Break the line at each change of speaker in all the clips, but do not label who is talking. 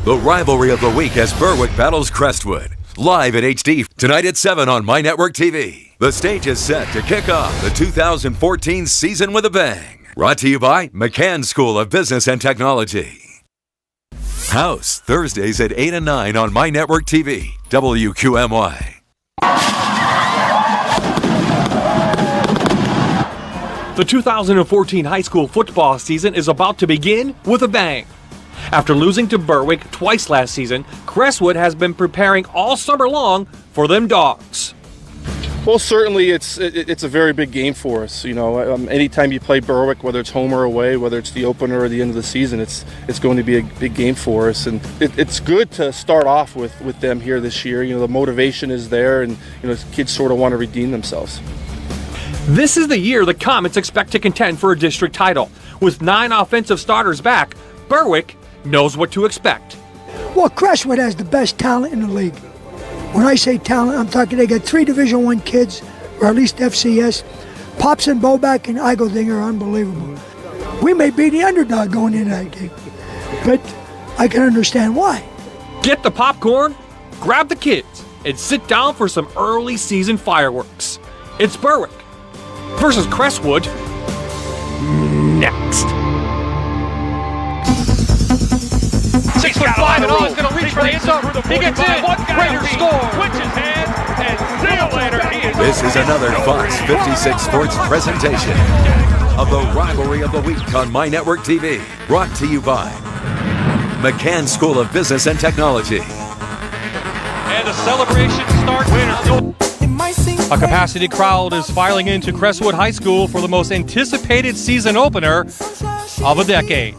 The rivalry of the week as Berwick battles Crestwood. Live in HD tonight at 7 on My Network TV. The stage is set to kick off the 2014 season with a bang. Brought to you by McCann School of Business and Technology. House, Thursdays at 8 and 9 on My Network TV, WQMY.
The 2014 high school football season is about to begin with a bang. After losing to Berwick twice last season, Crestwood has been preparing all summer long for them Dogs.
Well, certainly it's a very big game for us. You know, anytime you play Berwick, whether it's home or away, whether it's the opener or the end of the season, it's going to be a big game for us. And it's good to start off with them here this year. You know, the motivation is there, and kids sort of want to redeem themselves.
This is the year the Comets expect to contend for a district title. With 9 offensive starters back, Berwick knows what to expect.
Well, Crestwood has the best talent in the league. When I say talent, I'm talking they got 3 Division I kids, or at least FCS. Pops and Boback and Eigeldinger are unbelievable. We may be the underdog going into that game, but I can understand why.
Get the popcorn, grab the kids, and sit down for some early season fireworks. It's Berwick versus Crestwood next.
6'5" and all is going to reach for the end zone. He gets in. Raiders score. Switches hands and see you later.
This is another Fox 56 Sports presentation of the rivalry of the week on My Network TV. Brought to you by McCann School of Business and Technology.
And the celebration starts.
A capacity crowd is filing into Crestwood High School for the most anticipated season opener of a decade.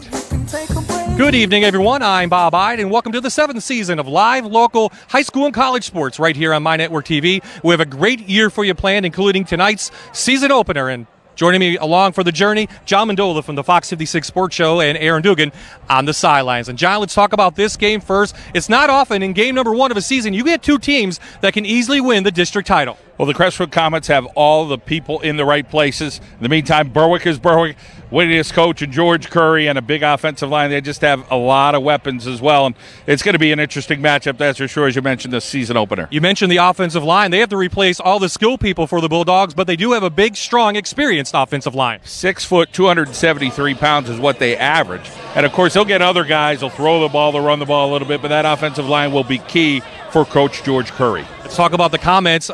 Good evening, everyone. I'm Bob Ide, and welcome to the 7th season of live local high school and college sports right here on My Network TV. We have a great year for you planned, including tonight's season opener. And joining me along for the journey, John Mendola from the Fox 56 Sports Show and Aaron Dugan on the sidelines. And John, let's talk about this game first. It's not often in game number 1 of a season you get 2 teams that can easily win the district title.
Well, the Crestwood Comets have all the people in the right places. In the meantime, Berwick is Berwick. Winningest coach and George Curry and a big offensive line. They just have a lot of weapons as well, and it's going to be an interesting matchup, that's for sure, as you mentioned, the season opener.
You mentioned the offensive line. They have to replace all the skill people for the Bulldogs, but they do have a big, strong, experienced offensive line.
6 foot, 273 pounds is what they average. And, of course, they'll get other guys. They'll throw the ball, they'll run the ball a little bit, but that offensive line will be key for Coach George Curry.
Let's talk about the Comets.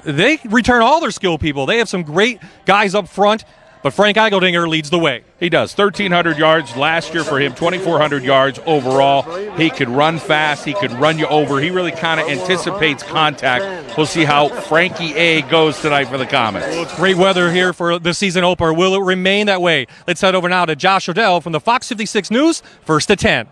They return all their skill people. They have some great guys up front, but Frank Eigeldinger leads the way.
He does. 1,300 yards last year for him, 2,400 yards overall. He could run fast. He could run you over. He really kind of anticipates contact. We'll see how Frankie A goes tonight for the Comets.
Well, it's great weather here for the season opener. Will it remain that way? Let's head over now to Josh Odell from the Fox 56 News, 1st to 10.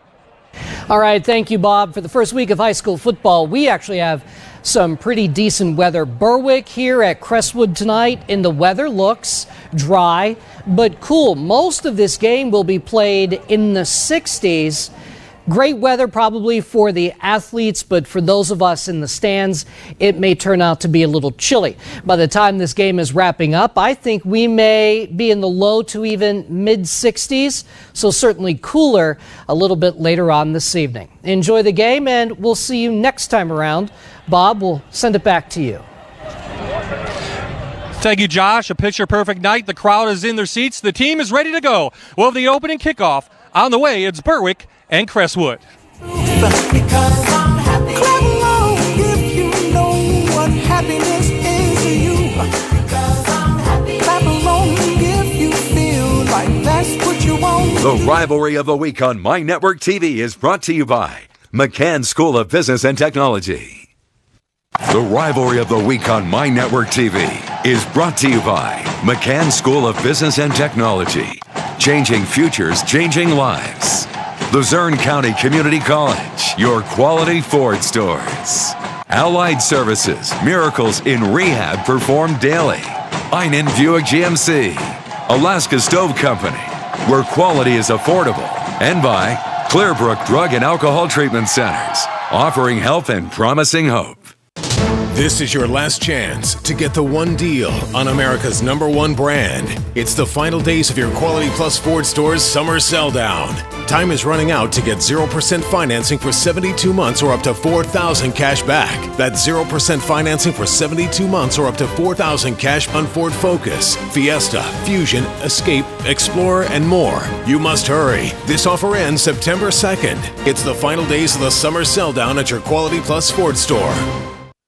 All right, thank you, Bob. For the first week of high school football, we actually have some pretty decent weather. Berwick here at Crestwood tonight, and the weather looks dry but cool. Most of this game will be played in the 60s. Great weather probably for the athletes, but for those of us in the stands, it may turn out to be a little chilly. By the time this game is wrapping up, I think we may be in the low to even mid-60s, so certainly cooler a little bit later on this evening. Enjoy the game, and we'll see you next time around. Bob, we'll send it back to you.
Thank you, Josh. A picture-perfect night. The crowd is in their seats. The team is ready to go. We'll have the opening kickoff on the way. It's Berwick and Crestwood.
The rivalry of the week on My Network TV is brought to you by McCann School of Business and Technology. The rivalry of the week on My Network TV is brought to you by McCann School of Business and Technology. Changing futures, changing lives. Luzerne County Community College, your quality Ford stores. Allied Services, miracles in rehab performed daily. Einen Buick GMC, Alaska Stove Company, where quality is affordable. And by Clearbrook Drug and Alcohol Treatment Centers, offering health and promising hope.
This is your last chance to get the one deal on America's #1 brand. It's the final days of your Quality Plus Ford Store's summer sell down. Time is running out to get 0% financing for 72 months or up to $4,000 cash back. That's 0% financing for 72 months or up to $4,000 cash on Ford Focus, Fiesta, Fusion, Escape, Explorer, and more. You must hurry. This offer ends September 2nd. It's the final days of the summer sell down at your Quality Plus Ford Store.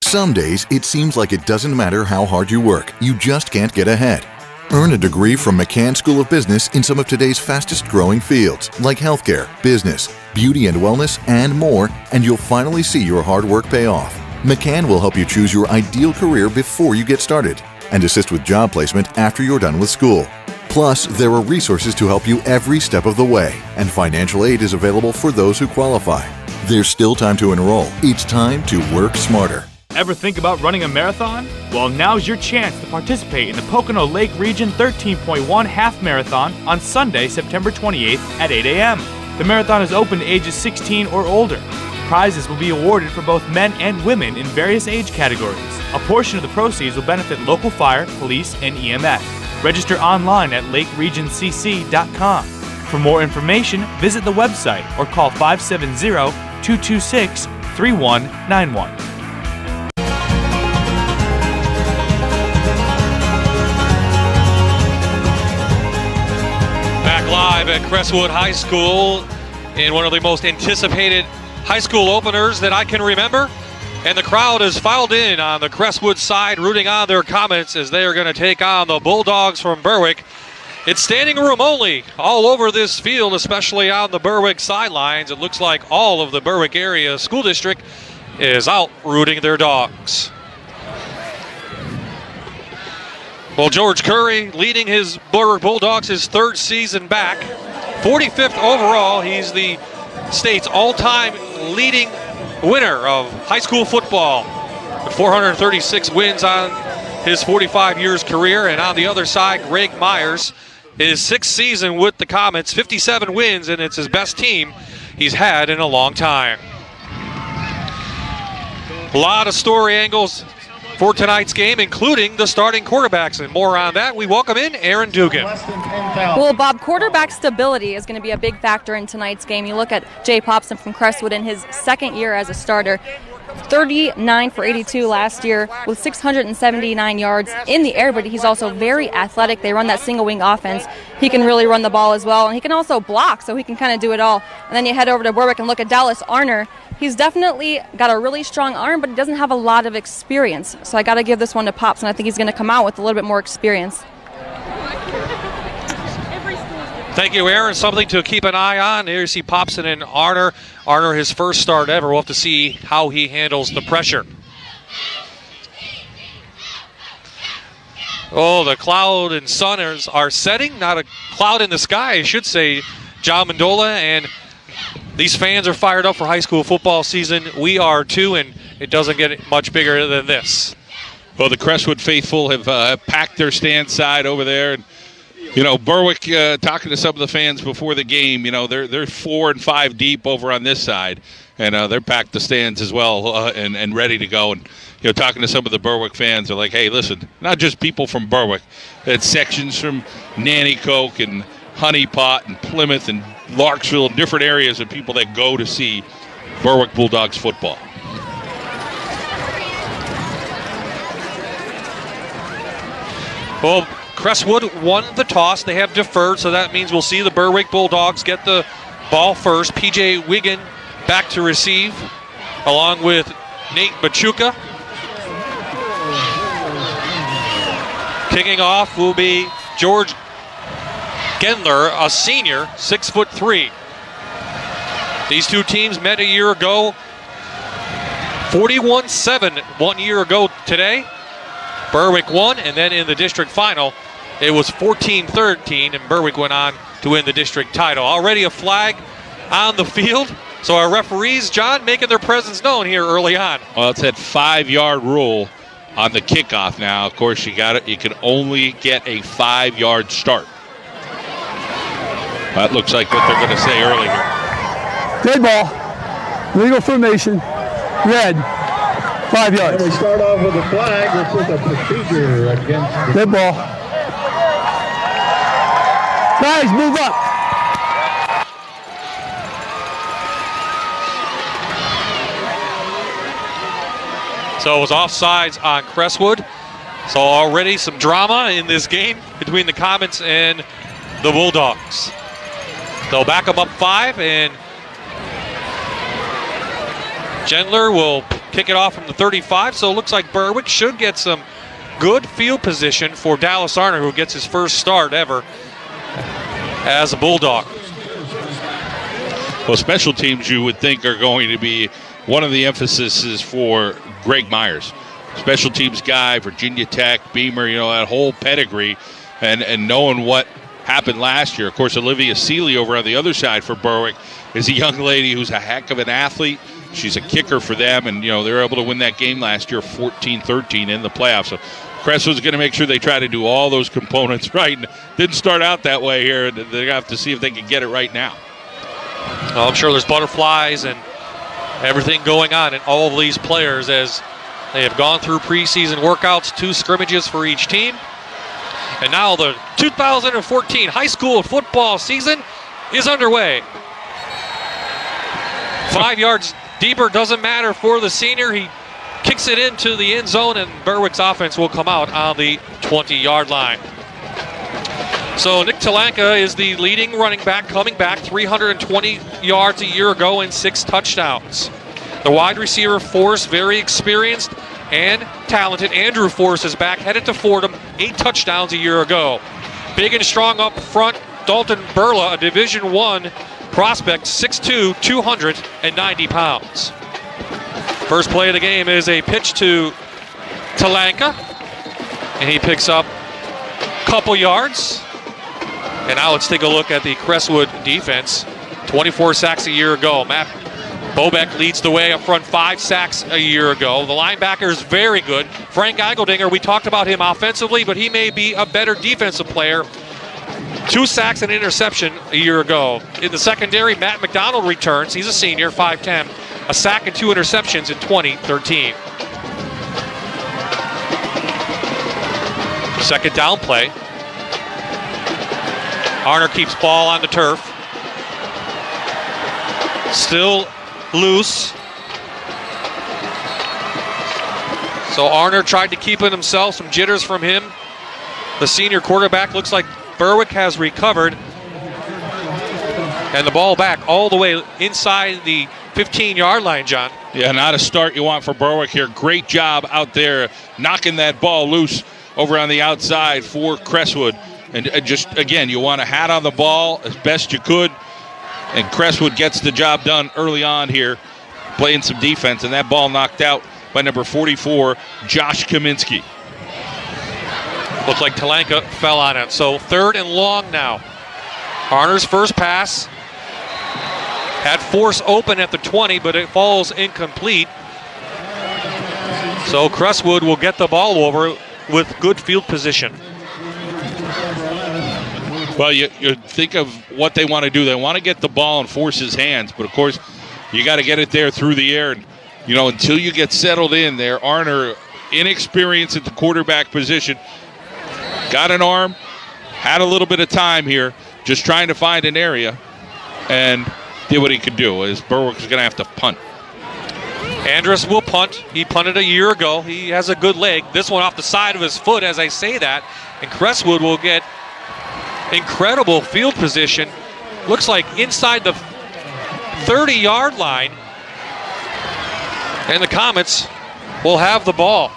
Some days, it seems like it doesn't matter how hard you work, you just can't get ahead. Earn a degree from McCann School of Business in some of today's fastest-growing fields, like healthcare, business, beauty and wellness, and more, and you'll finally see your hard work pay off. McCann will help you choose your ideal career before you get started, and assist with job placement after you're done with school. Plus, there are resources to help you every step of the way, and financial aid is available for those who qualify. There's still time to enroll. It's time to work smarter.
Ever think about running a marathon? Well, now's your chance to participate in the Pocono Lake Region 13.1 Half Marathon on Sunday, September 28th at 8 a.m. The marathon is open to ages 16 or older. Prizes will be awarded for both men and women in various age categories. A portion of the proceeds will benefit local fire, police, and EMS. Register online at lakeregion.cc.com. For more information, visit the website or call 570-226-3191.
Live at Crestwood High School in one of the most anticipated high school openers that I can remember. And the crowd has filed in on the Crestwood side, rooting on their Comets as they are going to take on the Bulldogs from Berwick. It's standing room only all over this field, especially on the Berwick sidelines. It looks like all of the Berwick area school district is out rooting their dogs. Well, George Curry leading his Berwick Bulldogs his third season back. 45th overall. He's the state's all-time leading winner of high school football. With 436 wins on his 45 years career. And on the other side, Greg Myers, his sixth season with the Comets, 57 wins, and it's his best team he's had in a long time. A lot of story angles for tonight's game, including the starting quarterbacks, and more on that. We welcome in Aaron Dugan.
Well, Bob, quarterback stability is going to be a big factor in tonight's game. You look at Jay Popson from Crestwood in his second year as a starter. 39 for 82 last year with 679 yards in the air, but he's also very athletic. They run that single wing offense. He can really run the ball as well, and he can also block, so he can kind of do it all. And then you head over to Berwick and look at Dallas Arner. He's definitely got a really strong arm, but he doesn't have a lot of experience. So I got to give this one to Pops, and I think he's going to come out with a little bit more experience.
Thank you, Aaron. Something to keep an eye on. Here you see Popson and Arner. Arner, his first start ever. We'll have to see how he handles the pressure. Oh, the cloud and sun are setting. Not a cloud in the sky, I should say, John Mendola. And these fans are fired up for high school football season. We are too, and it doesn't get much bigger than this.
Well, the Crestwood faithful have packed their stand side over there. And you know, Berwick, talking to some of the fans before the game, you know, they're 4 and 5 deep over on this side, and they're packed the stands as well and ready to go. And, you know, talking to some of the Berwick fans, they're like, hey, listen, not just people from Berwick. It's sections from Nanticoke and Honeypot and Plymouth and Larksville, different areas of people that go to see Berwick Bulldogs football.
Well, Crestwood won the toss. They have deferred, so that means we'll see the Berwick Bulldogs get the ball first. P.J. Wiggin back to receive, along with Nate Machuca. Kicking off will be George Gendler, a senior, 6'3". These two teams met a year ago, 41-7 1 year ago today. Berwick won, and then in the district final, it was 14-13, and Berwick went on to win the district title. Already a flag on the field, so our referees, John, making their presence known here early on.
Well, it's that 5-yard rule on the kickoff now. Of course, you got it. You can only get a 5-yard start. That looks like what they're going to say earlier.
Dead ball. Legal formation. Red. 5 yards.
And we start off with a flag. This is a procedure against.
Good ball. Guys, move up.
So it was offsides on Crestwood. So already some drama in this game between the Comets and the Bulldogs. They'll back them up 5, and Gendler will kick it off from the 35. So it looks like Berwick should get some good field position for Dallas Arner, who gets his first start ever as a Bulldog.
Well, special teams you would think are going to be one of the emphases for Greg Myers. Special teams guy, Virginia Tech, Beamer, that whole pedigree, and knowing what happened last year. Of course, Olivia Seeley over on the other side for Berwick is a young lady who's a heck of an athlete. She's a kicker for them, and they were able to win that game last year 14-13 in the playoffs. So Crestwood's going to make sure they try to do all those components right. And didn't start out that way here, and they're going to have to see if they can get it right now.
Well, I'm sure there's butterflies and everything going on in all of these players as they have gone through preseason workouts, 2 scrimmages for each team. And now the 2014 high school football season is underway. 5 yards deeper doesn't matter for the senior. He kicks it into the end zone, and Berwick's offense will come out on the 20-yard line. So Nick Talanka is the leading running back, coming back 320 yards a year ago and 6 touchdowns. The wide receiver Force, very experienced and talented. Andrew Force is back, headed to Fordham, 8 touchdowns a year ago. Big and strong up front, Dalton Burla, a Division I prospect, 6'2", 290 pounds. First play of the game is a pitch to Talanka, and he picks up a couple yards. And now let's take a look at the Crestwood defense. 24 sacks a year ago. Matt Bobeck leads the way up front, 5 sacks a year ago. The linebacker is very good. Frank Eigeldinger, we talked about him offensively, but he may be a better defensive player. 2 sacks and an interception a year ago. In the secondary, Matt McDonald returns. He's a senior, 5'10", a sack and 2 interceptions in 2013. Second down play. Arner keeps ball on the turf. Still loose. So Arner tried to keep it himself, some jitters from him. The senior quarterback. Looks like Berwick has recovered. And the ball back all the way inside the 15-yard line, John.
Yeah, not a start you want for Berwick here. Great job out there knocking that ball loose over on the outside for Crestwood. And just, again, you want a hat on the ball as best you could. And Crestwood gets the job done early on here, playing some defense. And that ball knocked out by number 44, Josh Kaminsky.
Looked like Talanka fell on it. So 3rd and long now. Arner's first pass had Force open at the 20, but it falls incomplete. So Crestwood will get the ball over with good field position.
Well, you think of what they want to do. They want to get the ball in Force's hands, but of course, you got to get it there through the air. And, until you get settled in there, Arner, inexperienced at the quarterback position, got an arm, had a little bit of time here, just trying to find an area, and did what he could do. As Berwick is going to have to punt.
Andrus will punt. He punted a year ago. He has a good leg. This one off the side of his foot as I say that. And Crestwood will get incredible field position. Looks like inside the 30-yard line. And the Comets will have the ball.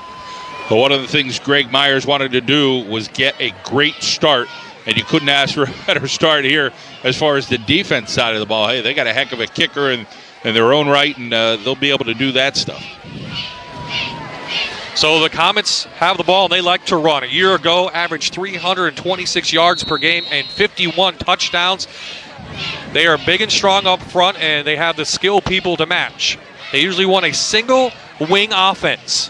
But one of the things Greg Myers wanted to do was get a great start. And you couldn't ask for a better start here as far as the defense side of the ball. Hey, they got a heck of a kicker in their own right, and they'll be able to do that stuff.
So the Comets have the ball, and they like to run. A year ago, averaged 326 yards per game and 51 touchdowns. They are big and strong up front, and they have the skill people to match. They usually want a single wing offense.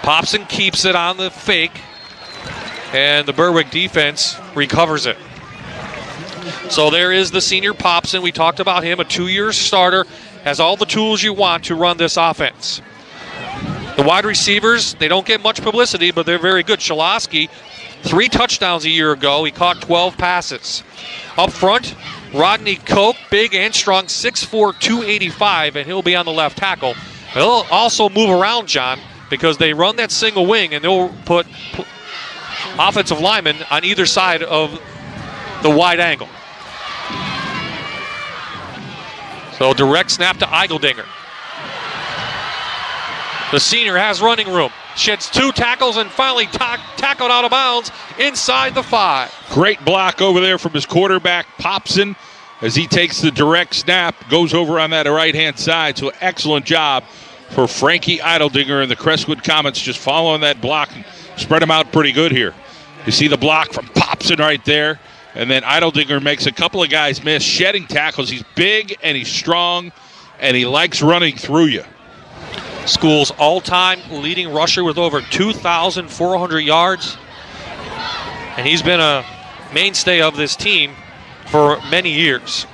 Popson keeps it on the fake, and the Berwick defense recovers it. So there is the senior Popson. We talked about him, a 2-year starter has all the tools you want to run this offense. The wide receivers, they don't get much publicity, but they're very good. Shaloski, 3 touchdowns a year ago. He caught 12 passes. Up front, Rodney Koch, big and strong, 6'4", 285, and he'll be on the left tackle. He'll also move around, John, because they run that single wing, and they'll put offensive linemen on either side of the wide angle. So direct snap to Eigeldinger. The senior has running room. Sheds 2 tackles and finally tackled out of bounds inside the 5.
Great block over there from his quarterback, Popson, as he takes the direct snap, goes over on that right-hand side. So excellent job for Frankie Eigeldinger and the Crestwood Comets, just following that block and spread him out pretty good here. You see the block from Popson right there, and then Eigeldinger makes a couple of guys miss, shedding tackles. He's big and he's strong, and he likes running through you.
School's all-time leading rusher with over 2,400 yards. And he's been a mainstay of this team for many years.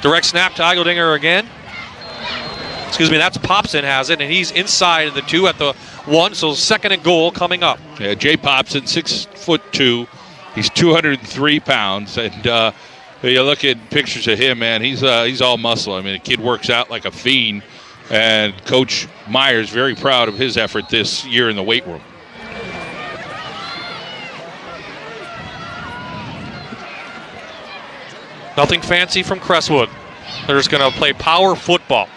Direct snap to Eigeldinger again. Excuse me, that's Popson has it, and he's inside of the 2 at the 1, so 2nd and goal coming up.
Yeah, Jay Popson, 6'2". He's 203 pounds, and you look at pictures of him, man, he's all muscle. I mean, the kid works out like a fiend, and Coach Myers very proud of his effort this year in the weight room.
Nothing fancy from Crestwood. They're just going to play power football.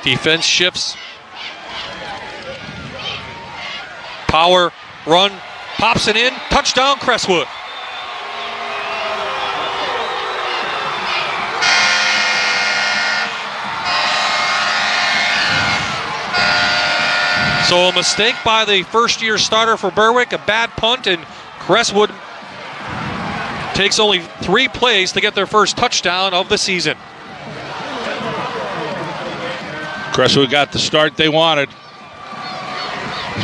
Defense shifts. Power, run, pops it in, touchdown Crestwood. So a mistake by the first-year starter for Berwick, a bad punt, and Crestwood takes only 3 plays to get their first touchdown of the season.
Crestwood got the start they wanted.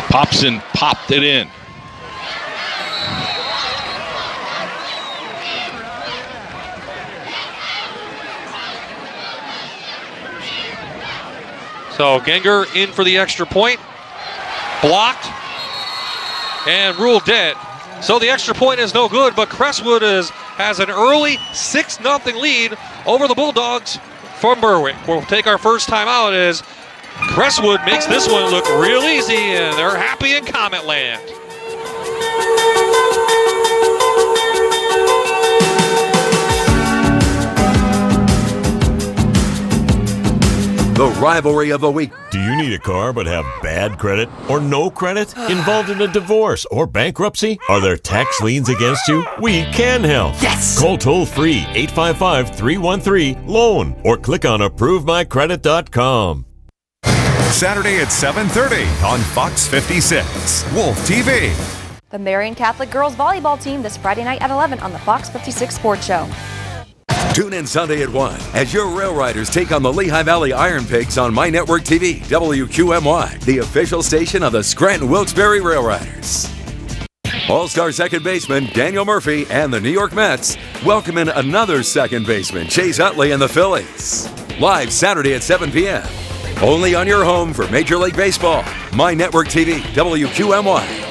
Popson popped it in.
So Genger in for the extra point. Blocked and ruled dead. So the extra point is no good, but Crestwood has an early 6-0 lead over the Bulldogs from Berwick. We'll take our first time out as Crestwood makes this one look real easy, and they're happy in Comet Land.
The rivalry of the week.
Do you need a car but have bad credit or no credit? Involved in a divorce or bankruptcy? Are there tax liens against you? We can help.
Yes!
Call toll-free 855-313-LOAN or click on ApproveMyCredit.com.
Saturday at 7:30 on Fox 56, Wolf TV.
The Marian Catholic girls volleyball team this Friday night at 11 on the Fox 56 Sports Show.
Tune in Sunday at 1 as your Rail Riders take on the Lehigh Valley Iron Pigs on My Network TV, WQMY, the official station of the Scranton Wilkes-Barre Rail Riders. All-star second baseman Daniel Murphy and the New York Mets welcome in another second baseman, Chase Utley and the Phillies. Live Saturday at 7 p.m. Only on your home for Major League Baseball. My Network TV, WQMY.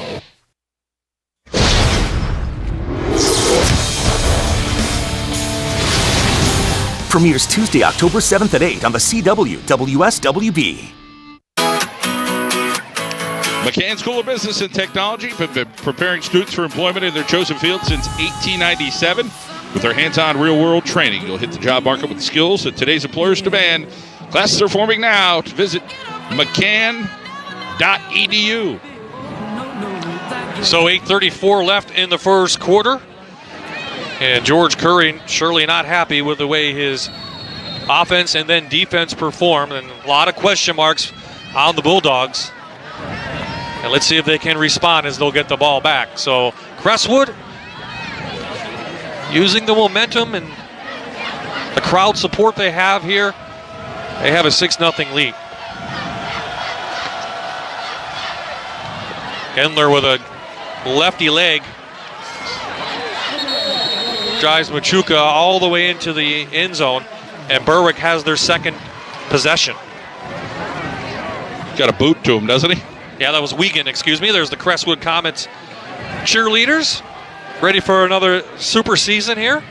Premieres Tuesday, October 7th at 8 on the CW, WSWB.
McCann School of Business and Technology have been preparing students for employment in their chosen field since 1897. With their hands-on real-world training, you'll hit the job market with skills that today's employers demand. Classes are forming now. To visit mccann.edu.
So 8:34 left in the first quarter. And George Curry surely not happy with the way his offense and then defense performed. And a lot of question marks on the Bulldogs. And let's see if they can respond as they'll get the ball back. So Crestwood using the momentum and the crowd support they have here. They have a 6-0 lead. Gendler with a lefty leg drives Machuca all the way into the end zone, and Berwick has their second possession.
Got a boot to him, doesn't he?
Yeah, that was Wiegand, excuse me. There's the Crestwood Comets cheerleaders, ready for another super season here.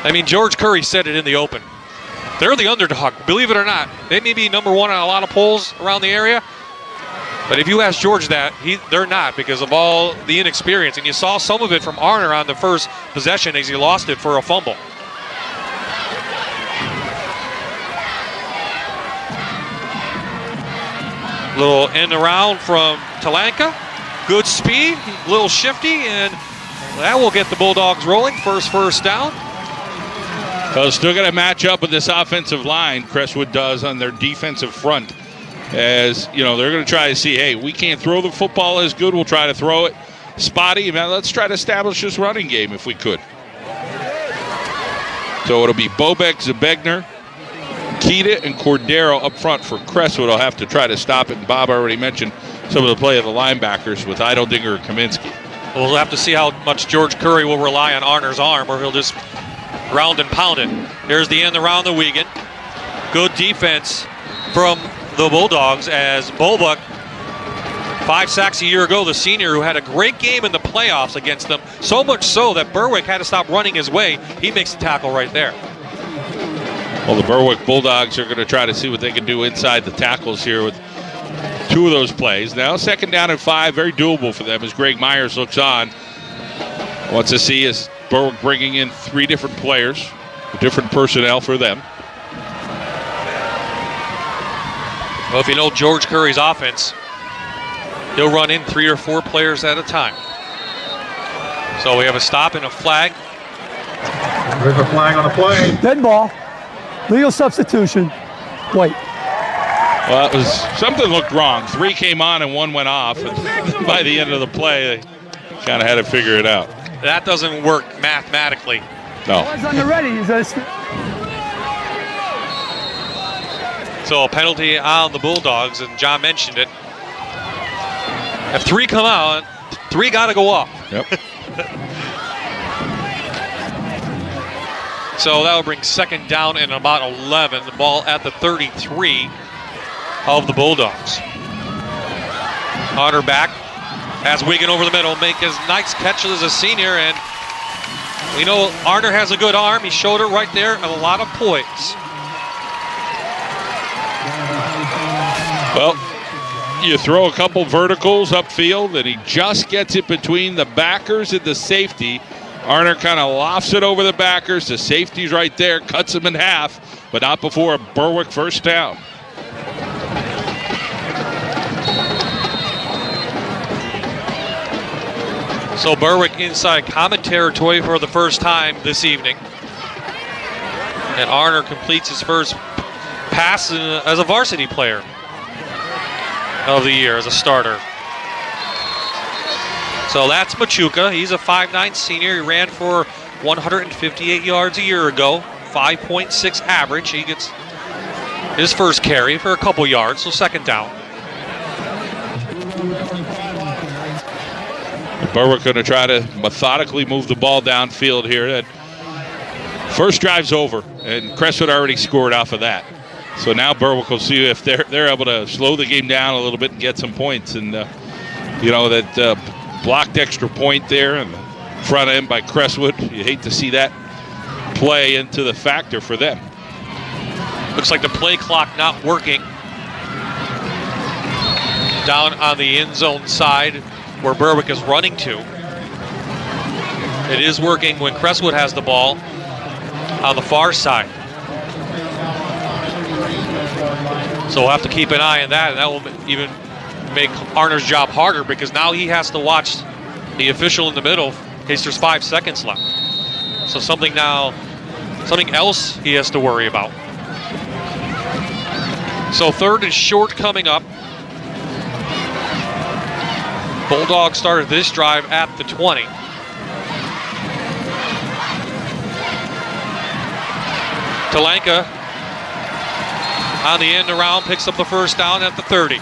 I mean, George Curry said it in the open. They're the underdog, believe it or not. They may be number one on a lot of polls around the area, but if you ask George that, they're not because of all the inexperience. And you saw some of it from Arner on the first possession as he lost it for a fumble. Little end around from Talanka. Good speed, a little shifty, and that will get the Bulldogs rolling. First down.
Well, still got to match up with this offensive line, Crestwood does, on their defensive front. As, you know, they're going to try to see, hey, we can't throw the football as good. We'll try to throw it spotty. Man, let's try to establish this running game if we could. So it'll be Bobek, Zabegner, Keita, and Cordero up front for Crestwood. I'll have to try to stop it. And Bob already mentioned some of the play of the linebackers with Eideldinger or Kaminsky.
We'll have to see how much George Curry will rely on Arner's arm, or he'll just round and pound it. Here's the end around the Wiegand. Good defense from the Bulldogs as Bobek, 5 sacks a year ago, the senior who had a great game in the playoffs against them, so much so that Berwick had to stop running his way. He makes the tackle right there.
Well, the Berwick Bulldogs are going to try to see what they can do inside the tackles here with 2 of those plays. Now, 2nd down and 5, very doable for them as Greg Myers looks on. Wants to see is Berwick bringing in 3 different players, different personnel for them.
Well, if you know George Curry's offense, he'll run in 3 or 4 players at a time. So we have a stop and a flag.
There's a flag on the play.
Dead ball. Legal substitution. Wait.
Well, it was something looked wrong. 3 came on and 1 went off. And by the end of the play, they kind of had to figure it out.
That doesn't work mathematically.
No.
On the ready.
So a penalty on the Bulldogs, and John mentioned it. If 3 come out, 3 got to go off.
Yep.
So that will bring 2nd down and about 11. The ball at the 33 of the Bulldogs. Hunter back. Has Wiegand over the middle. Make his nice catch as a senior. And we know Arner has a good arm. He showed it right there and a lot of poise.
Well, you throw a couple verticals upfield and he just gets it between the backers and the safety. Arner kind of lofts it over the backers. The safety's right there, cuts him in half, but not before a Berwick 1st down.
So Berwick inside Comet territory for the first time this evening. And Arner completes his first pass as a varsity player of the year, as a starter. So that's Machuca. He's a 5'9" senior. He ran for 158 yards a year ago, 5.6 average. He gets his first carry for a couple yards, so 2nd down.
Berwick going to try to methodically move the ball downfield here. That first drive's over, and Crestwood already scored off of that. So now Berwick will see if they're able to slow the game down a little bit and get some points. And, you know, that blocked extra point there and the front end by Crestwood, you hate to see that play into the factor for them.
Looks like the play clock not working down on the end zone side where Berwick is running to. It is working when Crestwood has the ball on the far side. So we'll have to keep an eye on that, and that will even make Arner's job harder because now he has to watch the official in the middle in case there's 5 seconds left. So something else he has to worry about. So 3rd and short coming up. Bulldogs started this drive at the 20. Talanka on the end around, picks up the 1st down at the 30.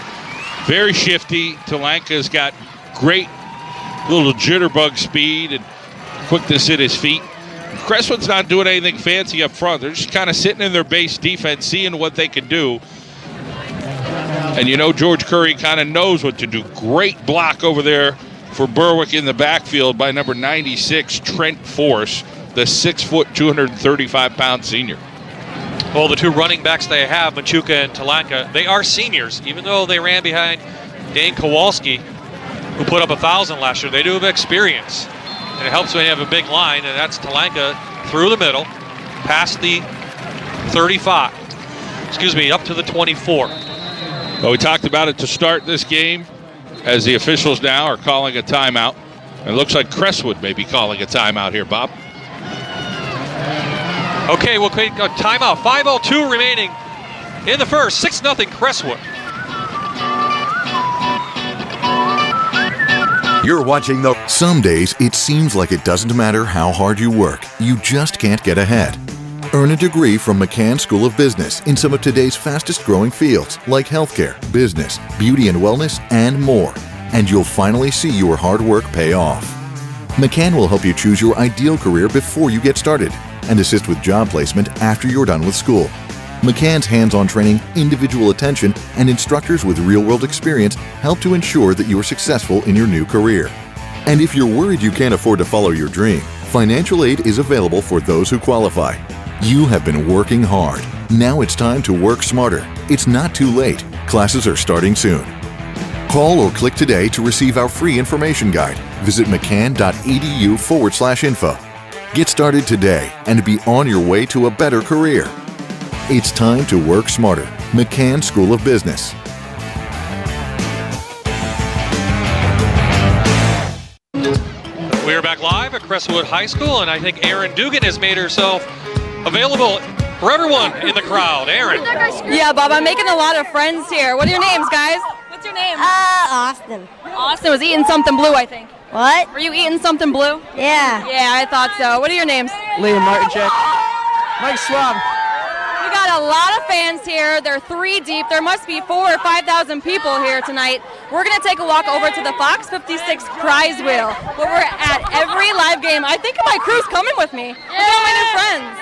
Very shifty. Talanka's got great little jitterbug speed and quickness at his feet. Crestwood's not doing anything fancy up front. They're just kind of sitting in their base defense, seeing what they can do. And you know George Curry kind of knows what to do. Great block over there for Berwick in the backfield by number 96, Trent Force, the 6 foot, 235-pound senior.
Well, the two running backs they have, Machuca and Talanka, they are seniors. Even though they ran behind Dane Kowalski, who put up 1,000 last year, they do have experience. And it helps when you have a big line, and that's Talanka through the middle, past the 35. Up to the 24.
Well, we talked about it to start this game, as the officials now are calling a timeout. It looks like Crestwood may be calling a timeout here, Bob.
Okay, we'll take a timeout. 5:02 remaining in the first. 6-0 Crestwood.
You're watching the...
Some days it seems like it doesn't matter how hard you work, you just can't get ahead. Earn a degree from McCann School of Business in some of today's fastest growing fields like healthcare, business, beauty and wellness, and more. And you'll finally see your hard work pay off. McCann will help you choose your ideal career before you get started and assist with job placement after you're done with school. McCann's hands-on training, individual attention, and instructors with real-world experience help to ensure that you're successful in your new career. And if you're worried you can't afford to follow your dream, financial aid is available for those who qualify. You have been working hard. Now it's time to work smarter. It's not too late. Classes are starting soon. Call or click today to receive our free information guide. Visit mccann.edu/info. Get started today and be on your way to a better career. It's time to work smarter. McCann School of Business.
We are back live at Crestwood High School, and I think Erin Dugan has made herself available for everyone in the crowd. Erin.
Yeah, Bob, I'm making a lot of friends here. What are your names, guys? What's your name?
Austin.
Austin was eating something blue, I think.
What?
Were you eating something blue?
Yeah.
Yeah, I thought so. What are your names?
Liam Martinchek. Mike Schwab.
We got a lot of fans here. They're 3 deep. There must be 4,000 or 5,000 people here tonight. We're going to take a walk over to the Fox 56 prize wheel, where we're at every live game. I think my crew's coming with me. Look at all my new friends.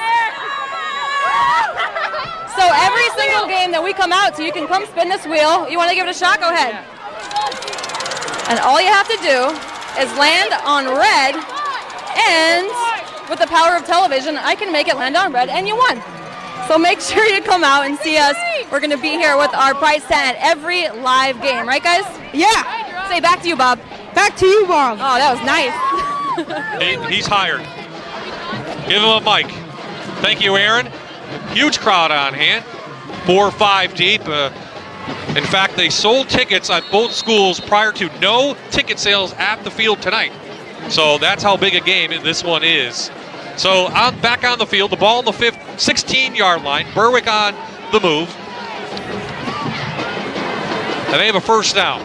So every single game that we come out to, you can come spin this wheel. You want to give it a shot? Go ahead. And all you have to do is land on red, and with the power of television, I can make it land on red, and you won. So make sure you come out and see us. We're going to be here with our prize tent at every live game. Right, guys?
Yeah.
Say back to you, Bob.
Back to you, Bob.
Oh, that was nice.
He's hired. Give him a mic. Thank you, Erin. Huge crowd on hand. 4 or 5 deep. In fact, they sold tickets at both schools prior to no ticket sales at the field tonight. So that's how big a game this one is. So back on the field, the ball on the 16-yard line. Berwick on the move. And they have a first down.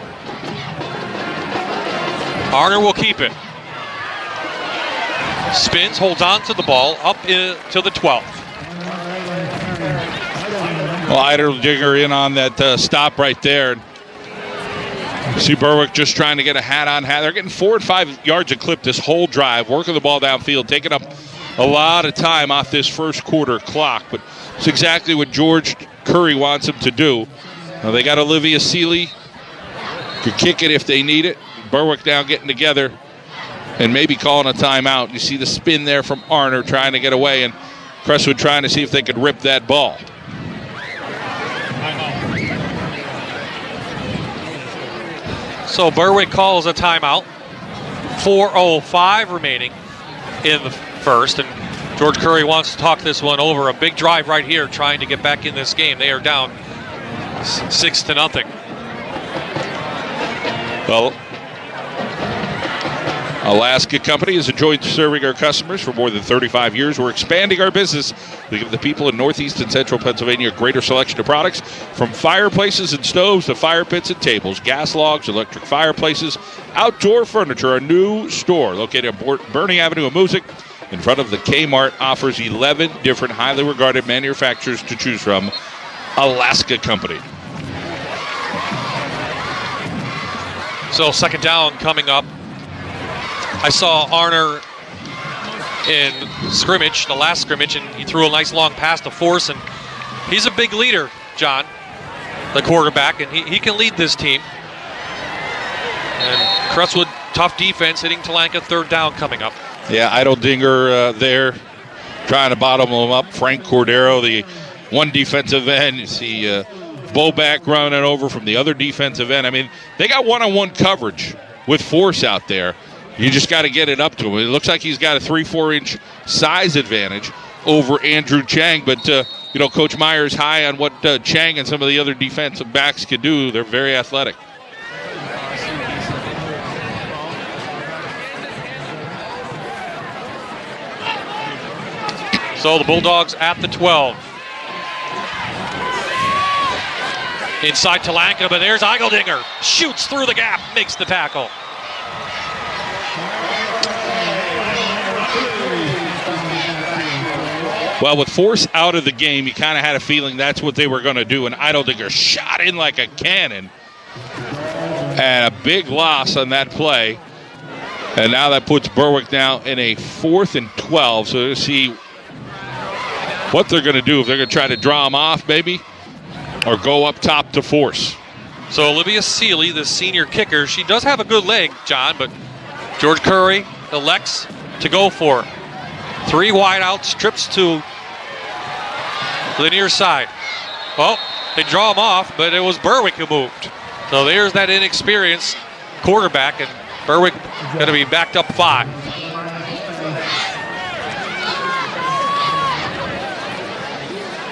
Arner will keep it. Spins, holds on to the ball, up to the 12th.
Well, Eiderdinger in on that stop right there. See Berwick just trying to get a hat-on-hat. They're getting 4 and 5 yards a clip this whole drive, working the ball downfield, taking up a lot of time off this first quarter clock. But it's exactly what George Curry wants them to do. They got Olivia Seeley. Could kick it if they need it. Berwick now getting together and maybe calling a timeout. You see the spin there from Arner trying to get away, and Crestwood trying to see if they could rip that ball.
So Berwick calls a timeout. 4:05 remaining in the first, and George Curry wants to talk this one over. A big drive right here, trying to get back in this game. They are down 6-0.
Well, Alaska Company has enjoyed serving our customers for more than 35 years. We're expanding our business to give the people in Northeast and Central Pennsylvania a greater selection of products, from fireplaces and stoves to fire pits and tables, gas logs, electric fireplaces, outdoor furniture. A new store located on Bernie Avenue in Moosic in front of the Kmart offers 11 different highly regarded manufacturers to choose from. Alaska Company.
So second down coming up. I saw Arner in scrimmage, the last scrimmage, and he threw a nice long pass to Force, and he's a big leader, John, the quarterback, and he can lead this team. And Crestwood, tough defense, hitting Talanka, third down coming up.
Yeah, Eideldinger there trying to bottom him up. Frank Cordero, the one defensive end. You see Boback running over from the other defensive end. I mean, they got one-on-one coverage with Force out there. You just got to get it up to him. It looks like he's got a 3-4 inch size advantage over Andrew Chang, but Coach Meyer's high on what Chang and some of the other defensive backs can do. They're very athletic.
So the Bulldogs at the 12. Inside Talanka, but there's Eideldinger. Shoots through the gap, makes the tackle.
Well, with Force out of the game, you kind of had a feeling that's what they were going to do, and Eideldinger shot in like a cannon. And a big loss on that play. And now that puts Berwick now in a 4th and 12. So we'll see what they're going to do, if they're going to try to draw them off maybe, or go up top to Force.
So Olivia Seeley, the senior kicker, she does have a good leg, John, but George Curry elects to go for it. 3 wide outs, trips to the near side. Well, they draw him off, but it was Berwick who moved. So there's that inexperienced quarterback, and Berwick going to be backed up 5.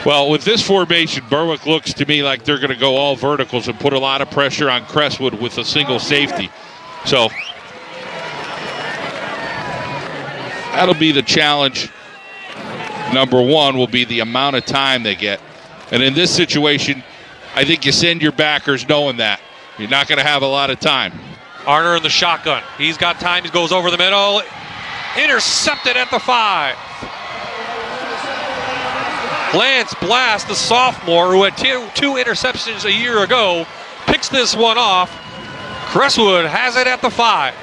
Well, with this formation, Berwick looks to me like they're going to go all verticals and put a lot of pressure on Crestwood with a single safety. So that'll be the challenge. Number one will be the amount of time they get. And in this situation, I think you send your backers knowing that. You're not going to have a lot of time.
Arner in the shotgun. He's got time. He goes over the middle. Intercepted at the 5. Lance Blast, the sophomore who had 2 interceptions a year ago, picks this one off. Crestwood has it at the 5.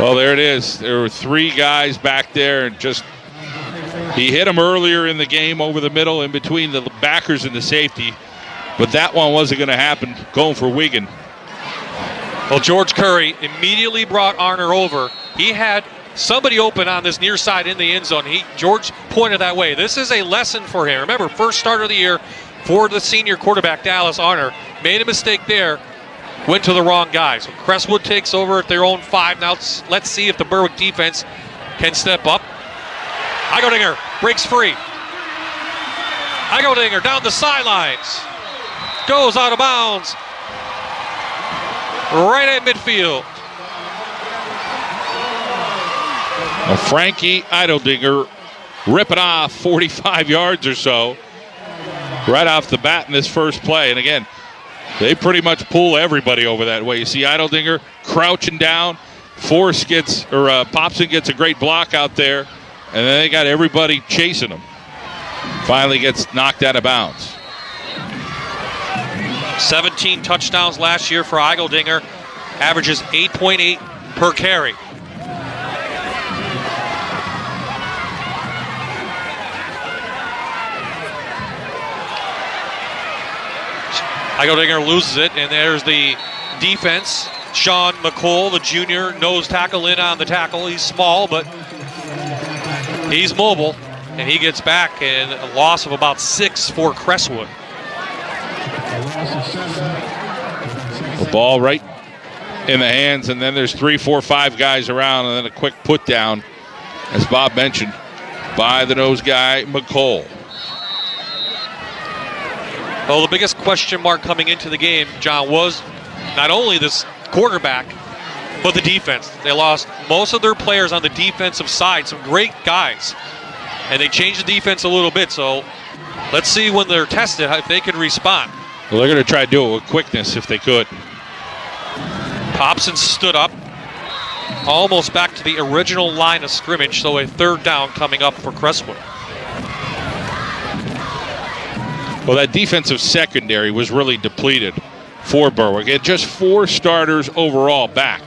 Well, there it is. There were 3 guys back there, and he hit them earlier in the game over the middle in between the backers and the safety, but that one wasn't going to happen going for Wigan.
Well, George Curry immediately brought Arner over. He had somebody open on this near side in the end zone. George pointed that way. This is a lesson for him. Remember, first start of the year for the senior quarterback, Dallas Arner. Made a mistake there. Went to the wrong guy. So Crestwood takes over at their own 5. Now let's see if the Berwick defense can step up. Eideldinger breaks free. Eideldinger down the sidelines. Goes out of bounds. Right at midfield.
Well, Frankie Eideldinger ripping off 45 yards or so right off the bat in this first play. And again, they pretty much pull everybody over that way. You see Eideldinger crouching down. Popson gets a great block out there, and then they got everybody chasing him. Finally gets knocked out of bounds.
17 touchdowns last year for Eideldinger. Averages 8.8 per carry. Eideldinger loses it, and there's the defense. Sean McColl, the junior, nose tackle in on the tackle. He's small, but he's mobile, and he gets back, and a loss of about 6 for Crestwood.
The ball right in the hands, and then there's 3, 4, 5 guys around, and then a quick put down, as Bob mentioned, by the nose guy, McColl.
Well, the biggest question mark coming into the game, John, was not only this quarterback, but the defense. They lost most of their players on the defensive side, some great guys, and they changed the defense a little bit, so let's see when they're tested if they can respond.
Well, they're going to try to do it with quickness if they could.
Popson stood up, almost back to the original line of scrimmage, so a 3rd down coming up for Crestwood.
Well, that defensive secondary was really depleted for Berwick. And just 4 starters overall back.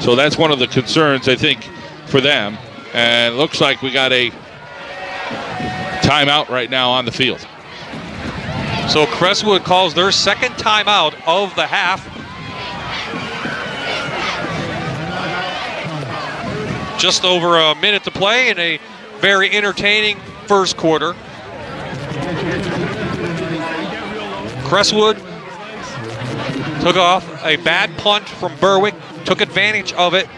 So that's one of the concerns, I think, for them. And it looks like we got a timeout right now on the field.
So Crestwood calls their second timeout of the half. Just over a minute to play in a very entertaining first quarter. Crestwood took off a bad punt from Berwick, took advantage of it,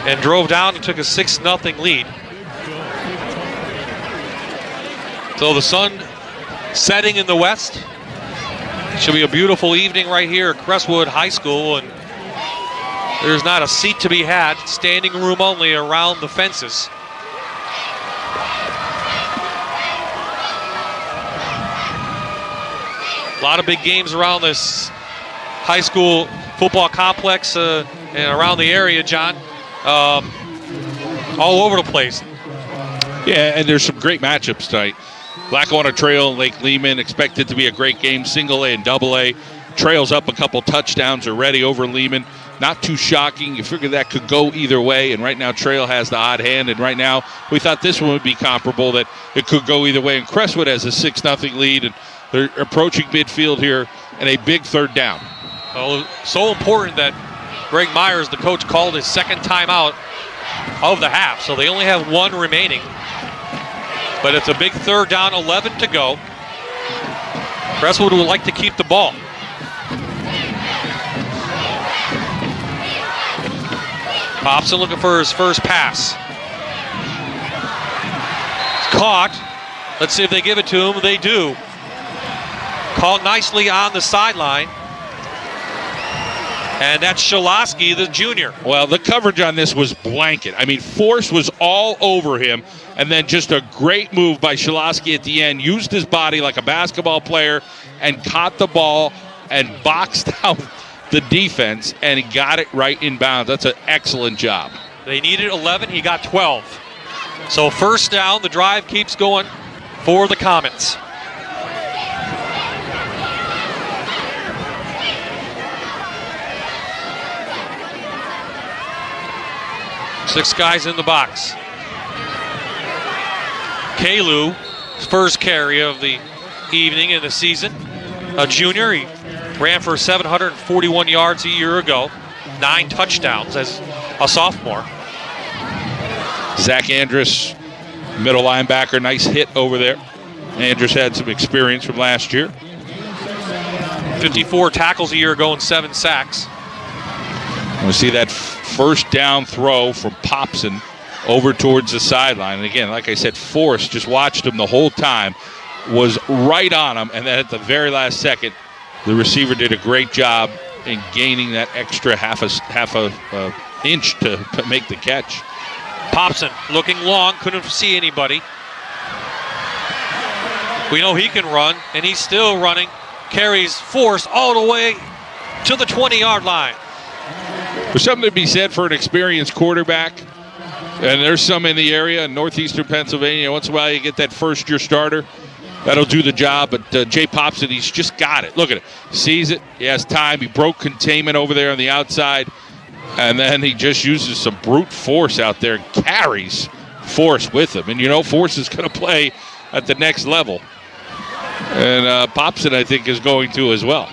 and drove down and took a 6-0 lead. So the sun setting in the west. Should be a beautiful evening right here at Crestwood High School, and there's not a seat to be had. Standing room only around the fences. A lot of big games around this high school football complex and around the area, John. All over the place.
Yeah, and there's some great matchups tonight. Lackawanna Trail and Lake Lehman, expected to be a great game, single A and double A. Trail's up a couple touchdowns already over Lehman. Not too shocking. You figure that could go either way, and right now Trail has the odd hand, and right now we thought this one would be comparable, that it could go either way, and Crestwood has a 6-0 lead, and they're approaching midfield here and a big third down.
Well, so important that Greg Myers, the coach, called his second timeout of the half, so they only have 1 remaining. But it's a big third down, 11 to go. Crestwood would like to keep the ball. Hobson looking for his first pass. Caught. Let's see if they give it to him. They do. Caught nicely on the sideline. And that's Shaloski, the junior.
Well, the coverage on this was blanket. I mean, Force was all over him, and then just a great move by Shaloski at the end. Used his body like a basketball player and caught the ball and boxed out the defense, and he got it right in bounds. That's an excellent job.
They needed 11. He got 12. So first down, the drive keeps going for the Comets. Six guys in the box. Kalu, first carry of the evening in the season. A junior, he ran for 741 yards a year ago. 9 touchdowns as a sophomore.
Zach Andrus, middle linebacker, nice hit over there. Andrus had some experience from last year.
54 tackles a year ago and 7 sacks.
We see that first down throw from Popson over towards the sideline. And again, like I said, Forrest just watched him the whole time, was right on him, and then at the very last second, the receiver did a great job in gaining that extra half a inch to make the catch.
Popson looking long, couldn't see anybody. We know he can run, and he's still running. Carries Force all the way to the 20-yard line.
There's something to be said for an experienced quarterback, and there's some in the area in northeastern Pennsylvania. Once in a while you get that first-year starter. That'll do the job, but Jay Popson, he's just got it. Look at it. Sees it. He has time. He broke containment over there on the outside, and then he just uses some brute force out there and carries Force with him. And, you know, Force is going to play at the next level. And Popson, I think, is going to as well.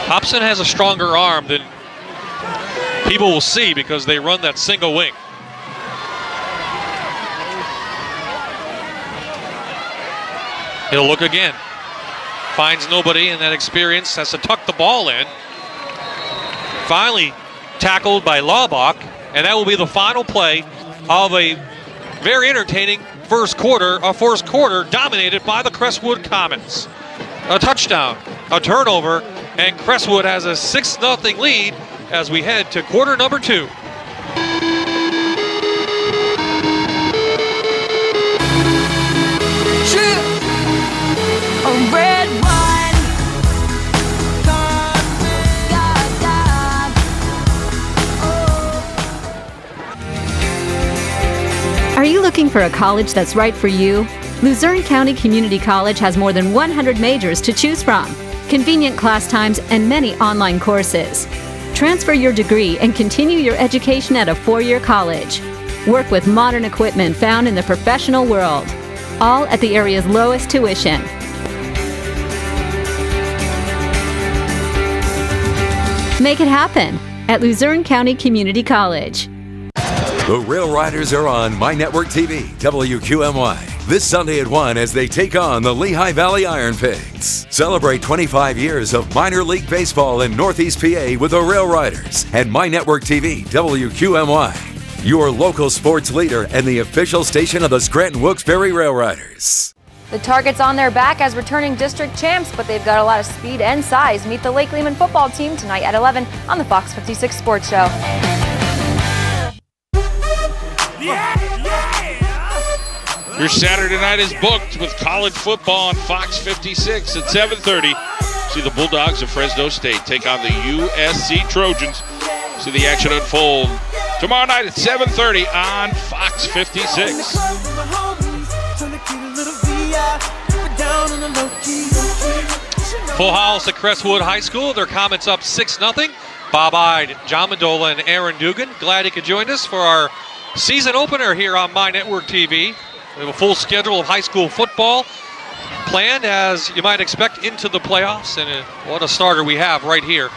Popson has a stronger arm than people will see because they run that single wing. He'll look again. Finds nobody, and that experience has to tuck the ball in. Finally tackled by Laubach, and that will be the final play of a very entertaining first quarter. A first quarter dominated by the Crestwood Comets. A touchdown, a turnover, and Crestwood has a 6-0 lead as we head to quarter number 2.
Red wine.
Are you looking for a college that's right for you? Luzerne County Community College has more than 100 majors to choose from. convenient class times, and many online courses. Transfer your degree and continue your education at a four-year college. Work with modern equipment found in the professional world. All at the area's lowest tuition. Make it happen at Luzerne County Community College.
The Rail Riders are on My Network TV, WQMY, this Sunday at 1 as they take on the Lehigh Valley Iron Pigs. Celebrate 25 years of minor league baseball in Northeast PA with the Rail Riders and My Network TV, WQMY, your local sports leader and the official station of the Scranton Wilkes-Barre Rail Riders.
The target's on their back as returning district champs, but they've got a lot of speed and size. Meet the Lake Lehman football team tonight at 11 on the Fox 56 Sports Show.
Your Saturday night is booked with college football on Fox 56 at 7:30. See the Bulldogs of Fresno State take on the USC Trojans. See the action unfold tomorrow night at 7:30 on Fox 56.
Full house at Crestwood High School. Their Comets up 6-0. Bob-eyed John Mendola and Aaron Dugan. Glad you could join us for our season opener here on My Network TV. We have a full schedule of high school football planned, as you might expect, into the playoffs. And what a starter we have right here.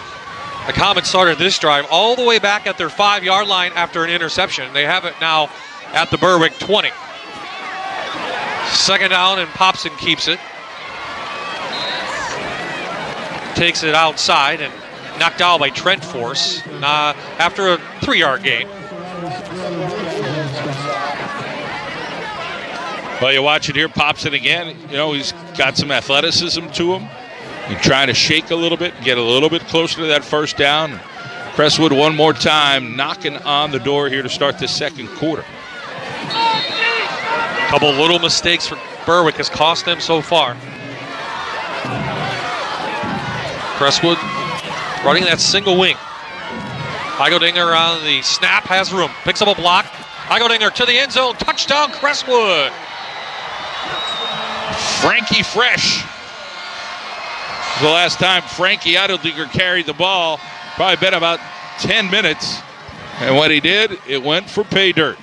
The Comets started this drive all the way back at their 5-yard line after an interception. They have it now at the Berwick 20. Second down, and Popson keeps it. Takes it outside and knocked out by Trent Force after a 3-yard gain.
Well, you watch it here, Popson again. You know, he's got some athleticism to him. He's trying to shake a little bit, get a little bit closer to that first down. Crestwood one more time, knocking on the door here to start the second quarter.
A couple little mistakes for Berwick has cost them so far. Crestwood running that single wing. Heigodinger on the snap, has room, picks up a block. Heigodinger to the end zone, touchdown Crestwood.
Frankie Fresh. The last time Frankie Heigodinger carried the ball, probably been about 10 minutes. And what he did, it went for pay dirt.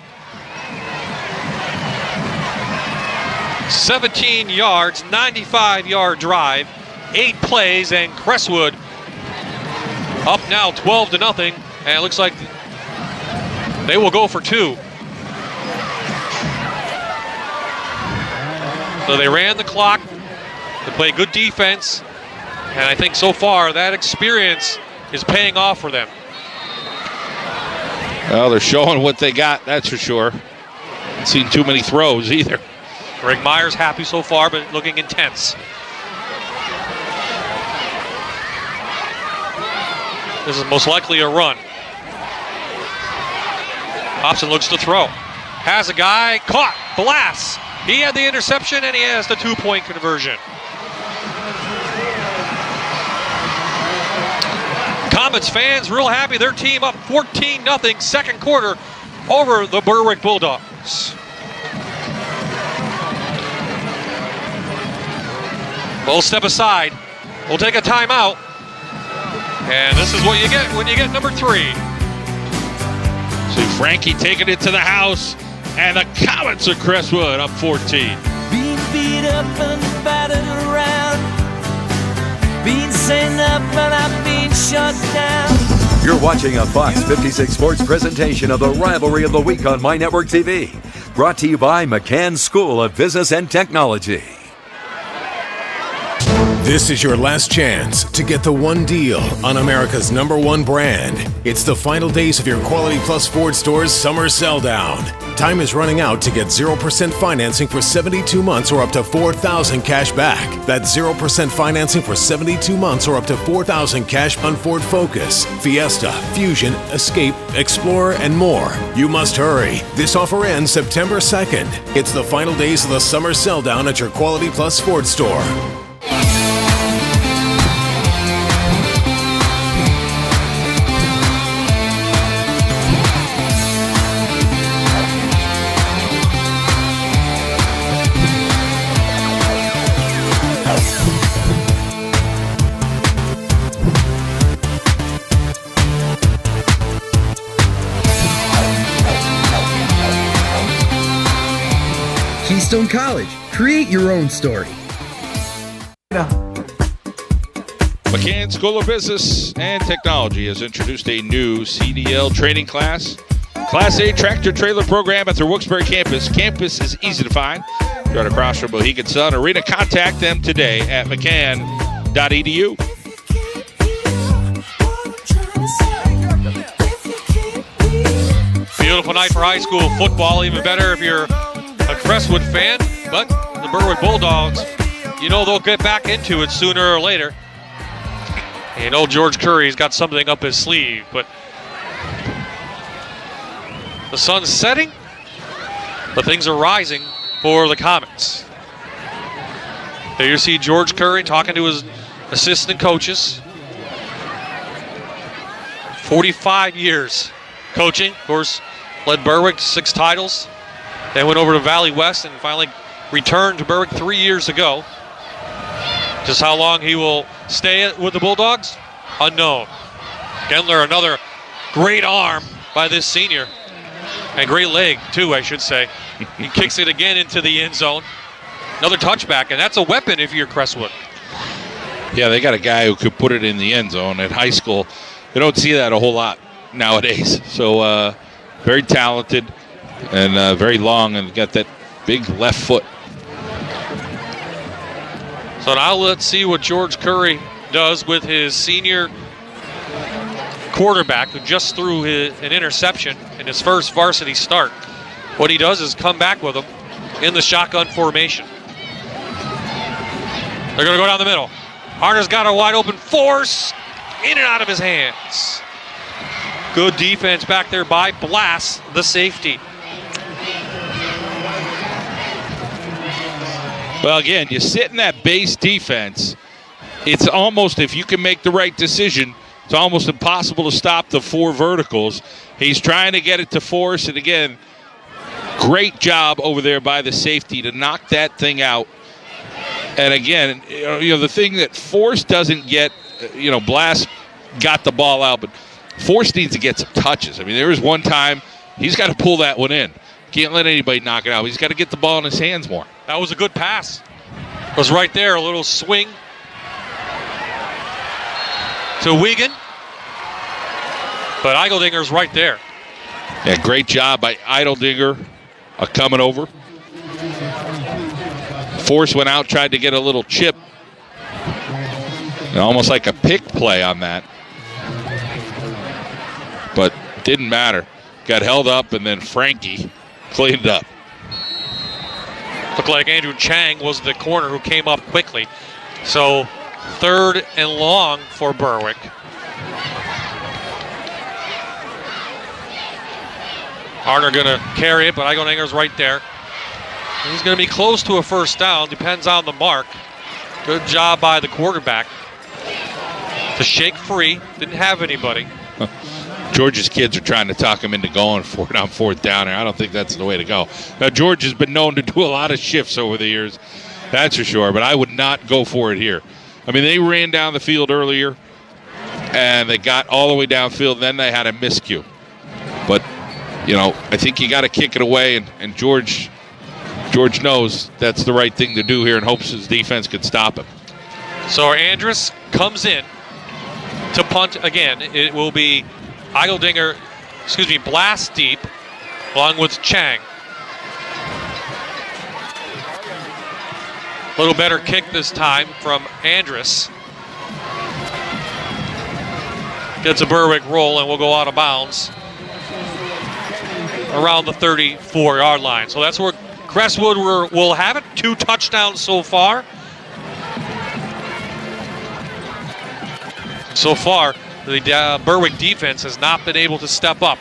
17 yards, 95-yard drive, 8 plays, and Crestwood up now 12-0. And it looks like they will go for 2. So they ran the clock, they played good defense, and I think so far that experience is paying off for them.
Well, they're showing what they got, that's for sure. Haven't seen too many throws either.
Greg Myers happy so far, but looking intense. This is most likely a run. Hobson looks to throw. Has a guy, caught, blasts. He had the interception, and he has the 2-point conversion. Comets fans real happy. Their team up 14-0 second quarter over the Berwick Bulldogs. We'll step aside. We'll take a timeout. And this is what you get when you get number 3.
See Frankie taking it to the house, and the Comets of Crestwood up 14.
Being beat up and battered around, being sent up and I'm being shut down.
You're watching a Fox 56 Sports presentation of the Rivalry of the Week on My Network TV. Brought to you by McCann School of Business and Technology.
This is your last chance to get the one deal on America's #1 brand. It's the final days of your Quality Plus Ford Store's summer sell down. Time is running out to get 0% financing for 72 months or up to $4,000 cash back. That's 0% financing for 72 months or up to $4,000 cash on Ford Focus, Fiesta, Fusion, Escape, Explorer, and more. You must hurry. This offer ends September 2nd. It's the final days of the summer sell down at your Quality Plus Ford Store.
Keystone College. Create your own story.
McCann School of Business and Technology has introduced a new CDL training class. Class A tractor trailer program at their Wilkes-Barre campus. Campus is easy to find. Right across from Mohegan Sun Arena. Contact them today at mccann.edu.
Beautiful night for high school football. Even better if you're a Crestwood fan. But the Berwick Bulldogs, you know they'll get back into it sooner or later. And you know George Curry's got something up his sleeve. But the sun's setting, but things are rising for the Comets. There you see George Curry talking to his assistant coaches. 45 years coaching, of course, led Berwick to 6 titles. Then went over to Valley West and finally returned to Berwick 3 years ago. Just how long he will stay with the Bulldogs, unknown. Gendler, another great arm by this senior. And great leg, too, I should say. He kicks it again into the end zone. Another touchback, and that's a weapon if you're Crestwood.
Yeah, they got a guy who could put it in the end zone. At high school, they don't see that a whole lot nowadays. So very talented and very long, and got that big left foot.
So now let's see what George Curry does with his senior quarterback who just threw an interception in his first varsity start. What he does is come back with him in the shotgun formation. They're going to go down the middle. Harner's got a wide open force in and out of his hands. Good defense back there by Blass, the safety.
Well, again, you sit in that base defense. It's almost, if you can make the right decision, it's almost impossible to stop the 4 verticals. He's trying to get it to Force, and again, great job over there by the safety to knock that thing out. And again, the thing that Force doesn't get, Blass got the ball out, but Force needs to get some touches. I mean, there was one time he's got to pull that one in. Can't let anybody knock it out. He's got to get the ball in his hands more.
That was a good pass. It was right there, a little swing to Wiegand. But Eigeldinger's right there.
Yeah, great job by Eideldinger coming over. Force went out, tried to get a little chip. And almost like a pick play on that. But didn't matter. Got held up, and then Frankie cleaned it up.
Looked like Andrew Chang was the corner who came up quickly. So 3rd and long for Berwick. Harner going to carry it, but Eigeldinger's right there. He's going to be close to a first down. Depends on the mark. Good job by the quarterback to shake free. Didn't have anybody.
George's kids are trying to talk him into going for it on 4th down. I don't think that's the way to go. Now, George has been known to do a lot of shifts over the years. That's for sure. But I would not go for it here. I mean, they ran down the field earlier, and they got all the way downfield. Then they had a miscue. But, I think you got to kick it away, and George knows that's the right thing to do here and hopes his defense can stop him.
So Andrus comes in to punt again. It will be Blass deep, along with Chang. A little better kick this time from Andrus. Gets a Berwick roll and will go out of bounds around the 34-yard line. So that's where Crestwood will have it. 2 touchdowns so far. So far, the Berwick defense has not been able to step up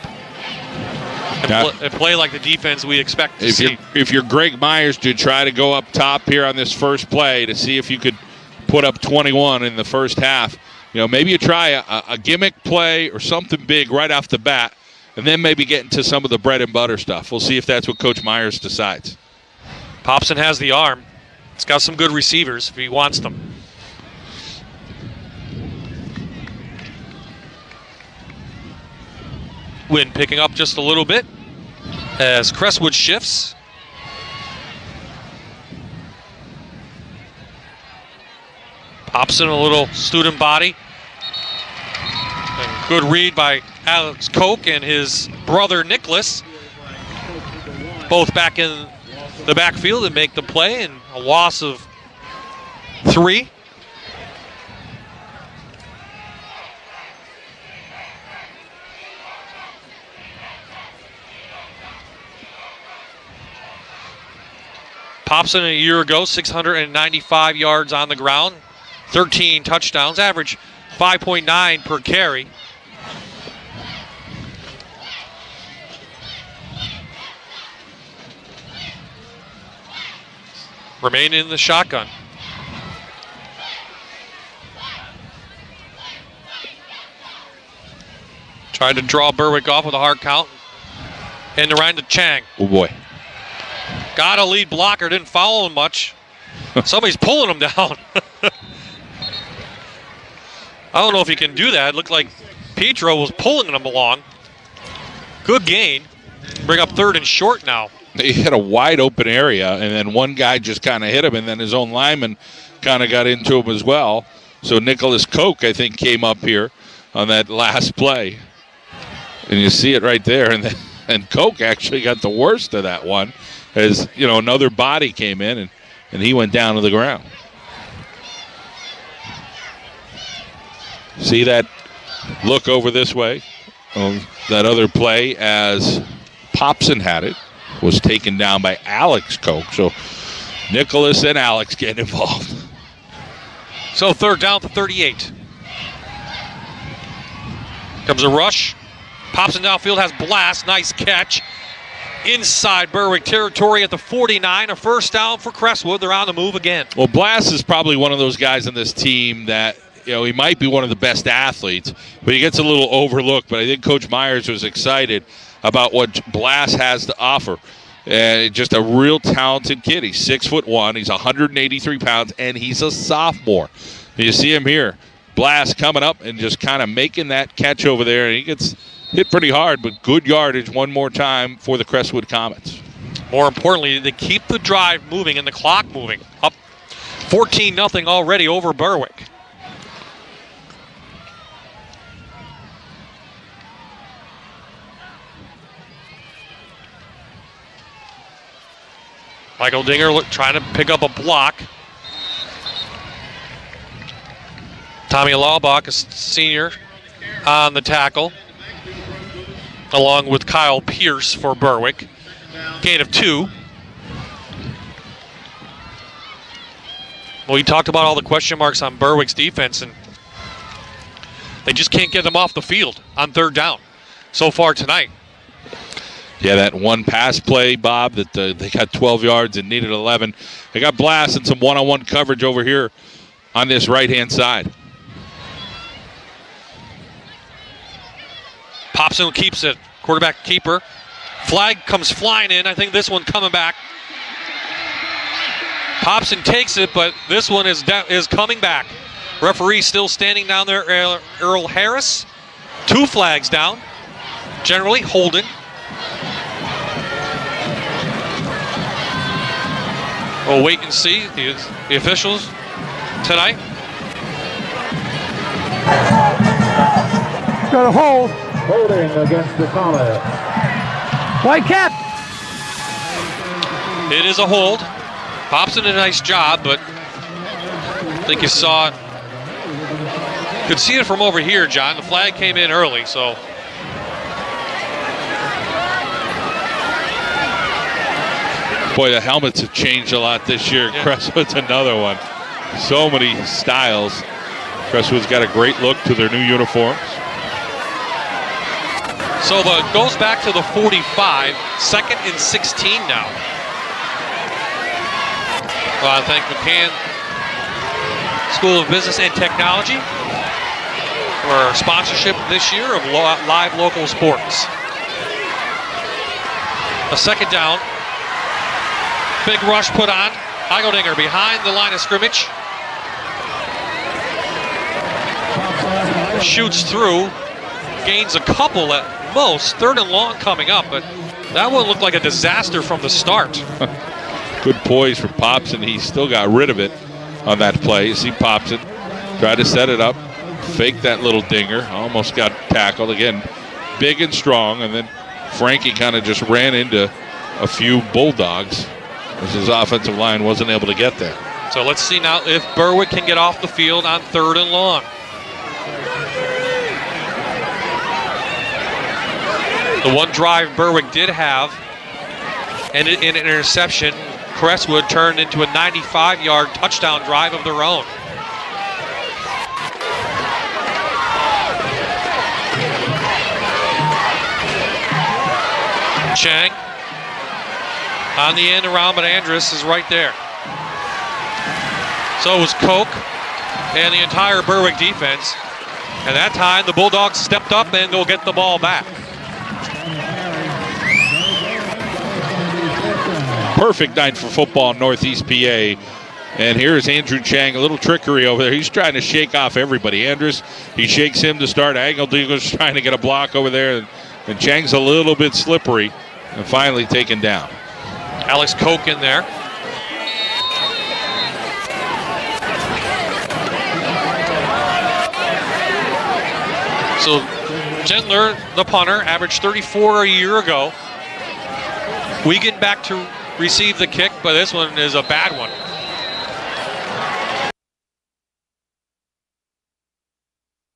and play like the defense we expect to see.
If you're Greg Myers, to try to go up top here on this first play to see if you could put up 21 in the first half, maybe you try a gimmick play or something big right off the bat, and then maybe get into some of the bread and butter stuff. We'll see if that's what Coach Myers decides.
Popson has the arm. It's got some good receivers if he wants them. Wind picking up just a little bit as Crestwood shifts. Hobson, a little student body. And good read by Alex Koch and his brother Nicholas. Both back in the backfield and make the play, and a loss of 3. Popson a year ago, 695 yards on the ground, 13 touchdowns, average 5.9 per carry. Remain in the shotgun. Tried to draw Berwick off with a hard count. And around to Chang.
Oh boy.
Got a lead blocker, didn't follow him much. Somebody's pulling him down. I don't know if he can do that. It looked like Petro was pulling him along. Good gain. Bring up 3rd and short now.
He hit a wide open area, and then one guy just kind of hit him, and then his own lineman kind of got into him as well. So Nicholas Koch, I think, came up here on that last play. And you see it right there. And Koch actually got the worst of that one, as another body came in, and he went down to the ground. See that look over this way? That other play as Popson had it was taken down by Alex Koch. So Nicholas and Alex get involved.
So 3rd down to 38. Comes a rush. Popson downfield, has Blast. Nice catch. Inside Berwick territory at the 49. A first down for Crestwood. They're on the move again.
Well, Blast is probably one of those guys on this team that, he might be one of the best athletes, but he gets a little overlooked. But I think Coach Myers was excited about what Blast has to offer. Just a real talented kid. He's 6'1". He's 183 pounds, and he's a sophomore. You see him here. Blast coming up and just kind of making that catch over there, and he gets hit pretty hard, but good yardage one more time for the Crestwood Comets.
More importantly, they keep the drive moving and the clock moving. Up 14-0 already over Berwick. Michael Dinger trying to pick up a block. Tommy Laubach, a senior, on the tackle, along with Kyle Pierce for Berwick. Gain of 2. Well, we talked about all the question marks on Berwick's defense, and they just can't get them off the field on 3rd down so far tonight.
Yeah, that one pass play, Bob, that they got 12 yards and needed 11. They got Blast and some one-on-one coverage over here on this right-hand side.
Popson keeps it. Quarterback keeper. Flag comes flying in. I think this one coming back. Popson takes it, but this one is coming back. Referee still standing down there, Earl Harris. 2 flags down. Generally holding. We'll wait and see the officials tonight.
Got a hold.
Holding against the Comets.
White cap.
It is a hold. Popson did a nice job, but I think you saw it. Could see it from over here, John. The flag came in early, so.
Boy, the helmets have changed a lot this year. Yeah. Crestwood's another one. So many styles. Crestwood's got a great look to their new uniforms.
So it goes back to the 45, 2nd and 16 now. Well, I thank McCann School of Business and Technology for our sponsorship this year of live local sports. A 2nd down. Big rush put on. Heigeldinger behind the line of scrimmage. Shoots through. Gains a couple at most. 3rd and long coming up, but that one looked like a disaster from the start.
Good poise for Popson. He still got rid of it on that play. You see Popson Tried to set it up, faked that little dinger, almost got tackled. Again, big and strong, and then Frankie kind of just ran into a few Bulldogs as his offensive line wasn't able to get there.
So let's see now if Berwick can get off the field on 3rd and long. The one drive Berwick did have, and in an interception, Crestwood turned into a 95-yard touchdown drive of their own. Chang on the end around, but Andrus is right there. So it was Koch and the entire Berwick defense. And that time the Bulldogs stepped up and they'll get the ball back.
Perfect night for football in Northeast PA. And here's Andrew Chang, a little trickery over there. He's trying to shake off everybody. Andrus, he shakes him to start. Angeldeagle's trying to get a block over there. And Chang's a little bit slippery and finally taken down.
Alex Koch in there. So Gentler, the punter, averaged 34 a year ago. Wiegand back to receive the kick, but this one is a bad one.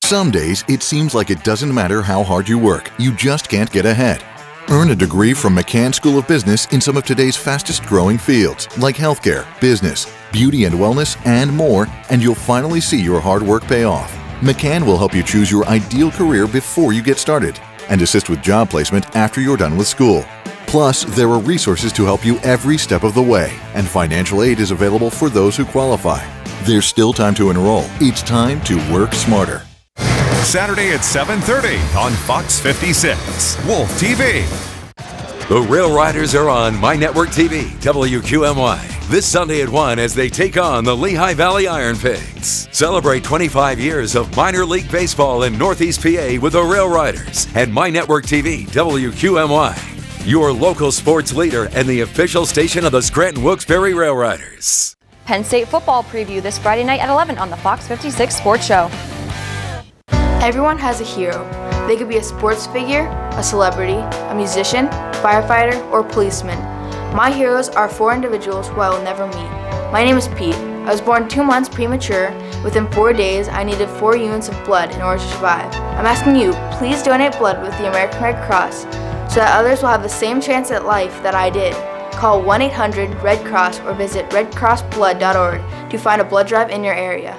Some days, it seems like it doesn't matter how hard you work, you just can't get ahead. Earn a degree from McCann School of Business in some of today's fastest growing fields, like healthcare, business, beauty and wellness, and more, and you'll finally see your hard work pay off. McCann will help you choose your ideal career before you get started and assist with job placement after you're done with school. Plus, there are resources to help you every step of the way, and financial aid is available for those who qualify. There's still time to enroll. It's time to work smarter.
Saturday at 7:30 on Fox 56. Wolf TV.
The Rail Riders are on My Network TV, WQMY, this Sunday at 1 as they take on the Lehigh Valley Iron Pigs. Celebrate 25 years of minor league baseball in Northeast PA with the Rail Riders and My Network TV, WQMY, your local sports leader and the official station of the Scranton Wilkes-Barre Rail Riders.
Penn State football preview this Friday night at 11 on the Fox 56 Sports Show.
Everyone has a hero. They could be a sports figure, a celebrity, a musician, firefighter, or policeman. My heroes are 4 individuals who I will never meet. My name is Pete. I was born 2 months premature. Within 4 days, I needed 4 units of blood in order to survive. I'm asking you, please donate blood with the American Red Cross so that others will have the same chance at life that I did. Call 1-800-RED-CROSS or visit redcrossblood.org to find a blood drive in your area.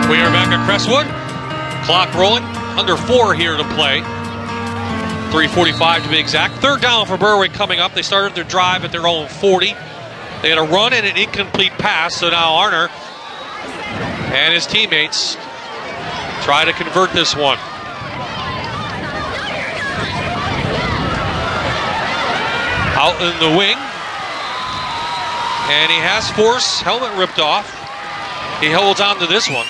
We are back at Crestwood. Clock rolling. Under 4 here to play. 3:45 to be exact. 3rd down for Berwick coming up. They started their drive at their own 40. They had a run and an incomplete pass, so now Arner and his teammates try to convert this one. Out in the wing. And he has Force, helmet ripped off. He holds on to this one.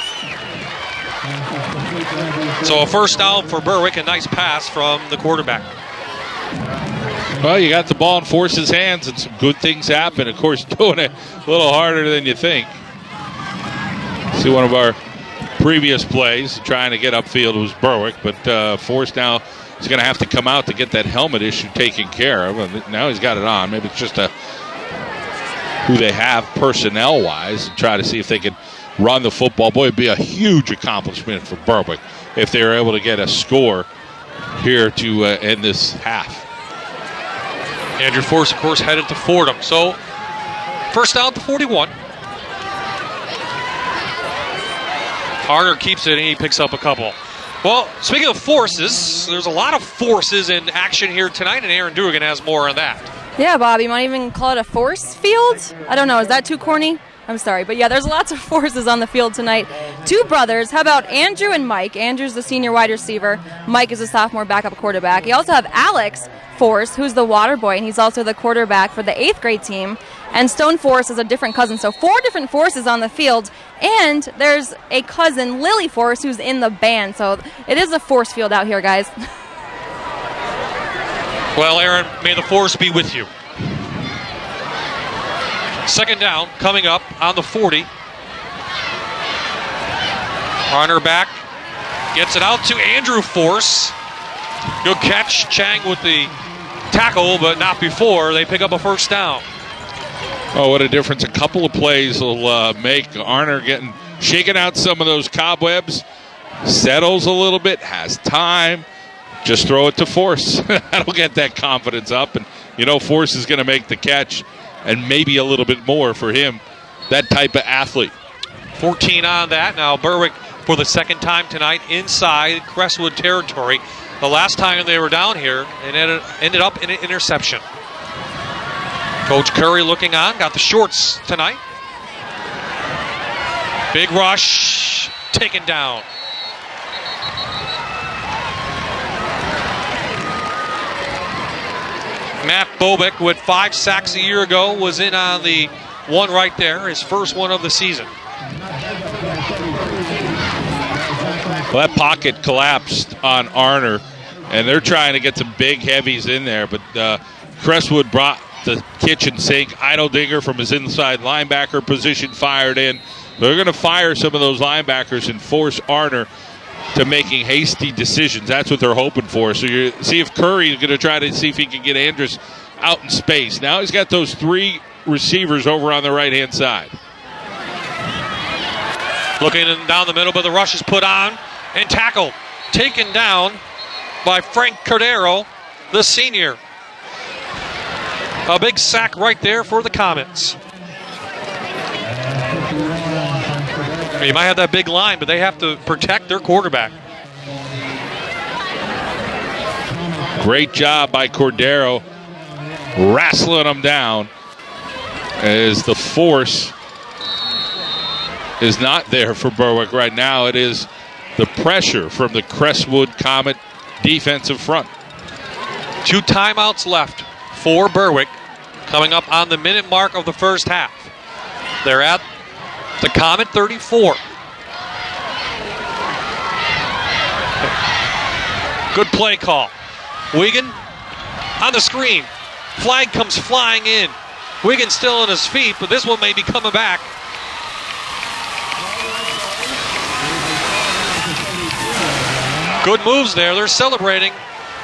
So a 1st down for Berwick, a nice pass from the quarterback.
Well, you got the ball in Force's hands and some good things happen. Of course, doing it a little harder than you think. See, one of our previous plays trying to get upfield was Berwick, but Force now is going to have to come out to get that helmet issue taken care of. And now he's got it on. Maybe it's just who they have personnel-wise and try to see if they can run the football. Boy, it'd be a huge accomplishment for Berwick if they were able to get a score here to end this half.
Andrew Force, of course, headed to Fordham. So, 1st down to 41. Arner keeps it and he picks up a couple. Well, speaking of forces, there's a lot of forces in action here tonight, and Aaron Dugan has more on that.
Yeah, Bob, you might even call it a force field? I don't know, is that too corny? I'm sorry, but yeah, there's lots of forces on the field tonight. 2 brothers. How about Andrew and Mike? Andrew's the senior wide receiver. Mike is a sophomore backup quarterback. You also have Alex Force, who's the water boy, and he's also the quarterback for the 8th grade team. And Stone Force is a different cousin. So 4 different forces on the field. And there's a cousin, Lily Force, who's in the band. So it is a force field out here, guys.
Well, Aaron, may the force be with you. Second down coming up on the 40. Runner back. Gets it out to Andrew Force. Good catch. Chang with the tackle, but not before. They pick up a first down.
Oh, what a difference a couple of plays will make. Arner getting shaking out some of those cobwebs. Settles a little bit. Has time. Just throw it to Force. That'll get that confidence up. And, Force is going to make the catch. And maybe a little bit more for him. That type of athlete.
14 on that. Now Berwick for the second time tonight inside Crestwood territory. The last time they were down here, it ended up in an interception. Coach Curry looking on, got the shorts tonight. Big rush, taken down. Matt Bobick with 5 sacks a year ago was in on the one right there, his first one of the season.
Well, that pocket collapsed on Arner, and they're trying to get some big heavies in there, but Crestwood brought the kitchen sink. Eideldinger from his inside linebacker position fired in. They're going to fire some of those linebackers and force Arner to making hasty decisions. That's what they're hoping for. So you see if Curry is going to try to see if he can get Andrus out in space. Now he's got those 3 receivers over on the right-hand side.
Looking down the middle, but the rush is put on and tackled. Taken down by Frank Cordero, the senior. A big sack right there for the Comets. You might have that big line, but they have to protect their quarterback.
Great job by Cordero, wrestling him down as the force is not there for Berwick right now. It is the pressure from the Crestwood Comet defensive front.
2 timeouts left for Berwick, coming up on the minute mark of the first half. They're at the Comet 34. Good play call. Wigan on the screen. Flag comes flying in. Wigan still on his feet, but this one may be coming back. Good moves there. They're celebrating,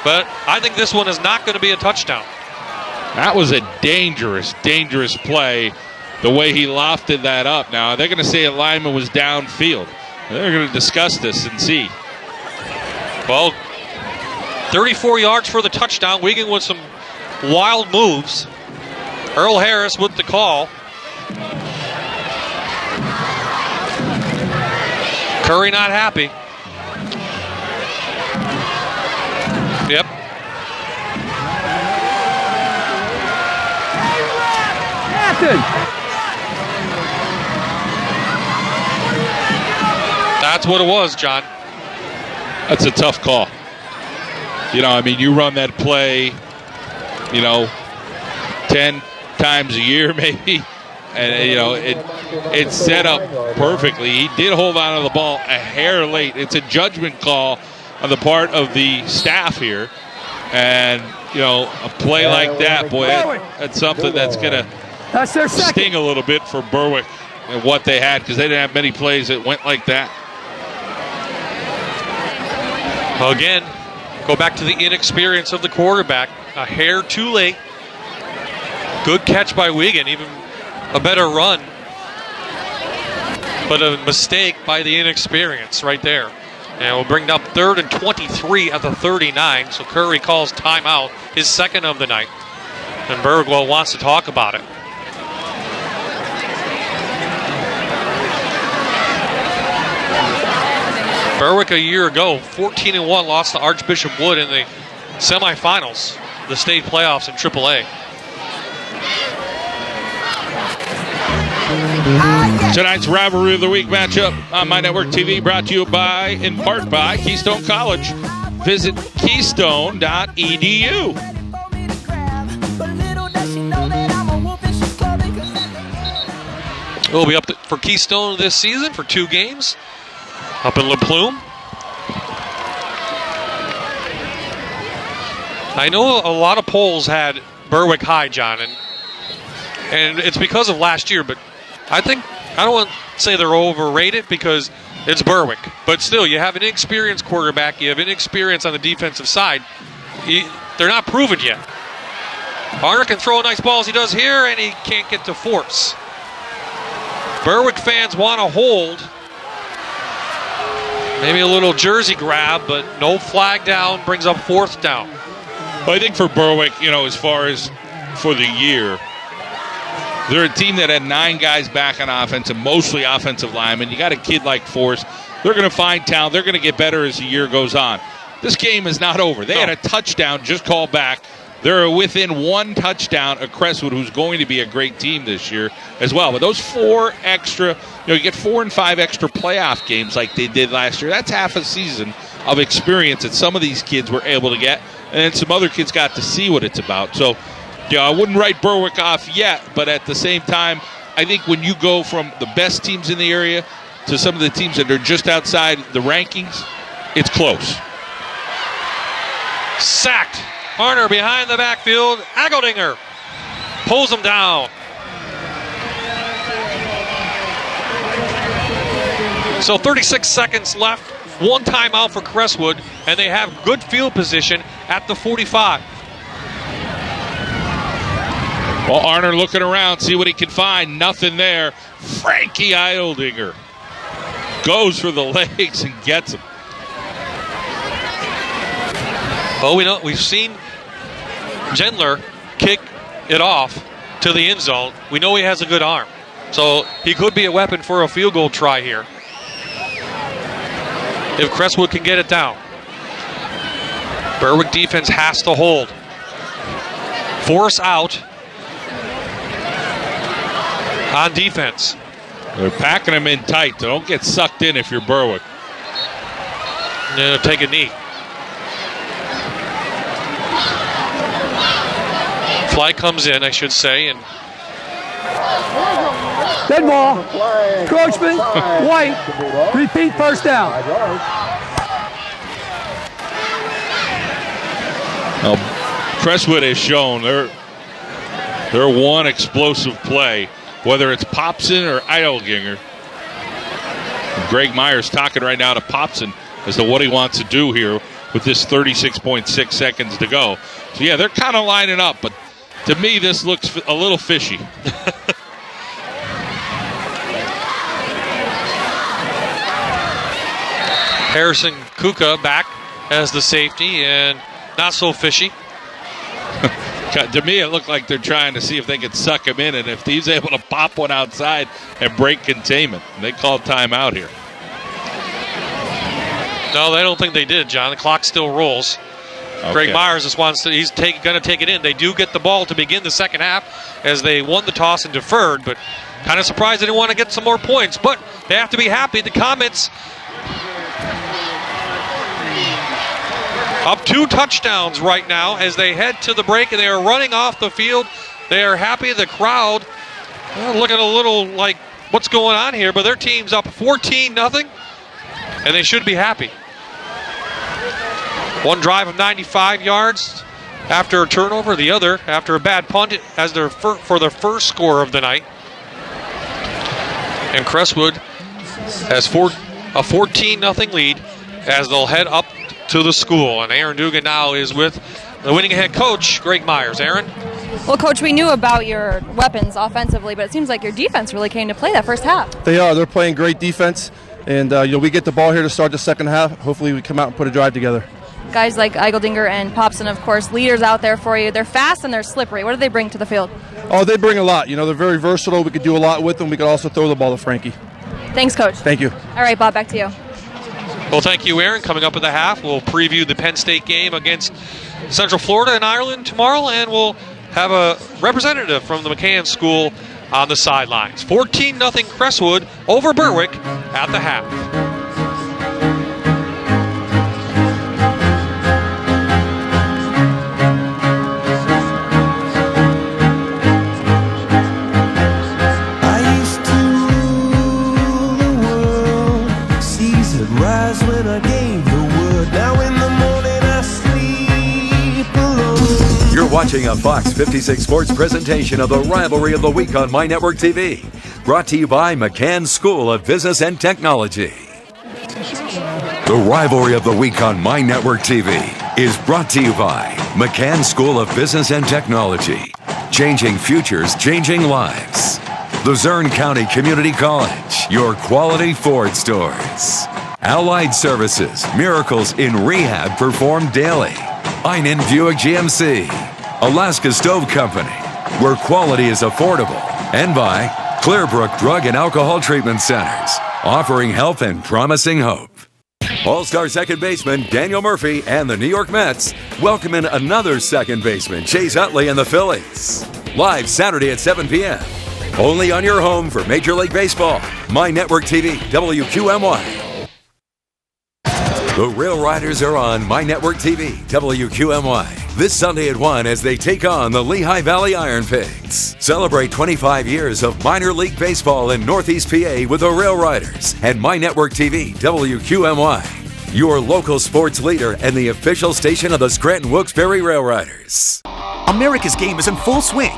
but I think this one is not going to be a touchdown.
That was a dangerous, dangerous play, the way he lofted that up. Now, they're going to say a lineman was downfield. They're going to discuss this and see.
Well, 34 yards for the touchdown. Wigan with some wild moves. Earl Harris with the call. Curry not happy. Yep. That's what it was, John.
That's a tough call. You run that play, 10 times a year maybe, and, it's set up perfectly. He did hold on to the ball a hair late. It's a judgment call on the part of the staff here. And, a play like that, boy, that's something that's going to sting a little bit for Berwick and what they had, because they didn't have many plays that went like that.
Again, go back to the inexperience of the quarterback. A hair too late. Good catch by Wigan, even a better run. But a mistake by the inexperience right there. And we'll bring up 3rd and 23 at the 39. So Curry calls timeout, his second of the night. And Bergwell wants to talk about it. Berwick a year ago, 14-1, lost to Archbishop Wood in the semifinals, the state playoffs in AAA.
Tonight's Rivalry of the Week matchup on My Network TV, brought to you in part by Keystone College. Visit keystone.edu.
Will be up for Keystone this season for 2 games up in La Plume. I know a lot of polls had Berwick high, John, and it's because of last year, but I don't want to say they're overrated because it's Berwick. But still, you have an inexperienced quarterback, you have inexperience on the defensive side. They're not proven yet. Arner can throw a nice ball as he does here, and he can't get to force. Berwick fans want to hold. Maybe a little jersey grab, but no flag down, brings up 4th down.
Well, I think for Berwick, as far as for the year, they're a team that had 9 guys back on offense and mostly offensive linemen. You got a kid like Forrest. They're going to find talent. They're going to get better as the year goes on. This game is not over. They had a touchdown just called back. They're within 1 touchdown of Crestwood, who's going to be a great team this year as well. But those 4 extra, you get 4 and 5 extra playoff games like they did last year. That's half a season of experience that some of these kids were able to get, and then some other kids got to see what it's about. So, I wouldn't write Berwick off yet, but at the same time, I think when you go from the best teams in the area to some of the teams that are just outside the rankings, it's close.
Sacked. Harner behind the backfield. Ageldinger pulls him down. So 36 seconds left. 1 timeout for Crestwood, and they have good field position at the 45.
Well, Arner looking around, see what he can find. Nothing there. Frankie Eildinger goes for the legs and gets him.
Well, we've seen Gendler kick it off to the end zone. We know he has a good arm, so he could be a weapon for a field goal try here if Crestwood can get it down. Berwick defense has to hold. Force out on defense.
They're packing them in tight. Don't get sucked in if you're Berwick.
Take a knee. Fly comes in, I should say, and
Dead ball. Encroachment. White. Repeat, first down.
Now, Crestwood has shown they're one explosive play, whether it's Popson or Eildinger. Greg Myers talking right now to Popson as to what he wants to do here with this 36.6 seconds to go. So, yeah, they're kind of lining up, but to me, this looks a little fishy.
Harrison Kuka back as the safety, and not so fishy.
To me, it looked like they're trying to see if they could suck him in, and if he's able to pop one outside and break containment. They called timeout here.
No, I don't think they did, John. The clock still rolls. Okay. Greg Myers just wants to, he's going to take it in. They do get the ball to begin the second half as they won the toss and deferred, but kind of surprised they didn't want to get some more points. But they have to be happy. The Comets up 2 touchdowns right now as they head to the break, and they are running off the field. They are happy. The crowd looking a little like, what's going on here? But their team's up 14-0, and they should be happy. One drive of 95 yards after a turnover, the other after a bad punt as for their first score of the night. And Crestwood has a 14-0 lead as they'll head up to the school. And Aaron Dugan now is with the winning head coach, Greg Myers. Aaron?
Well, Coach, we knew about your weapons offensively, but it seems like your defense really came to play that first half.
They are. They're playing great defense. And we get the ball here to start the second half. Hopefully we come out and put a drive together.
Guys like Egeldinger and Popson, of course, leaders out there for you. They're fast and they're slippery. What do they bring to the field?
Oh, they bring a lot. They're very versatile. We could do a lot with them. We could also throw the ball to Frankie.
Thanks, Coach.
Thank you.
All right, Bob, back to you.
Well, thank you, Aaron. Coming up at the half, we'll preview the Penn State game against Central Florida and Ireland tomorrow, and we'll have a representative from the McCann School on the sidelines. 14-0 Crestwood over Berwick at the half.
I used to
watching a Fox 56 Sports presentation of the Rivalry of the Week on My Network TV. Brought to you by McCann School of Business and Technology. The Rivalry of the Week on My Network TV is brought to you by McCann School of Business and Technology. Changing futures, changing lives. Luzerne County Community College, your quality Ford stores. Allied Services, miracles in rehab performed daily. Einen Buick GMC, Alaska Stove Company, where quality is affordable. And by Clearbrook Drug and Alcohol Treatment Centers, offering health and promising hope. All-Star second baseman Daniel Murphy and the New York Mets welcome in another second baseman, Chase Utley and the Phillies. Live Saturday at 7 p.m. Only on your home for Major League Baseball. My Network TV, WQMY. The Rail Riders are on My Network TV, WQMY. This Sunday at 1 as they take on the Lehigh Valley Iron Pigs. Celebrate 25 years of minor league baseball in Northeast PA with the Rail Riders and My Network TV, WQMY. Your local sports leader and the official station of the Scranton Wilkes-Barre Rail Riders.
America's game is in full swing.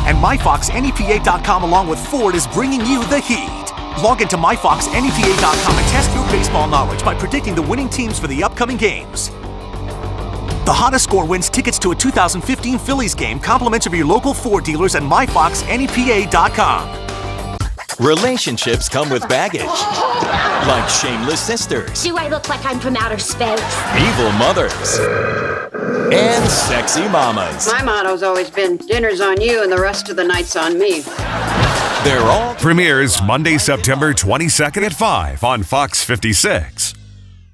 And MyFoxNEPA.com along with Ford is bringing you the heat. Log into MyFoxNEPA.com and test your baseball knowledge by predicting the winning teams for the upcoming games. The hottest score wins tickets to a 2015 Phillies game, compliments of your local Ford dealers and MyFoxNEPA.com.
Relationships come with baggage, like shameless sisters.
Do I look like I'm from outer space?
Evil mothers, and sexy mamas.
My motto's always been, dinner's on you and the rest of the night's on me.
They're all
premieres Monday, September 22nd at 5 on Fox 56.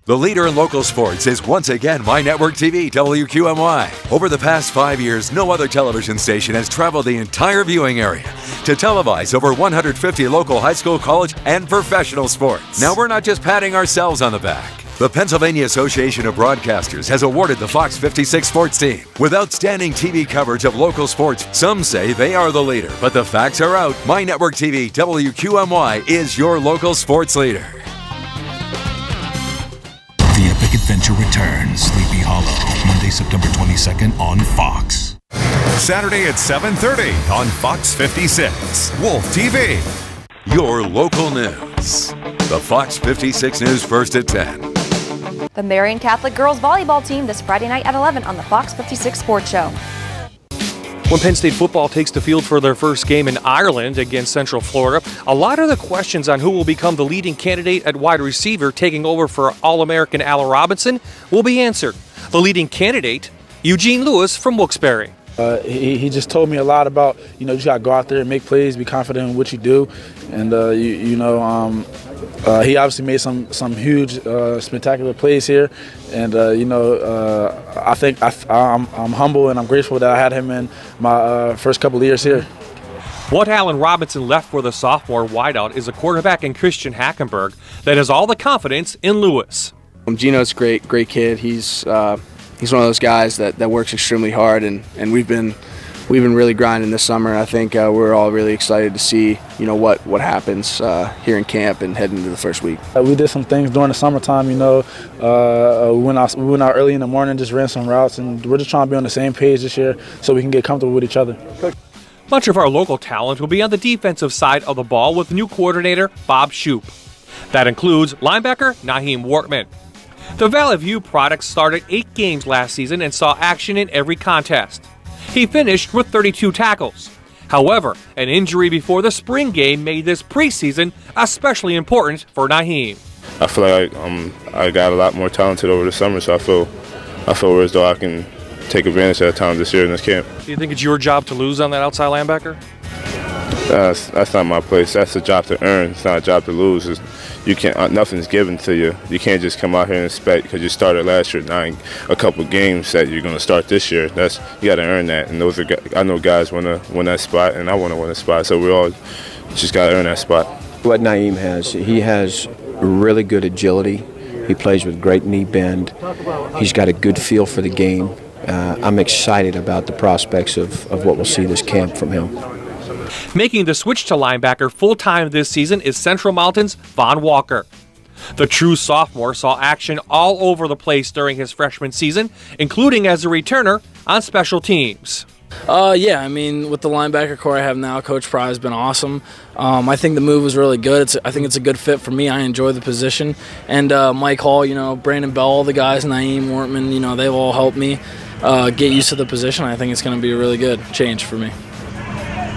The leader in local sports is once again My Network TV, WQMY. Over the past 5 years, no other television station has traveled the entire viewing area to televise over 150 local high school, college, and professional sports. Now, we're not just patting ourselves on the back. The Pennsylvania Association of Broadcasters has awarded the Fox 56 sports team with outstanding TV coverage of local sports. Some say they are the leader, but the facts are out. My Network TV, WQMY, is your local sports leader.
The epic adventure returns, Sleepy Hollow, Monday, September 22nd on Fox.
Saturday at 7:30 on Fox 56. Wolf TV.
Your local news. The Fox 56 News first at 10.
The Marian Catholic girls volleyball team this Friday night at 11 on the Fox 56 Sports Show.
When Penn State football takes the field for their first game in Ireland against Central Florida, a lot of the questions on who will become the leading candidate at wide receiver taking over for All-American Allen Robinson will be answered. The leading candidate, Eugene Lewis from Wilkes-Barre.
He just told me a lot about, you just got to go out there and make plays, be confident in what you do. And, he obviously made some huge, spectacular plays here. And, I think I'm humble and I'm grateful that I had him in my first couple of years here.
What Allen Robinson left for the sophomore wideout is a quarterback in Christian Hackenberg that has all the confidence in Lewis.
Gino's a great kid. He's one of those guys that works extremely hard, and we've been really grinding this summer. I think we're all really excited to see what happens here in camp and heading into the first week.
We did some things during the summertime. We went out early in the morning, just ran some routes, and we're just trying to be on the same page this year so we can get comfortable with each other.
Much of our local talent will be on the defensive side of the ball with new coordinator Bob Shoup. That includes linebacker Naheem Wortman. The Valley View product started 8 games last season and saw action in every contest. He finished with 32 tackles. However, an injury before the spring game made this preseason especially important for Naheem.
I feel like I got a lot more talented over the summer, so I feel as though I can take advantage of that talent this year in this camp.
Do you think it's your job to lose on that outside linebacker?
That's not my place. That's a job to earn. It's not a job to lose. You can't. Nothing's given to you. You can't just come out here and expect because you started last year a couple games that you're going to start this year. You got to earn that. And I know guys want to win that spot, and I want to win a spot. So we all just got to earn that spot.
What Naheem has, he has really good agility. He plays with great knee bend. He's got a good feel for the game. I'm excited about the prospects of what we'll see this camp from him.
Making the switch to linebacker full-time this season is Central Mountain's Von Walker. The true sophomore saw action all over the place during his freshman season, including as a returner on special teams.
Yeah, I mean, with the linebacker core I have now, Coach Pry has been awesome. I think the move was really good. I think it's a good fit for me. I enjoy the position. And Mike Hall, Brandon Bell, all the guys, Naeem Wortman, they've all helped me get used to the position. I think it's going to be a really good change for me.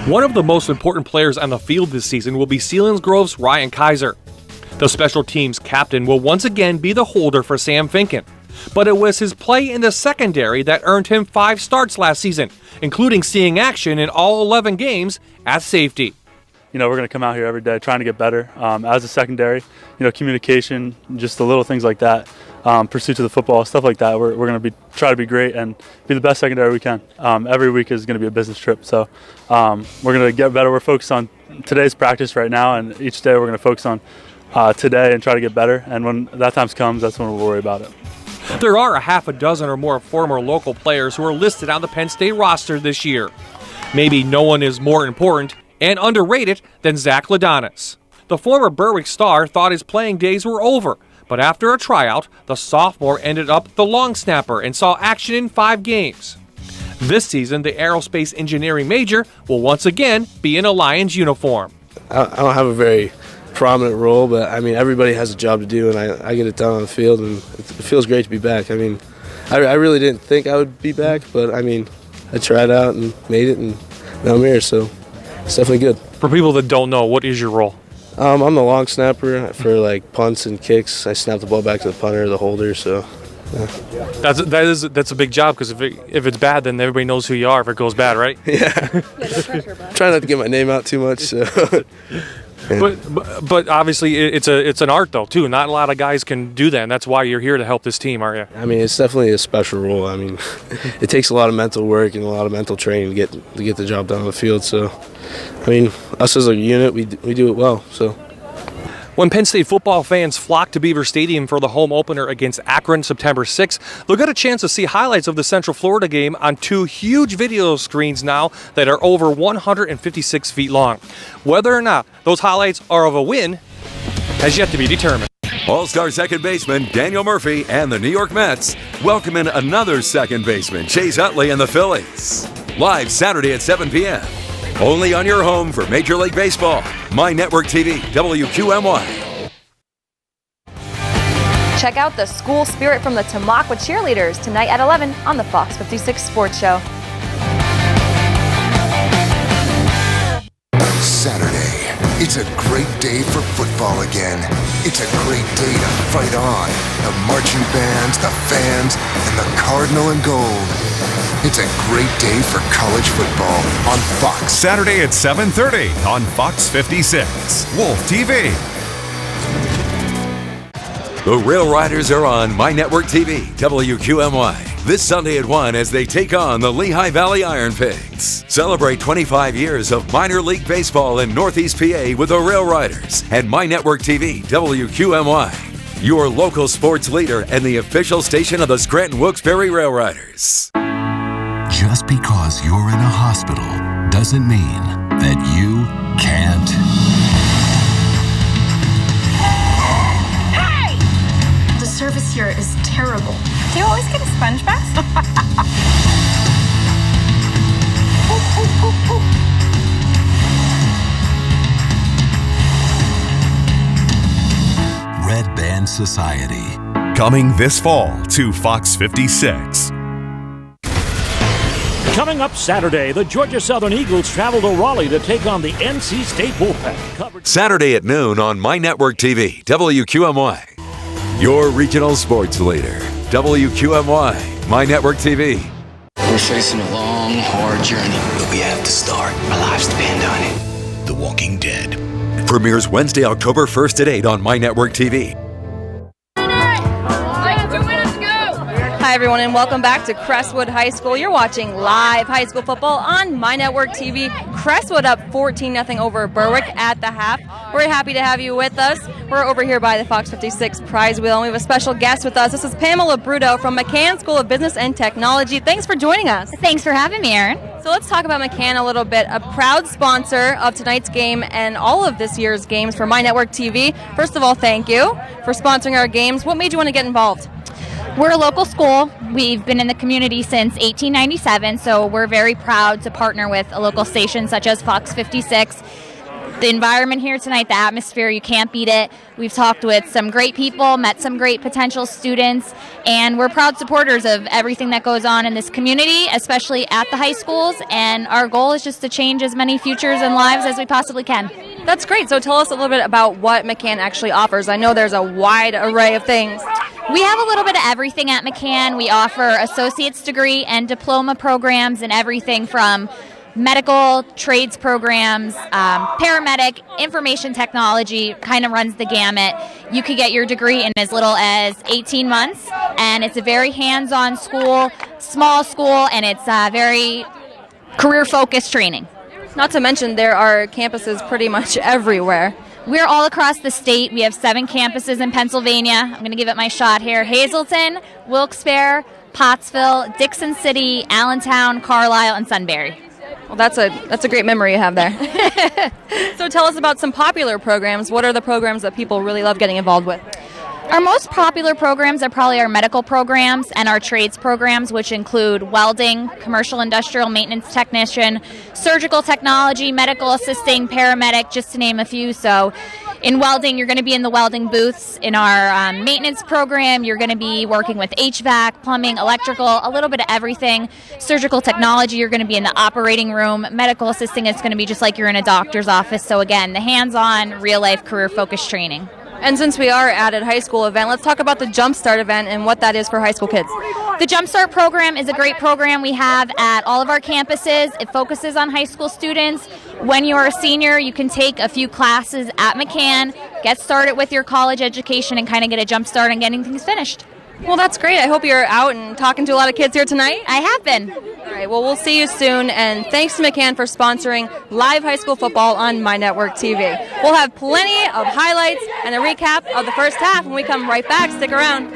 One of the most important players on the field this season will be Selinsgrove's Ryan Kaiser. The special teams captain will once again be the holder for Sam Finken. But it was his play in the secondary that earned him 5 starts last season, including seeing action in all 11 games at safety.
We're going to come out here every day trying to get better. As a secondary, communication, just the little things like that, pursuit to the football, stuff like that. We're going to try to be great and be the best secondary we can. Every week is going to be a business trip, so we're going to get better. We're focused on today's practice right now, and each day we're going to focus on today and try to get better. And when that time comes, that's when we'll worry about it.
There are a half a dozen or more former local players who are listed on the Penn State roster this year. Maybe no one is more important and underrated than Zach Ladonis. The former Berwick star thought his playing days were over, but after a tryout, the sophomore ended up the long snapper and saw action in 5 games. This season, the aerospace engineering major will once again be in a Lions uniform.
I don't have a very prominent role, but I mean, everybody has a job to do, and I get it done on the field, and it feels great to be back. I mean, I really didn't think I would be back, but I mean, I tried out and made it, and now I'm here, so it's definitely good.
For people that don't know, what is your role?
I'm the long snapper for like punts and kicks. I snap the ball back to the punter or the holder, so. Yeah.
That's a big job, because if it's bad, then everybody knows who you are if it goes bad, right?
Yeah. Try not to get my name out too much, so.
Yeah. But obviously it's an art though too. Not a lot of guys can do that, and that's why you're here to help this team, aren't you?
I mean, it's definitely a special role. I mean, it takes a lot of mental work and a lot of mental training to get the job done on the field. So, I mean, us as a unit, we do it well. So.
When Penn State football fans flock to Beaver Stadium for the home opener against Akron September 6th, they'll get a chance to see highlights of the Central Florida game on 2 huge video screens now that are over 156 feet long. Whether or not those highlights are of a win has yet to be determined.
All-star second baseman Daniel Murphy and the New York Mets welcome in another second baseman, Chase Utley and the Phillies. Live Saturday at 7 p.m. Only on your home for Major League Baseball. My Network TV, WQMY.
Check out the school spirit from the Tamaqua cheerleaders tonight at 11 on the Fox 56 Sports Show.
Saturday. It's a great day for football again. It's a great day to fight on. The marching bands, the fans, and the Cardinal and Gold. It's a great day for college football on Fox.
Saturday at 7:30 on Fox 56. Wolf TV.
The Rail Riders are on My Network TV, WQMY. This Sunday at 1 as they take on the Lehigh Valley Iron Pigs. Celebrate 25 years of minor league baseball in Northeast PA with the Rail Riders and My Network TV, WQMY. Your local sports leader and the official station of the Scranton Wilkes-Barre Rail Riders.
Just because you're in a hospital doesn't mean that you can't.
Hey! The service here is terrible. Do you always get a sponge bath?
Red Band Society.
Coming this fall to Fox 56.
Coming up Saturday, the Georgia Southern Eagles travel to Raleigh to take on the NC State Wolfpack.
Saturday at noon on My Network TV, WQMY. Your regional sports leader, WQMY, My Network TV.
We're facing a long, hard journey, but we have to start. Our lives depend on it.
The Walking Dead.
Premieres Wednesday, October 1st at 8 on My Network TV.
Hi, everyone, and welcome back to Crestwood High School. You're watching live high school football on My Network TV. Crestwood up 14-0 over Berwick at the half. We're happy to have you with us. We're over here by the Fox 56 prize wheel, and we have a special guest with us. This is Pamela Bruto from McCann School of Business and Technology. Thanks for joining us.
Thanks for having me, Erin.
So let's talk about McCann a little bit. A proud sponsor of tonight's game and all of this year's games for My Network TV. First of all, thank you for sponsoring our games. What made you want to get involved?
We're a local school. We've been in the community since 1897, so we're very proud to partner with a local station such as Fox 56. The environment here tonight, the atmosphere, you can't beat it. We've talked with some great people, met some great potential students, and we're proud supporters of everything that goes on in this community, especially at the high schools, and our goal is just to change as many futures and lives as we possibly can.
That's great. So tell us a little bit about what McCann actually offers. I know there's a wide array of things.
We have a little bit of everything at McCann. We offer associate's degree and diploma programs and everything from medical, trades programs, paramedic, information technology, kind of runs the gamut. You could get your degree in as little as 18 months, and it's a very hands-on school, small school, and it's very career-focused training.
Not to mention there are campuses pretty much everywhere.
We're all across the state. We have 7 campuses in Pennsylvania. I'm going to give it my shot here. Hazleton, Wilkes-Barre, Pottsville, Dixon City, Allentown, Carlisle, and Sunbury.
Well, that's a great memory you have there. So tell us about some popular programs. What are the programs that people really love getting involved with?
Our most popular programs are probably our medical programs and our trades programs, which include welding, commercial industrial maintenance technician, surgical technology, medical assisting, paramedic, just to name a few. So in welding, you're going to be in the welding booths. In our maintenance program, you're going to be working with HVAC, plumbing, electrical, a little bit of everything. Surgical technology, you're going to be in the operating room. Medical assisting is going to be just like you're in a doctor's office. So again, the hands-on, real-life, career-focused training.
And since we are at a high school event, let's talk about the Jumpstart event and what that is for high school kids.
The Jumpstart program is a great program we have at all of our campuses. It focuses on high school students. When you're a senior, you can take a few classes at McCann, get started with your college education, and kind of get a jump start on getting things finished.
Well, that's great. I hope you're out and talking to a lot of kids here tonight.
I have been.
All right, well, we'll see you soon, and thanks to McCann for sponsoring live high school football on My Network TV. We'll have plenty of highlights and a recap of the first half when we come right back. Stick around.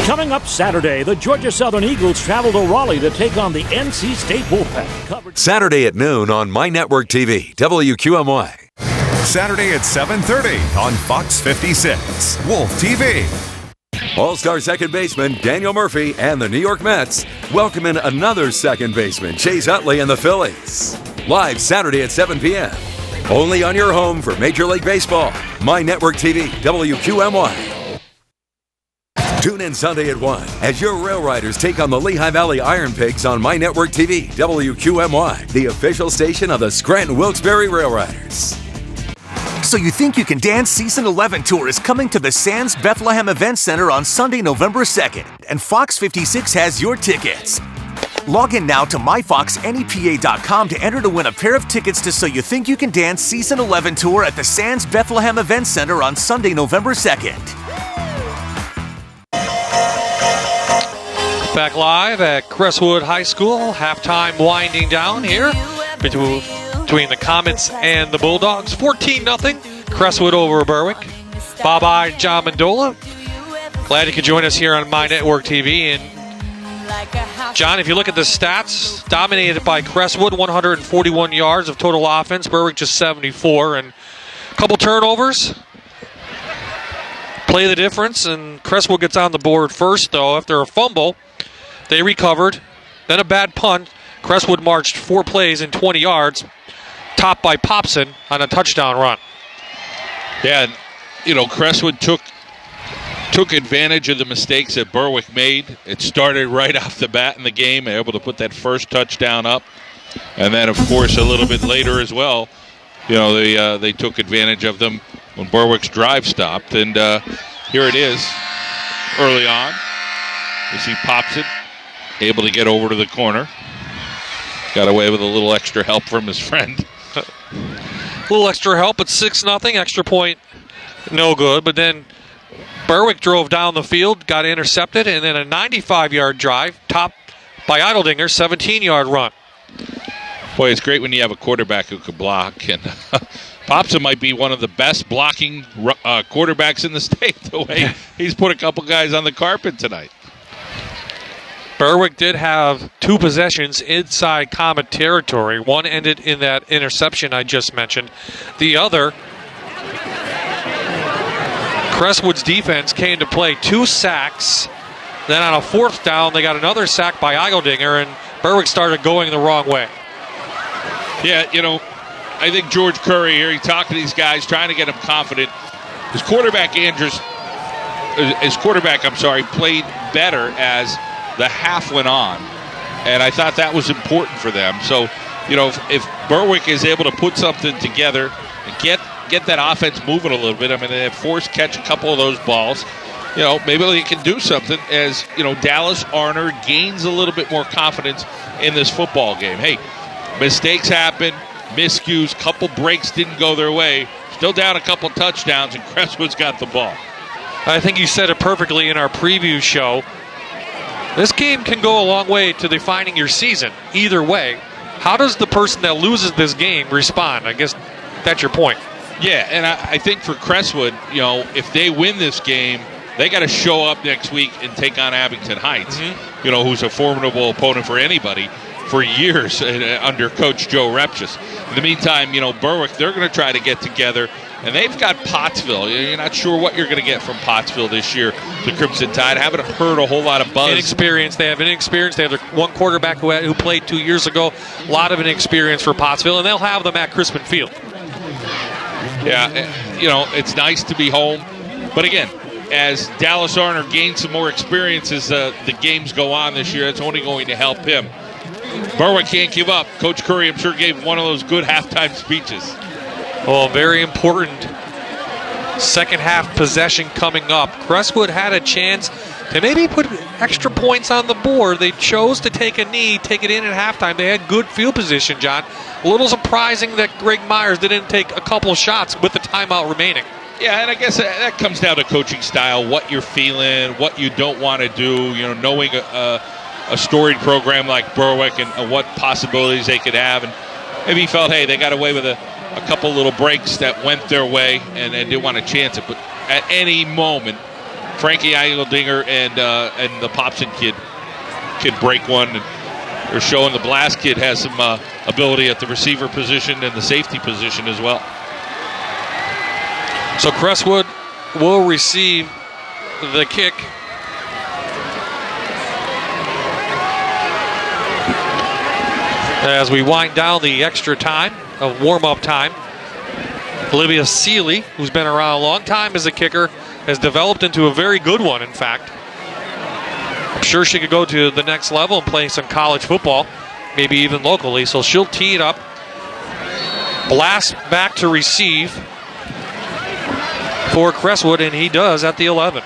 Coming up Saturday, the Georgia Southern Eagles travel to Raleigh to take on the NC State Bullpen.
Saturday at noon on My Network TV, WQMY.
Saturday at 7:30 on Fox 56, Wolf TV.
All-star second baseman Daniel Murphy and the New York Mets welcome in another second baseman, Chase Utley and the Phillies. Live Saturday at 7 p.m. Only on your home for Major League Baseball. My Network TV, WQMY. Tune in Sunday at 1 as your Rail Riders take on the Lehigh Valley Iron Pigs on My Network TV, WQMY, the official station of the Scranton Wilkes-Barre Rail Riders.
So You Think You Can Dance Season 11 Tour is coming to the Sands Bethlehem Event Center on Sunday, November 2nd, and Fox 56 has your tickets. Log in now to myfoxnepa.com to enter to win a pair of tickets to So You Think You Can Dance Season 11 Tour at the Sands Bethlehem Event Center on Sunday, November 2nd.
Back live at Crestwood High School. Halftime winding down here between the Comets and the Bulldogs. 14-0. Crestwood over Berwick. Bye-bye, John Mandola. Glad you could join us here on My Network TV. And John, if you look at the stats, dominated by Crestwood, 141 yards of total offense. Berwick just 74. And a couple turnovers. Play the difference. And Crestwood gets on the board first, though, after a fumble. They recovered, then a bad punt. Crestwood marched 4 plays in 20 yards, topped by Popson on a touchdown run.
Yeah, Crestwood took advantage of the mistakes that Berwick made. It started right off the bat in the game, able to put that first touchdown up. And then, of course, a little bit later as well, they took advantage of them when Berwick's drive stopped. And here it is early on. We see Popson able to get over to the corner. Got away with a little extra help from his friend.
A little extra help at 6-0. Extra point, no good. But then Berwick drove down the field, got intercepted, and then a 95-yard drive, topped by Idledinger, 17-yard run.
Boy, it's great when you have a quarterback who can block. And Popson might be one of the best blocking quarterbacks in the state, the way he's put a couple guys on the carpet tonight.
Berwick did have 2 possessions inside Comet territory. One ended in that interception I just mentioned. The other, Crestwood's defense came to play, 2 sacks. Then on a 4th down, they got another sack by Eigeldinger, and Berwick started going the wrong way.
Yeah, I think George Curry here, he's talking to these guys, trying to get them confident. His quarterback, played better as the half went on. And I thought that was important for them. So, if Berwick is able to put something together and get that offense moving a little bit, I mean, they have forced catch a couple of those balls. Maybe they can do something as, Dallas Arner gains a little bit more confidence in this football game. Hey, mistakes happen, miscues, couple breaks didn't go their way. Still down a couple touchdowns, and Crestwood's got the ball.
I think you said it perfectly in our preview show. This game can go a long way to defining your season. Either way, how does the person that loses this game respond? I guess that's your point.
Yeah, and I think for Crestwood, if they win this game, they got to show up next week and take on Abington Heights, who's a formidable opponent for anybody for years under Coach Joe Repchus. In the meantime, Berwick, they're going to try to get together, and they've got Pottsville. You're not sure what you're going to get from Pottsville this year. The Crimson Tide haven't heard a whole lot of buzz.
Inexperience. They have inexperience. They have their one quarterback who played 2 years ago. A lot of inexperience for Pottsville, and they'll have them at Crispin Field.
Yeah, it's nice to be home. But again, as Dallas Arner gains some more experience as the games go on this year, it's only going to help him. Berwick can't give up. Coach Curry, I'm sure, gave one of those good halftime speeches.
Oh, very important second half possession coming up. Crestwood had a chance to maybe put extra points on the board. They chose to take a knee, take it in at halftime. They had good field position, John. A little surprising that Greg Myers didn't take a couple of shots with the timeout remaining.
Yeah, and I guess that comes down to coaching style, what you're feeling, what you don't want to do, knowing a storied program like Berwick and what possibilities they could have. And maybe he felt, hey, they got away with a couple little breaks that went their way and they didn't want to chance it. But at any moment, Frankie Eigeldinger and the Popson kid could break one. And they're showing the Blast kid has some ability at the receiver position and the safety position as well.
So Crestwood will receive the kick. As we wind down the extra time of warm-up time, Olivia Seeley, who's been around a long time as a kicker, has developed into a very good one, in fact. I'm sure she could go to the next level and play some college football, maybe even locally. So she'll tee it up. Blast back to receive for Crestwood, and he does at the 11.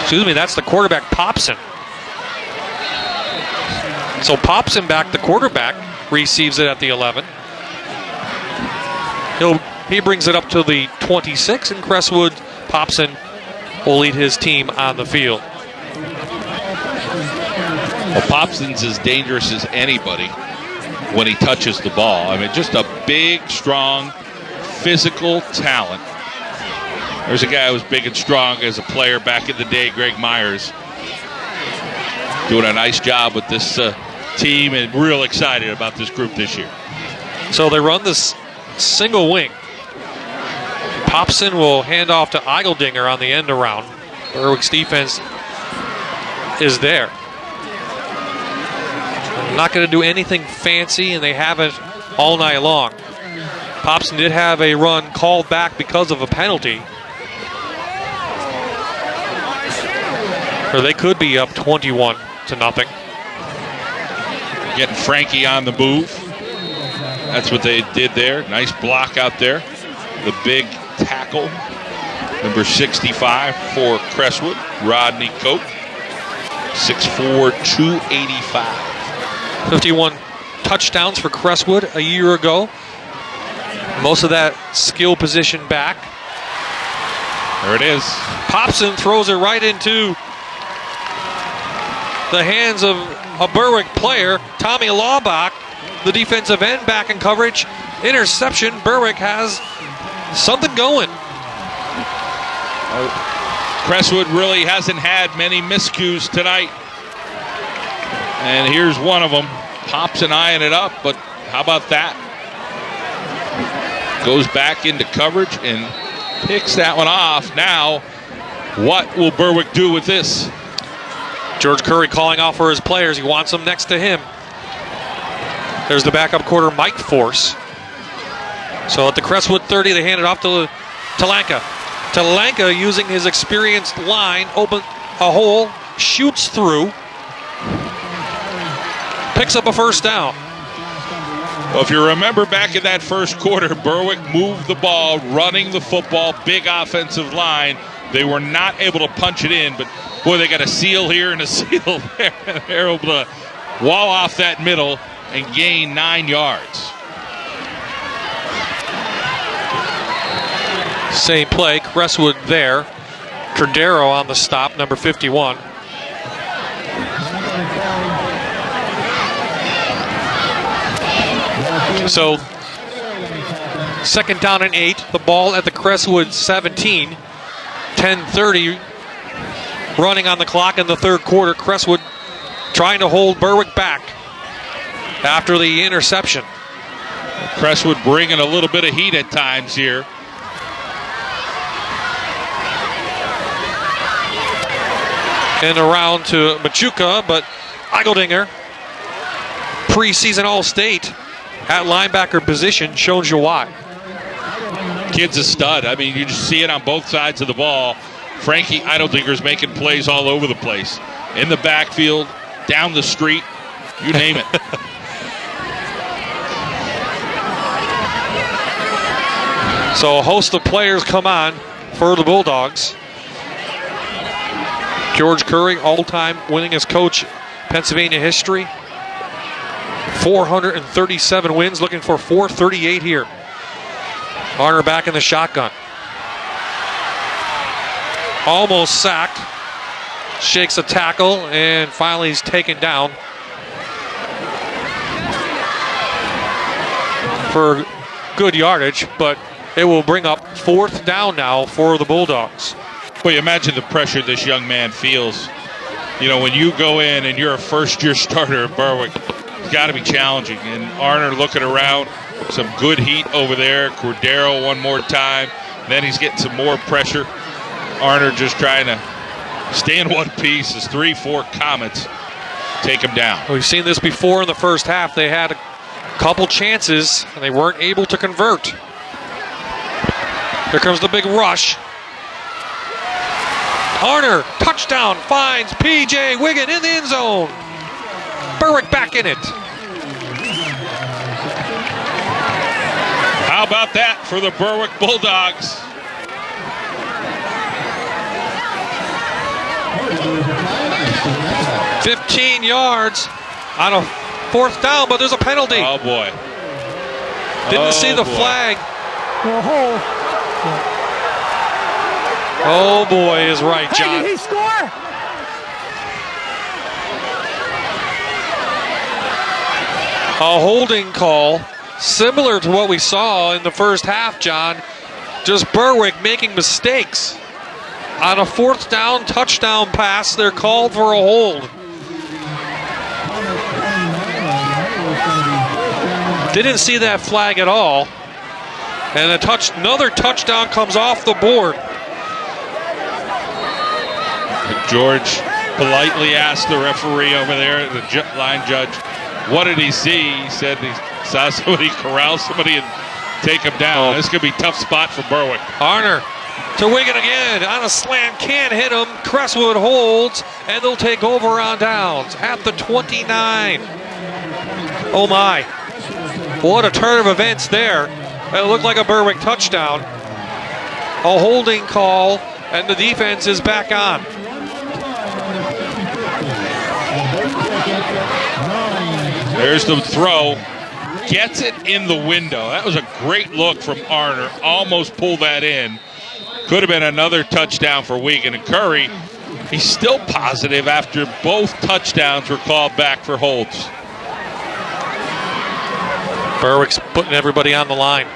Excuse me, that's the quarterback, Popson. So Popson back, the quarterback, receives it at the 11. He brings it up to the 26, and Crestwood, Popson, will lead his team on the field.
Well, Popson's as dangerous as anybody when he touches the ball. I mean, just a big, strong, physical talent. There's a guy who was big and strong as a player back in the day, Greg Myers. Doing a nice job with this team and real excited about this group this year.
So they run this single wing. Popson will hand off to Eigeldinger on the end around. Berwick's defense is there. Not going to do anything fancy, and they haven't all night long. Popson did have a run called back because of a penalty. Or they could be up 21-0.
Getting Frankie on the move. That's what they did there. Nice block out there. The big tackle. Number 65 for Crestwood, Rodney Cope. 6'4", 285.
51 touchdowns for Crestwood a year ago. Most of that skill position back.
There it is.
Popson throws it right into the hands of a Berwick player, Tommy Laubach, the defensive end, back in coverage. Interception. Berwick has something going.
Crestwood really hasn't had many miscues tonight. And here's one of them. Pops and eyeing it up, but how about that? Goes back into coverage and picks that one off. Now, what will Berwick do with this?
George Curry calling out for his players. He wants them next to him. There's the backup quarter, Mike Force. So at the Crestwood 30, they hand it off to Talanka. Talanka, using his experienced line, opens a hole, shoots through, picks up a first down.
Well, if you remember back in that first quarter, Berwick moved the ball, running the football, big offensive line. They were not able to punch it in, but boy, they got a seal here and a seal there. They're able to wall off that middle and gain 9 yards.
Same play, Crestwood there. Cordero on the stop, number 51. So, second down and 8. The ball at the Crestwood 17. 10:30 running on the clock in the third quarter. Crestwood trying to hold Berwick back after the interception.
Crestwood bringing a little bit of heat at times here.
And around to Machuca, but Eigeldinger, preseason All-State at linebacker position, shows you why.
Kid's a stud. I mean, you just see it on both sides of the ball. Frankie Eideldinger's making plays all over the place. In the backfield, down the street, you name it.
So a host of players come on for the Bulldogs. George Curry, all-time winningest coach Pennsylvania history. 437 wins, looking for 438 here. Arner back in the shotgun. Almost sacked. Shakes a tackle, and finally he's taken down for good yardage, but it will bring up fourth down now for the Bulldogs.
Well, you imagine the pressure this young man feels. You know, when you go in and you're a first-year starter at Berwick, it's got to be challenging. And Arner looking around, some good heat over there. Cordero one more time. Then he's getting some more pressure. Arner just trying to stay in one piece as 3-4 Comets take him down.
We've seen this before in the first half. They had a couple chances, and they weren't able to convert. Here comes the big rush. Arner, touchdown, finds P.J. Wiggin in the end zone. Berwick back in it.
How about that for the Berwick Bulldogs?
$15 yards on a fourth down, but there's a penalty.
Oh, boy.
Didn't see the flag. Oh, boy is right, John.
Hey, did he score?
A holding call, similar to what we saw in the first half, John. Just Berwick making mistakes. On a fourth down touchdown pass, they're called for a hold. Didn't see that flag at all. And another touchdown comes off the board.
George politely asked the referee over there, the line judge, what did he see? He said he saw somebody corral somebody and take him down. This could be a tough spot for Berwick.
Arner to Wiggin again on a slant, can't hit him. Crestwood holds, and they'll take over on downs at the 29. Oh my. What a turn of events there. It looked like a Berwick touchdown. A holding call, and the defense is back on.
There's the throw. Gets it in the window. That was a great look from Arner. Almost pulled that in. Could have been another touchdown for Wigan. And Curry He's still positive after both touchdowns were called back for holds.
Berwick's putting everybody on the line.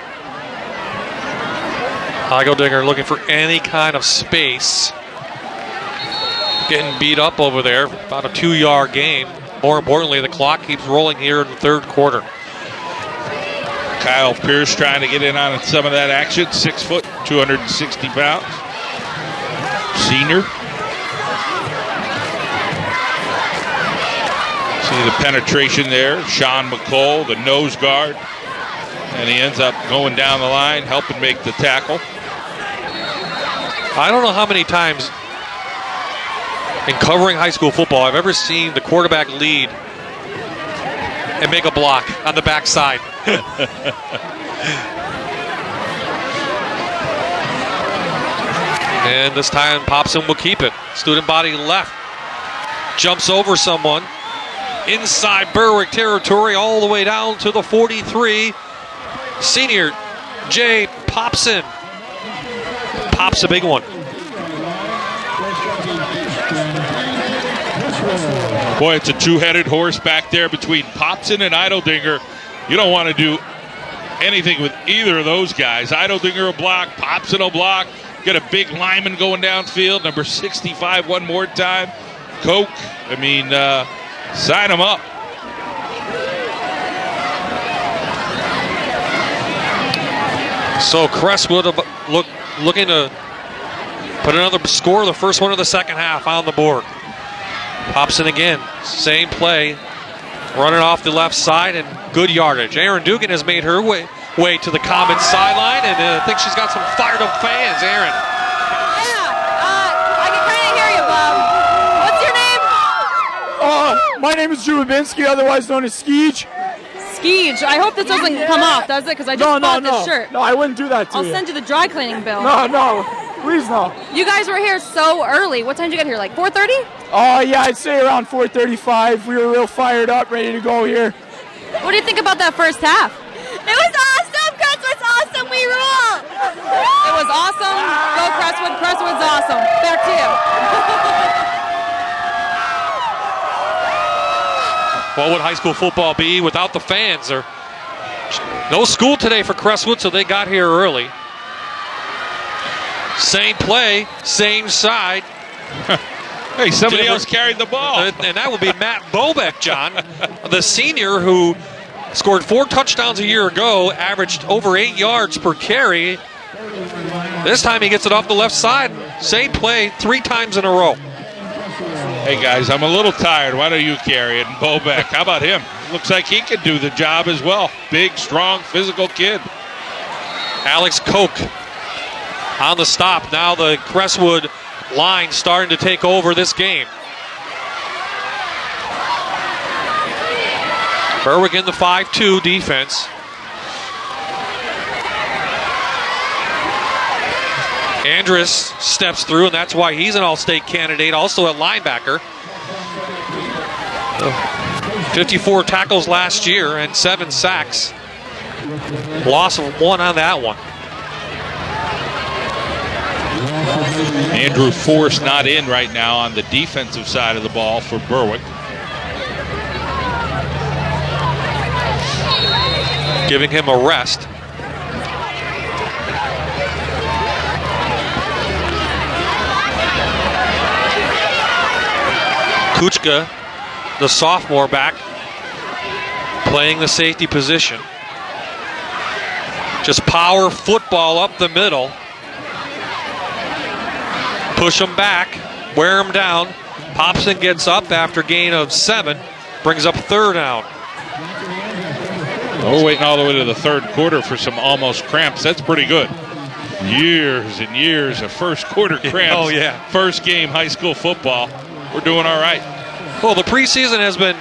Heigeldinger looking for any kind of space. Getting beat up over there. About a 2-yard gain. More importantly, the clock keeps rolling here in the third quarter.
Kyle Pierce trying to get in on some of that action. 6 foot, 260 pounds. Senior. See the penetration there. Sean McCall, the nose guard. And he ends up going down the line, helping make the tackle.
I don't know how many times in covering high school football I've ever seen the quarterback lead and make a block on the backside. And this time Popson will keep it. Student body left. Jumps over someone. Inside Berwick territory all the way down to the 43. Senior Jay Popson. Pops a big one.
Boy, it's a two-headed horse back there between Popson and Heideldinger. You don't want to do anything with either of those guys. Heideldinger will block, Popson will block. Got a big lineman going downfield, number 65 one more time. Coke, sign him up.
So Crestwood looking to put another score, the first one of the second half on the board. Popson again, same play, running off the left side and good yardage. Aaron Dugan has made her way to the Comets sideline, and I think she's got some fired up fans. Aaron.
I can kind of hear you, Bob. What's your name?
My name is Drew Babinski, otherwise known as Skeej.
Skeej. I hope this doesn't come off, does it? Because I just bought this shirt.
No, I wouldn't do that to you.
I'll send you the dry cleaning bill.
No, please no.
You guys were here so early. What time did you get here, like 4:30?
Oh, yeah, I'd say around 4:35. We were real fired up, ready to go here.
What do you think about that first half?
It was awesome! Crestwood's awesome! We rule!
It was awesome. Go Crestwood. Crestwood's awesome. Back to you.
What would high school football be without the fans? No school today for Crestwood, so they got here early. Same play, same side.
Hey, somebody else carried the ball.
And that would be Matt Bobeck, John, the senior who scored 4 touchdowns a year ago, averaged over 8 yards per carry. This time he gets it off the left side. Same play 3 times in a row.
Hey, guys, I'm a little tired. Why don't you carry it? And Bobeck, how about him? Looks like he could do the job as well. Big, strong, physical kid.
Alex Koch on the stop. Now the Crestwood line starting to take over this game. Berwick in the 5-2 defense. Andrus steps through, and that's why he's an all-state candidate, also at linebacker. 54 tackles last year and 7 sacks. Loss of 1 on that one.
Andrew Force not in right now on the defensive side of the ball for Berwick.
Giving him a rest. Kuchka, the sophomore back, playing the safety position. Just power football up the middle. Push them back, wear them down. Popson gets up after gain of 7, brings up 3rd down.
We're waiting all the way to the third quarter for some almost cramps. That's pretty good. Years and years of first quarter cramps.
Oh, yeah.
First game high school football. We're doing all right.
Well, the preseason has been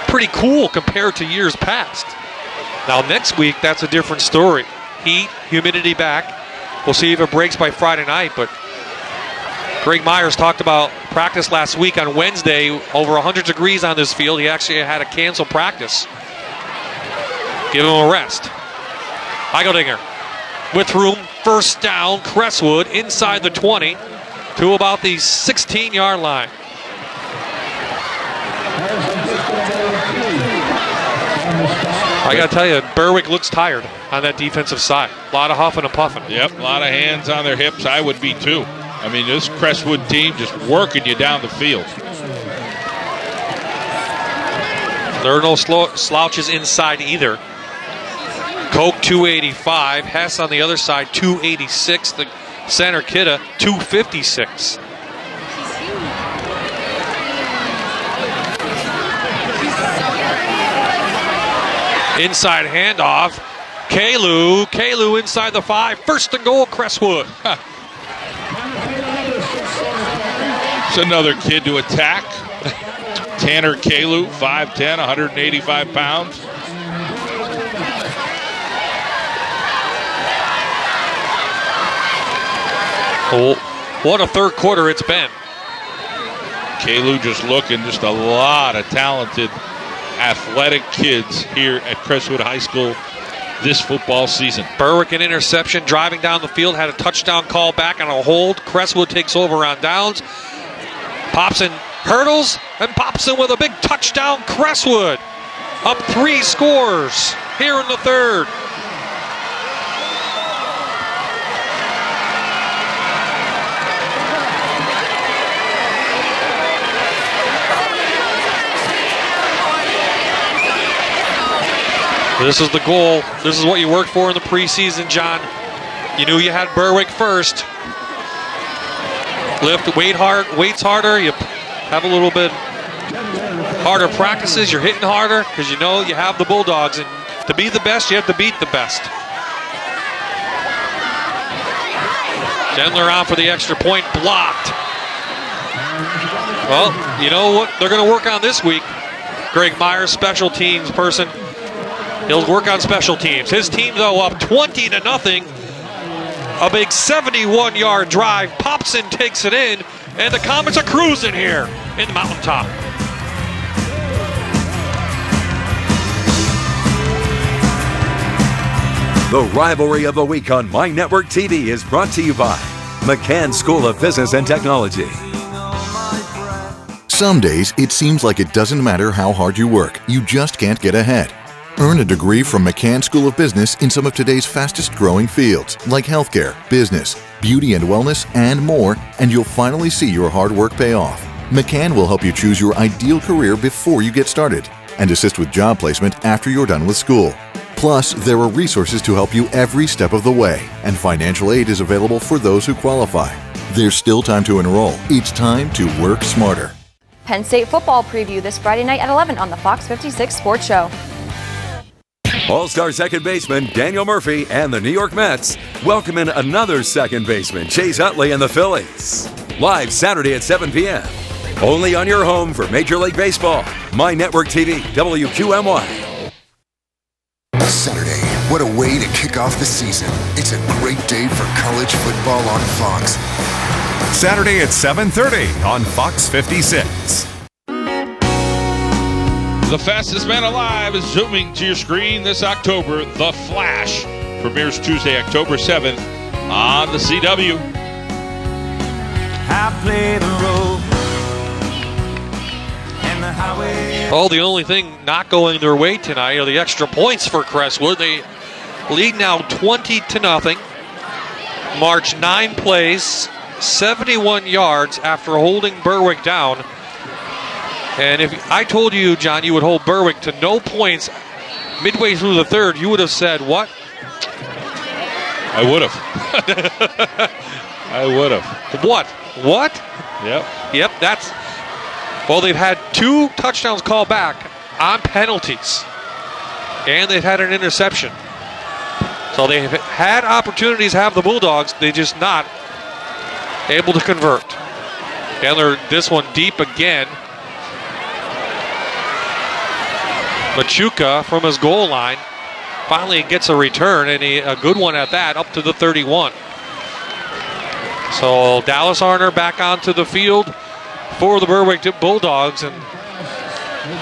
pretty cool compared to years past. Now, next week, that's a different story. Heat, humidity back. We'll see if it breaks by Friday night, but Greg Myers talked about practice last week on Wednesday, over 100 degrees on this field. He actually had to cancel practice. Give him a rest. Heigeldinger with room, 1st down, Crestwood inside the 20. to about the 16-yard line. I got to tell you, Berwick looks tired on that defensive side. A lot of huffing and puffing.
Yep, a lot of hands on their hips. I would be too. I mean, this Crestwood team just working you down the field.
There are no slouches inside either. Koch 285, Hess on the other side 286, the center Kidda 256. Inside handoff, Kalu inside the 5, first and goal Crestwood.
It's another kid to attack. Tanner Kalu, 5'10", 185 pounds.
Oh, what a third quarter it's been.
Kalu just looking, just a lot of talented, athletic kids here at Crestwood High School this football season.
Berwick an interception, driving down the field, had a touchdown call back on a hold. Crestwood takes over on downs. Popson hurdles and pops in with a big touchdown. Crestwood up 3 scores here in the third. This is the goal. This is what you worked for in the preseason, John. You knew you had Berwick first. Weights harder. You have a little bit harder practices. You're hitting harder because you know you have the Bulldogs. And to be the best, you have to beat the best. Gendler on for the extra point, blocked. Well, you know what they're going to work on this week. Greg Myers, special teams person. He'll work on special teams. His team, though, up 20-0. A big 71-yard drive. Popson takes it in, and the Comets are cruising here in the mountaintop.
The rivalry of the week on My Network TV is brought to you by McCann School of Business and Technology.
Some days, it seems like it doesn't matter how hard you work, you just can't get ahead. Earn a degree from McCann School of Business in some of today's fastest growing fields, like healthcare, business, beauty and wellness, and more, and you'll finally see your hard work pay off. McCann will help you choose your ideal career before you get started, and assist with job placement after you're done with school. Plus, there are resources to help you every step of the way, and financial aid is available for those who qualify. There's still time to enroll. It's time to work smarter.
Penn State football preview this Friday night at 11 on the Fox 56 Sports Show.
All-star second baseman Daniel Murphy and the New York Mets welcome in another second baseman, Chase Utley and the Phillies. Live Saturday at 7 p.m. Only on your home for Major League Baseball. My Network TV, WQMY.
Saturday, what a way to kick off the season. It's a great day for college football on Fox.
Saturday at 7:30 on Fox 56.
The fastest man alive is zooming to your screen this October. The Flash premieres Tuesday, October 7th on the CW.
I play the role in the highway.
Oh, the only thing not going their way tonight are the extra points for Crestwood. They lead now 20-0. March 9 plays, 71 yards after holding Berwick down. And if I told you, John, you would hold Berwick to no points midway through the third, you would have said what?
I would have. I would have.
What?
Yep.
Yep, that's... Well, they've had 2 touchdowns called back on penalties. And they've had an interception. So they've had opportunities to have the Bulldogs. They're just not able to convert. And this one deep again. Machuca from his goal line finally gets a return, and a good one at that, up to the 31. So Dallas Arner back onto the field for the Berwick Bulldogs, and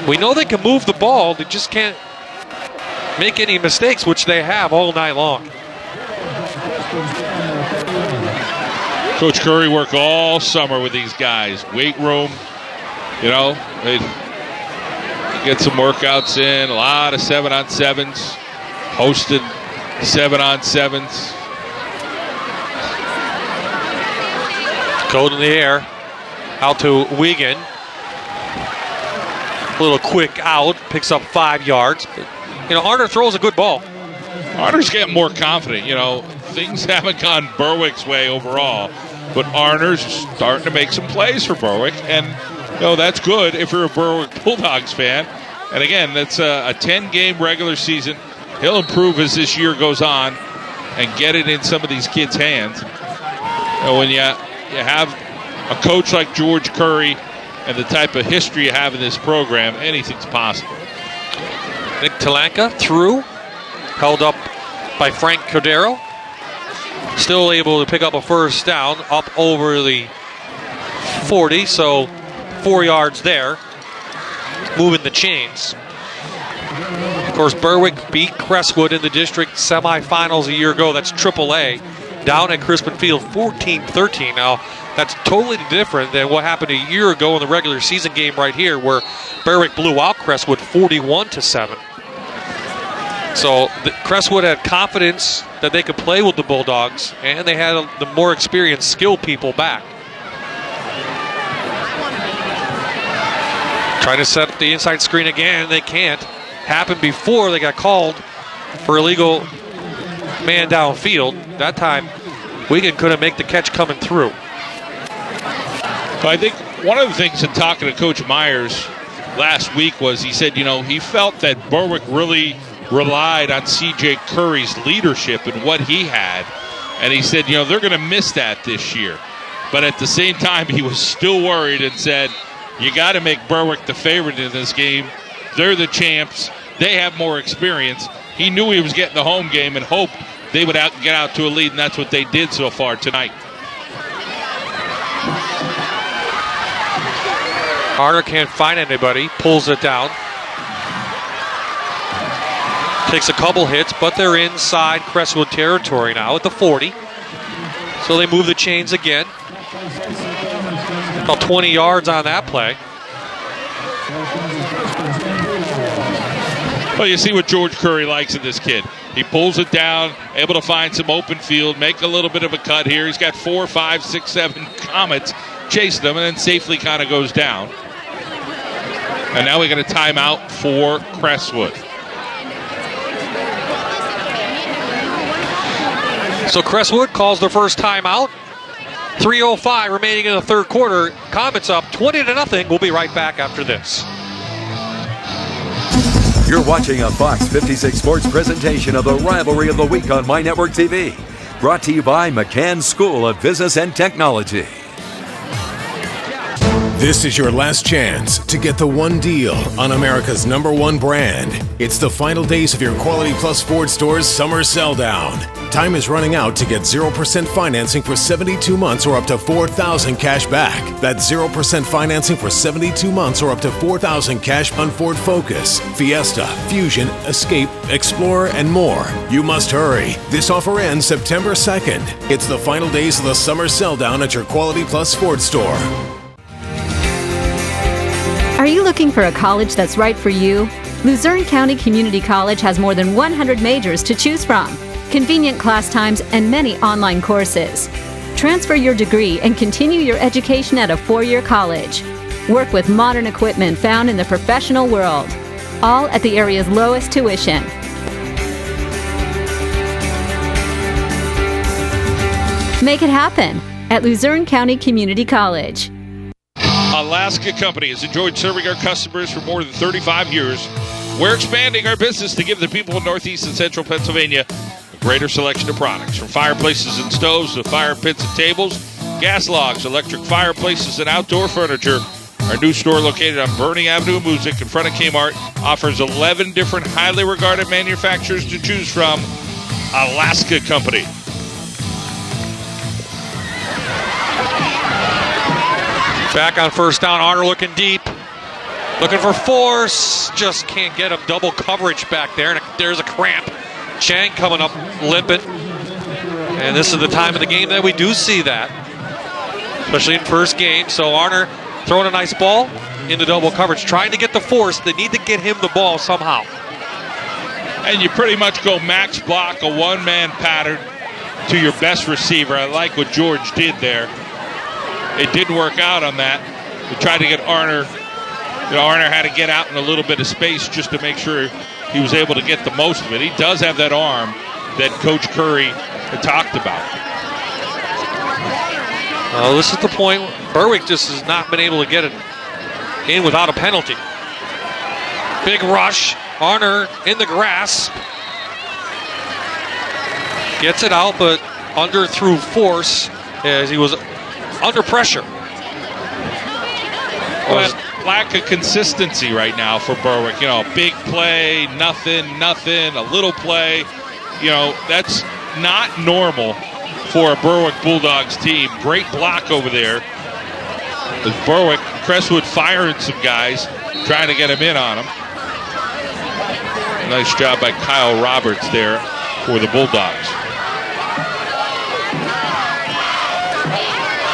we know they can move the ball. They just can't make any mistakes, which they have all night long.
Coach Curry worked all summer with these guys. Weight room, they get some workouts in. A lot of 7-on-7s. Hosted 7-on-7s.
Code in the air. Out to Wiegand. A little quick out. Picks up 5 yards. But, Arner throws a good ball.
Arner's getting more confident. Things haven't gone Berwick's way overall. But Arner's starting to make some plays for Berwick. And, that's good if you're a Berwick Bulldogs fan. And again, that's a 10-game regular season. He'll improve as this year goes on and get it in some of these kids' hands. When you have a coach like George Curry and the type of history you have in this program, anything's possible.
Nick Talanka through, held up by Frank Cordero. Still able to pick up a first down up over the 40, so 4 yards there. Moving the chains. Of course, Berwick beat Crestwood in the district semifinals a year ago. That's AAA. Down at Crispin Field, 14-13. Now, that's totally different than what happened a year ago in the regular season game right here, where Berwick blew out Crestwood 41-7. So Crestwood had confidence that they could play with the Bulldogs, and they had the more experienced, skilled people back. Trying to set up the inside screen again, they can't. Happened before they got called for illegal man downfield. That time, Wiegand couldn't make the catch coming through.
I think one of the things in talking to Coach Myers last week was he said, he felt that Berwick really relied on C.J. Curry's leadership and what he had. And he said, they're going to miss that this year. But at the same time, he was still worried and said, you got to make Berwick the favorite in this game. They're the champs. They have more experience. He knew he was getting the home game and hoped they would get out to a lead, and that's what they did so far tonight.
Arner can't find anybody, pulls it down. Takes a couple hits, but they're inside Crestwood territory now at the 40. So they move the chains again. About 20 yards on that play.
Well, you see what George Curry likes in this kid. He pulls it down, able to find some open field, make a little bit of a cut here. He's got 4, 5, 6, 7 Comets chasing them, and then safely kind of goes down. And now we got a timeout for Crestwood.
So Crestwood calls their first timeout. 3:05 remaining in the third quarter. Comets up 20-0. We'll be right back after this.
You're watching a Fox 56 Sports presentation of the Rivalry of the Week on My Network TV. Brought to you by McCann School of Business and Technology.
This is your last chance to get the one deal on America's #1 brand. It's the final days of your Quality Plus Ford Store's summer sell down. Time is running out to get 0% financing for 72 months or up to $4,000 cash back. That's 0% financing for 72 months or up to $4,000 cash on Ford Focus, Fiesta, Fusion, Escape, Explorer, and more. You must hurry. This offer ends September 2nd. It's the final days of the summer sell down at your Quality Plus Ford Store.
Are you looking for a college that's right for you? Luzerne County Community College has more than 100 majors to choose from, convenient class times, and many online courses. Transfer your degree and continue your education at a 4-year college. Work with modern equipment found in the professional world, all at the area's lowest tuition. Make it happen at Luzerne County Community College.
Alaska Company has enjoyed serving our customers for more than 35 years. We're expanding our business to give the people of Northeast and Central Pennsylvania a greater selection of products, from fireplaces and stoves to fire pits and tables, gas logs, electric fireplaces, and outdoor furniture. Our new store located on Burning Avenue Music in front of Kmart offers 11 different highly regarded manufacturers to choose from. Alaska Company.
Back on first down, Arner looking deep. Looking for force. Just can't get him. Double coverage back there, and there's a cramp. Chang coming up limping. And this is the time of the game that we do see that. especially in first game. So Arner throwing a nice ball into double coverage, trying to get the force. They need to get him the ball somehow.
And you pretty much go max block, a one-man pattern to your best receiver. I like what George did there. It didn't work out on that. We tried to get Arner. Arner had to get out in a little bit of space just to make sure he was able to get the most of it. He does have that arm that Coach Curry had talked about.
This is the point. Berwick just has not been able to get it in without a penalty. Big rush. Arner in the grasp. Gets it out, but under through force as he was under pressure.
Well, lack of consistency right now for Berwick. Big play, nothing, a little play. That's not normal for a Berwick Bulldogs team. Great block over there. As Berwick, Crestwood firing some guys, trying to get him in on him. Nice job by Kyle Roberts there for the Bulldogs.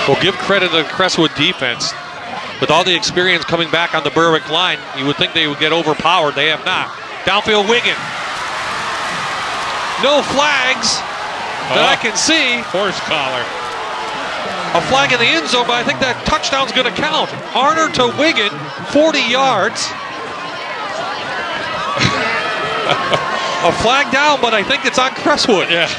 Well, give credit to the Crestwood defense. With all the experience coming back on the Berwick line, you would think they would get overpowered. They have not. Downfield Wigan. No flags that I can see.
Horse collar.
A flag in the end zone, but I think that touchdown's going to count. Arner to Wigan, 40 yards. A flag down, but I think it's on Crestwood.
Yeah.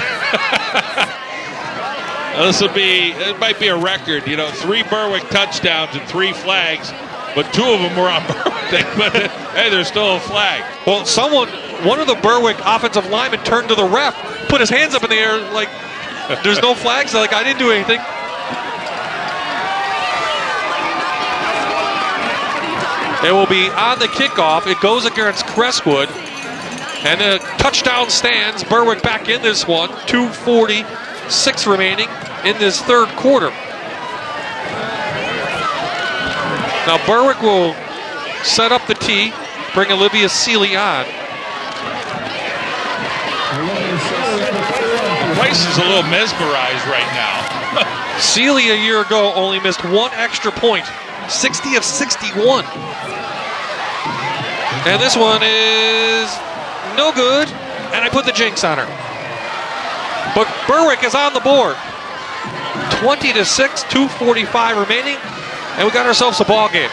It might be a record, 3 Berwick touchdowns and 3 flags, but 2 of them were on Berwick. But hey, there's still a flag.
Well, one of the Berwick offensive linemen turned to the ref, put his hands up in the air like, there's no flags. Like, I didn't do anything. It will be on the kickoff. It goes against Crestwood. And the touchdown stands. Berwick back in this one. 2:46 remaining in this third quarter. Now Berwick will set up the tee, bring Olivia Seeley on.
The place is a little mesmerized right now.
Seeley a year ago only missed 1 extra point. 60 of 61. And this one is no good, and I put the jinx on her. But Berwick is on the board. 20-6, 2:45 remaining, and we got ourselves a ball game.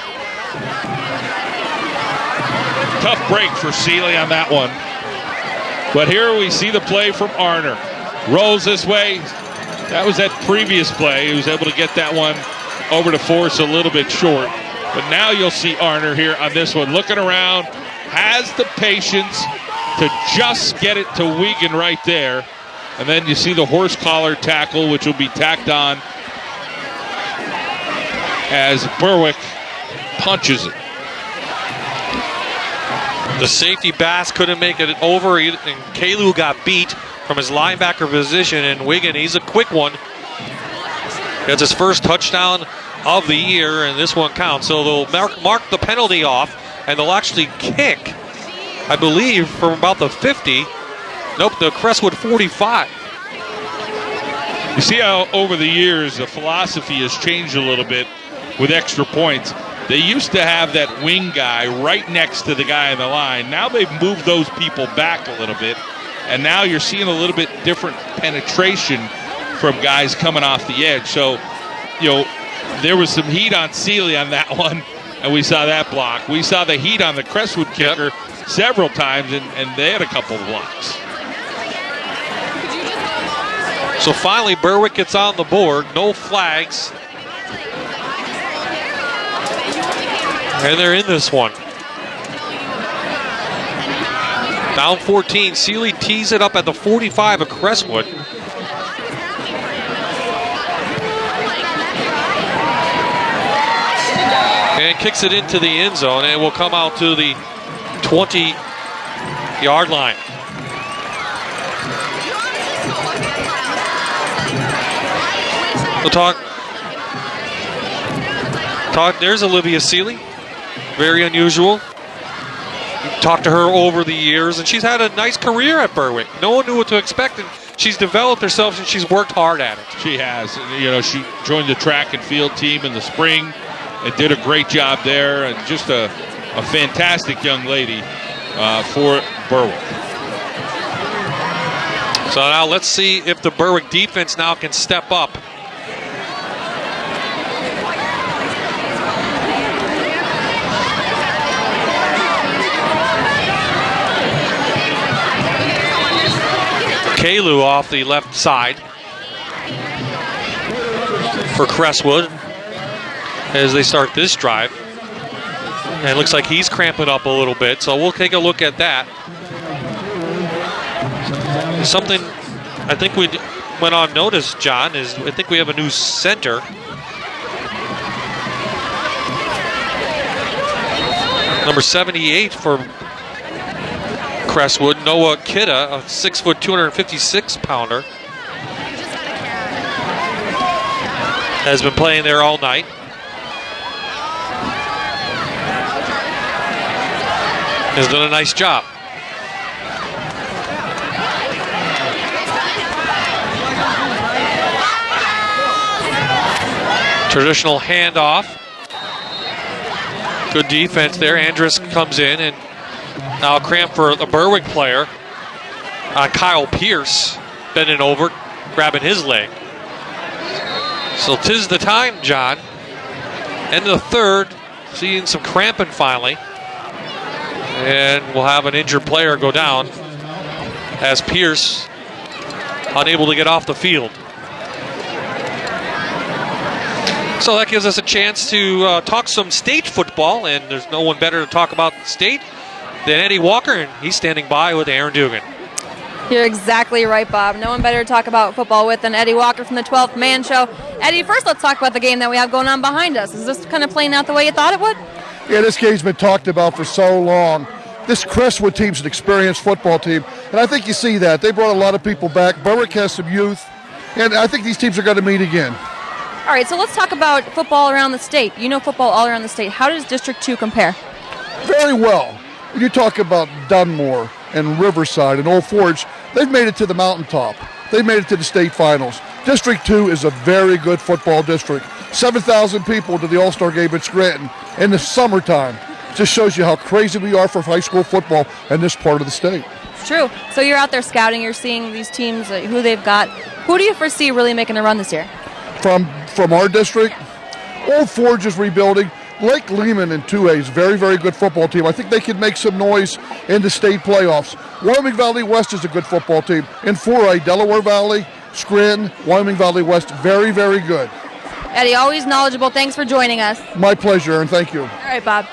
Tough break for Seeley on that one. But here we see the play from Arner. Rolls this way. That was that previous play. He was able to get that one over to Force a little bit short. But now you'll see Arner here on this one, looking around, has the patience to just get it to Wigan right there. And then you see the horse collar tackle, which will be tacked on as Berwick punches it.
The safety Bass couldn't make it over, and Kalu got beat from his linebacker position, and Wigan, he's a quick one. Gets his first touchdown of the year, and this one counts. So they'll mark the penalty off, and they'll actually kick, I believe, from about the 50. Nope, the Crestwood 45.
You see how over the years the philosophy has changed a little bit with extra points. They used to have that wing guy right next to the guy in the line. Now they've moved those people back a little bit, and now you're seeing a little bit different penetration from guys coming off the edge. So, there was some heat on Seeley on that one, and we saw that block. We saw the heat on the Crestwood kicker several times, and they had a couple of blocks.
So finally, Berwick gets on the board. No flags. And they're in this one. Down 14. Seeley tees it up at the 45 of Crestwood. And kicks it into the end zone, and it will come out to the 20-yard line. We'll talk. There's Olivia Seeley. Very unusual. Talked to her over the years, and she's had a nice career at Berwick. No one knew what to expect, and she's developed herself and she's worked hard at it.
She has. You know, she joined the track and field team in the spring and did a great job there, and just a fantastic young lady for Berwick.
So now let's see if the Berwick defense now can step up. Kalu off the left side for Crestwood as they start this drive. And it looks like he's cramping up a little bit, so we'll take a look at that. Something I think we went on notice, John, is I think we have a new center. Number 78 for Crestwood, Noah Kidda, a 6', 256-pounder, has been playing there all night. Has done a nice job. Traditional handoff. Good defense there. Andrus comes in, and now a cramp for the Berwick player. Kyle Pierce bending over, grabbing his leg. So 'tis the time, John. End of the third, seeing some cramping finally. And we'll have an injured player go down as Pierce unable to get off the field. So that gives us a chance to talk some state football, and there's no one better to talk about state than Eddie Walker, and he's standing by with Aaron Dugan.
You're exactly right, Bob. No one better to talk about football with than Eddie Walker from the 12th Man Show. Eddie, first let's talk about the game that we have going on behind us. Is this kind of playing out the way you thought it would?
Yeah, this game's been talked about for so long. This Crestwood team's an experienced football team, and I think you see that. They brought a lot of people back. Berwick has some youth, and I think these teams are going to meet again.
All right, so let's talk about football around the state. You know football all around the state. How does District 2 compare?
Very well. When you talk about Dunmore and Riverside and Old Forge, they've made it to the mountaintop. They've made it to the state finals. District 2 is a very good football district. 7,000 people to the All-Star game at Scranton in the summertime. Just shows you how crazy we are for high school football in this part of the state.
It's true. So you're out there scouting, you're seeing these teams, who they've got. Who do you foresee really making a run this year?
From our district, Old Forge is rebuilding. Lake Lehman in 2A is a very, very good football team. I think they can make some noise in the state playoffs. Wyoming Valley West is a good football team. In 4A, Delaware Valley, Scranton, Wyoming Valley West, very, very good.
Eddie, always knowledgeable. Thanks for joining us.
My pleasure, Aaron. Thank you.
All right, Bob.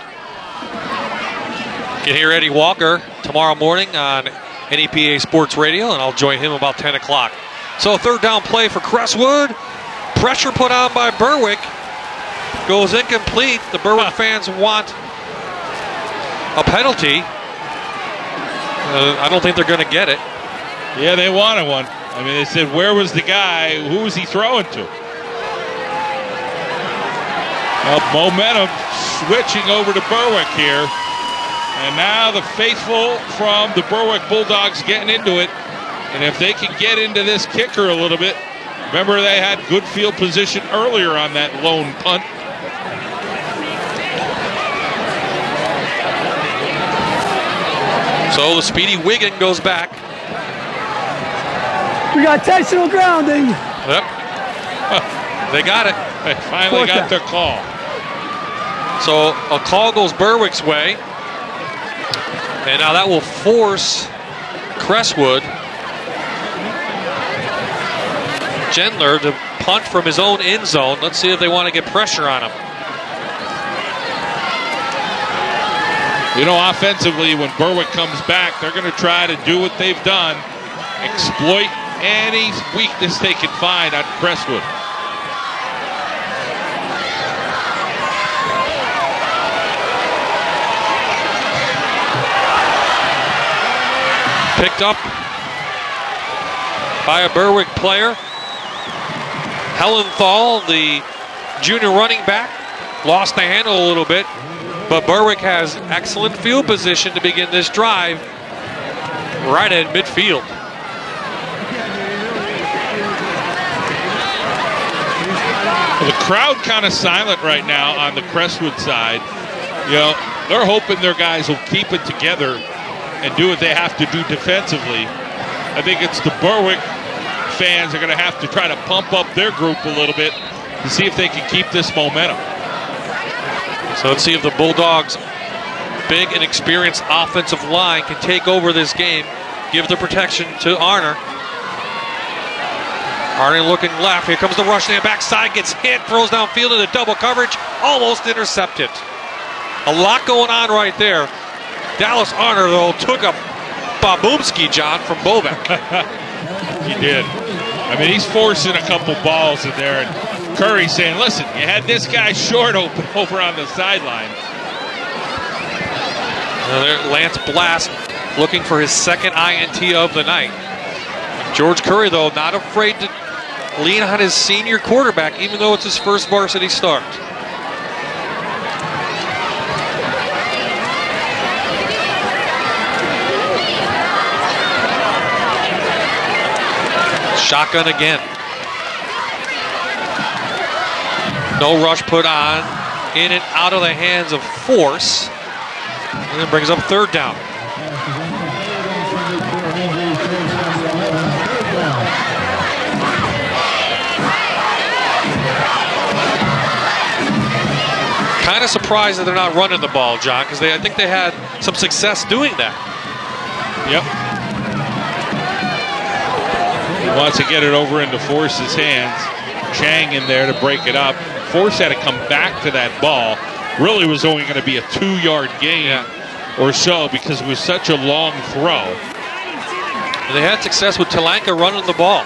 You can hear Eddie Walker tomorrow morning on NEPA Sports Radio, and I'll join him about 10 o'clock. So a third down play for Crestwood. Pressure put on by Berwick. Goes incomplete. The Berwick fans want a penalty. I don't think they're going to get it.
Yeah, they wanted one. I mean, they said, where was the guy? Who was he throwing to? Well, momentum switching over to Berwick here. And now the faithful from the Berwick Bulldogs getting into it. And if they can get into this kicker a little bit, remember they had good field position earlier on that lone punt.
So the speedy Wiggin goes back.
We got intentional grounding.
Yep. They got it.
They finally got the call.
So a call goes Berwick's way. And now that will force Crestwood, Gendler, to punt from his own end zone. Let's see if they want to get pressure on him.
You know, offensively, when Berwick comes back, they're going to try to do what they've done, exploit any weakness they can find on Crestwood.
Picked up by a Berwick player. Hellenthal, the junior running back, lost the handle a little bit, but Berwick has excellent field position to begin this drive right at midfield.
Well, the crowd kind of silent right now on the Crestwood side. You know, they're hoping their guys will keep it together and do what they have to do defensively. I think it's the Berwick fans are going to have to try to pump up their group a little bit to see if they can keep this momentum.
So let's see if the Bulldogs' big and experienced offensive line can take over this game, give the protection to Arner. Arner looking left. Here comes the rush. The backside gets hit, throws downfield into double coverage, almost intercepted. A lot going on right there. Dallas Arner, though, took a baboomski, John, from Bobek.
He did. I mean, he's forcing a couple balls in there, and Curry saying, listen, you had this guy short open over on the sideline.
Lance Blast looking for his second INT of the night. George Curry, though, not afraid to lean on his senior quarterback, even though it's his first varsity start. Shotgun again. No rush put on. In and out of the hands of Force. And then brings up third down. Kind of surprised that they're not running the ball, John, because I think they had some success doing that.
Yep. He wants to get it over into Force's hands. Chang in there to break it up. Force had to come back to that ball. Really was only going to be a 2-yard gain or so because it was such a long throw.
They had success with Talanka running the ball.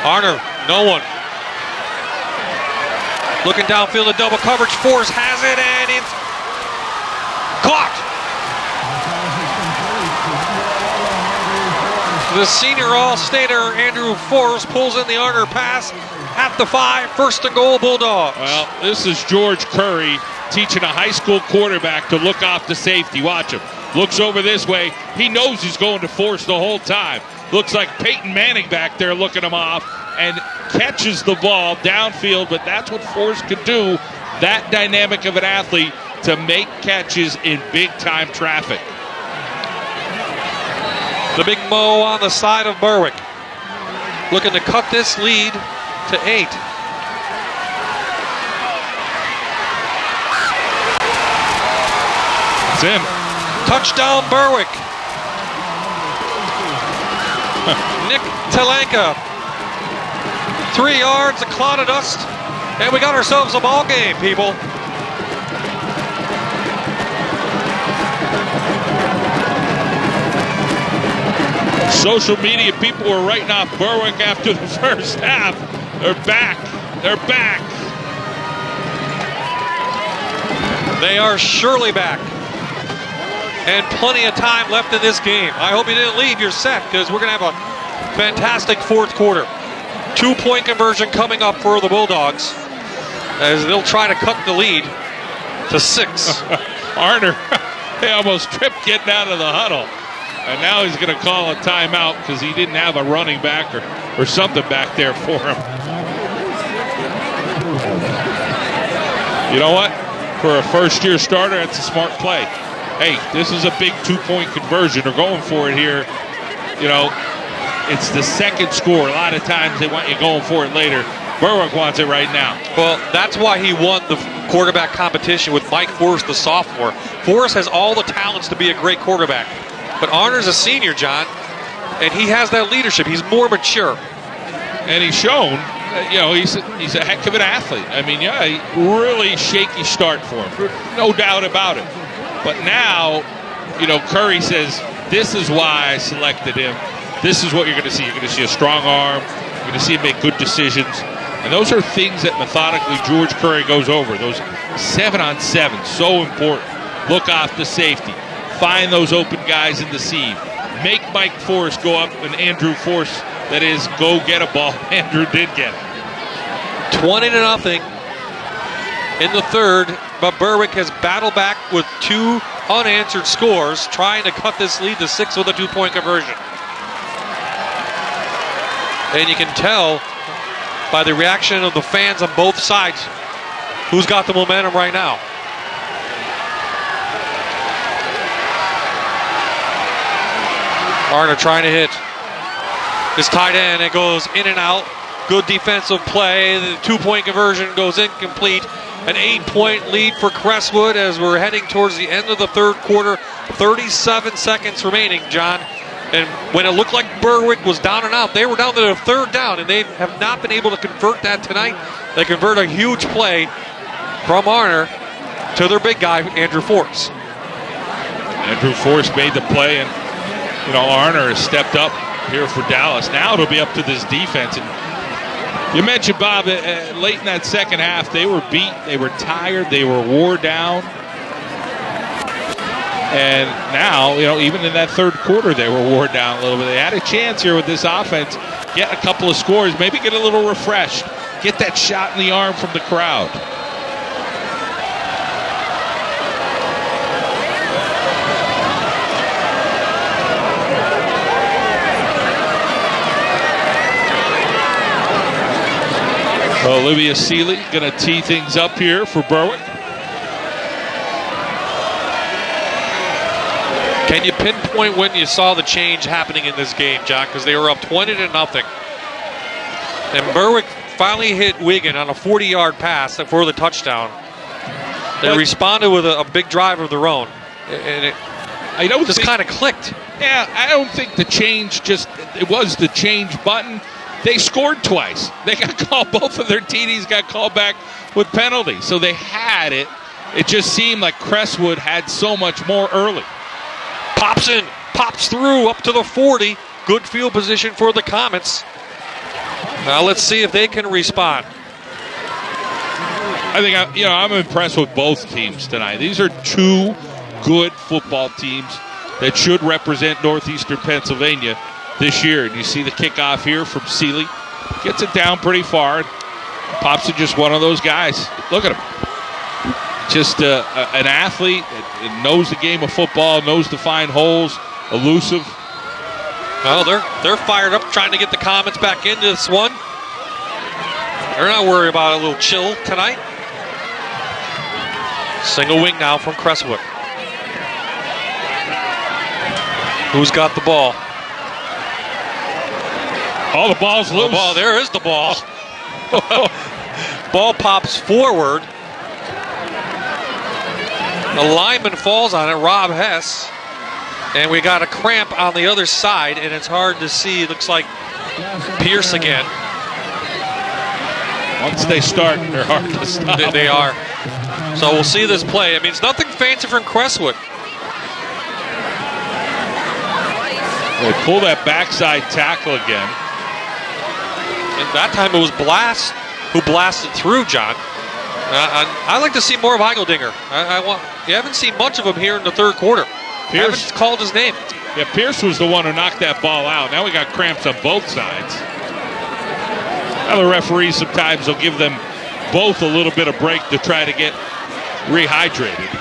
Arner, no one. Looking downfield, a double coverage. Force has it, and it's caught. The senior All-Stater Andrew Force pulls in the Arner pass at the 5, first and goal, Bulldogs.
Well, this is George Curry teaching a high school quarterback to look off the safety. Watch him. Looks over this way. He knows he's going to Force the whole time. Looks like Peyton Manning back there looking him off and catches the ball downfield, but that's what Force could do, that dynamic of an athlete to make catches in big-time traffic.
The big Mo on the side of Berwick, looking to cut this lead to 8.
It's him.
Touchdown Berwick. Nick Talanka. 3 yards, a cloud of dust, and we got ourselves a ball game, people.
Social media people were writing off Berwick after the first half. They're back. They're back.
They are surely back. And plenty of time left in this game. I hope you didn't leave your set because we're going to have a fantastic fourth quarter. 2-point conversion coming up for the Bulldogs as they'll try to cut the lead to 6.
Arner, he almost tripped getting out of the huddle. And now he's going to call a timeout because he didn't have a running back or something back there for him. You know what? For a first-year starter, that's a smart play. Hey, this is a big 2-point conversion. They're going for it here. You know, it's the second score. A lot of times they want you going for it later. Berwick wants it right now.
Well, that's why he won the quarterback competition with Mike Forrest, the sophomore. Forrest has all the talents to be a great quarterback. But Arner's a senior, John, and he has that leadership. He's more mature.
And he's shown, you know, he's a heck of an athlete. I mean, yeah, really shaky start for him. No doubt about it. But now, you know, Curry says, this is why I selected him. This is what you're going to see. You're going to see a strong arm. You're going to see him make good decisions. And those are things that methodically George Curry goes over. Those 7-on-7, so important. Look off the safety. Find those open guys in the seam. Make Mike Forrest go up and Andrew Force, that is, go get a ball. Andrew did get it.
20-0 in the third, but Berwick has battled back with 2 unanswered scores, trying to cut this lead to 6 with a 2-point conversion. And you can tell by the reaction of the fans on both sides. Who's got the momentum right now? Arner trying to hit his tight end. It goes in and out. Good defensive play. The 2-point conversion goes incomplete. An 8-point lead for Crestwood as we're heading towards the end of the third quarter. 37 seconds remaining, John. And when it looked like Berwick was down and out, they were down to the third down, and they have not been able to convert that tonight. They convert a huge play from Arner to their big guy, Andrew Force.
Andrew Force made the play, and Arner has stepped up here for Dallas. Now it'll be up to this defense. And you mentioned, Bob, late in that second half, they were beat, they were tired, they were wore down. And now, even in that third quarter, they were wore down a little bit. They had a chance here with this offense, get a couple of scores, maybe get a little refreshed, get that shot in the arm from the crowd. Olivia Seeley going to tee things up here for Berwick.
Can you pinpoint when you saw the change happening in this game, John? Because they were up 20-0. And Berwick finally hit Wigan on a 40-yard pass for the touchdown. They responded with a big drive of their own. And it just kind of clicked.
Yeah, I don't think the change it was the change button. They scored twice. They got called, both of their TDs got called back with penalties. So they had it. It just seemed like Crestwood had so much more early.
Pops in, pops through up to the 40. Good field position for the Comets. Now let's see if they can respond.
I think I'm impressed with both teams tonight. These are two good football teams that should represent Northeastern Pennsylvania this year. And you see the kickoff here from Seeley. Gets it down pretty far. Pops is just one of those guys. Look at him. Just an athlete that knows the game of football, knows to find holes, elusive.
Well, they're fired up trying to get the Comets back into this one. They're not worried about a little chill tonight. Single wing now from Crestwood. Who's got the ball?
Oh, the ball's loose.
There is the ball. Ball pops forward. The lineman falls on it, Rob Hess. And we got a cramp on the other side, and it's hard to see. It looks like Pierce again.
Once they start, they're hard to stop.
They are. So we'll see this play. I mean, it's nothing fancy from Crestwood.
They pull that backside tackle again.
And that time it was Blast who blasted through, John. I like to see more of Eigeldinger. You haven't seen much of him here in the third quarter. Pierce haven't called his name.
Yeah, Pierce was the one who knocked that ball out. Now we got cramps on both sides. Now the referees sometimes will give them both a little bit of break to try to get rehydrated.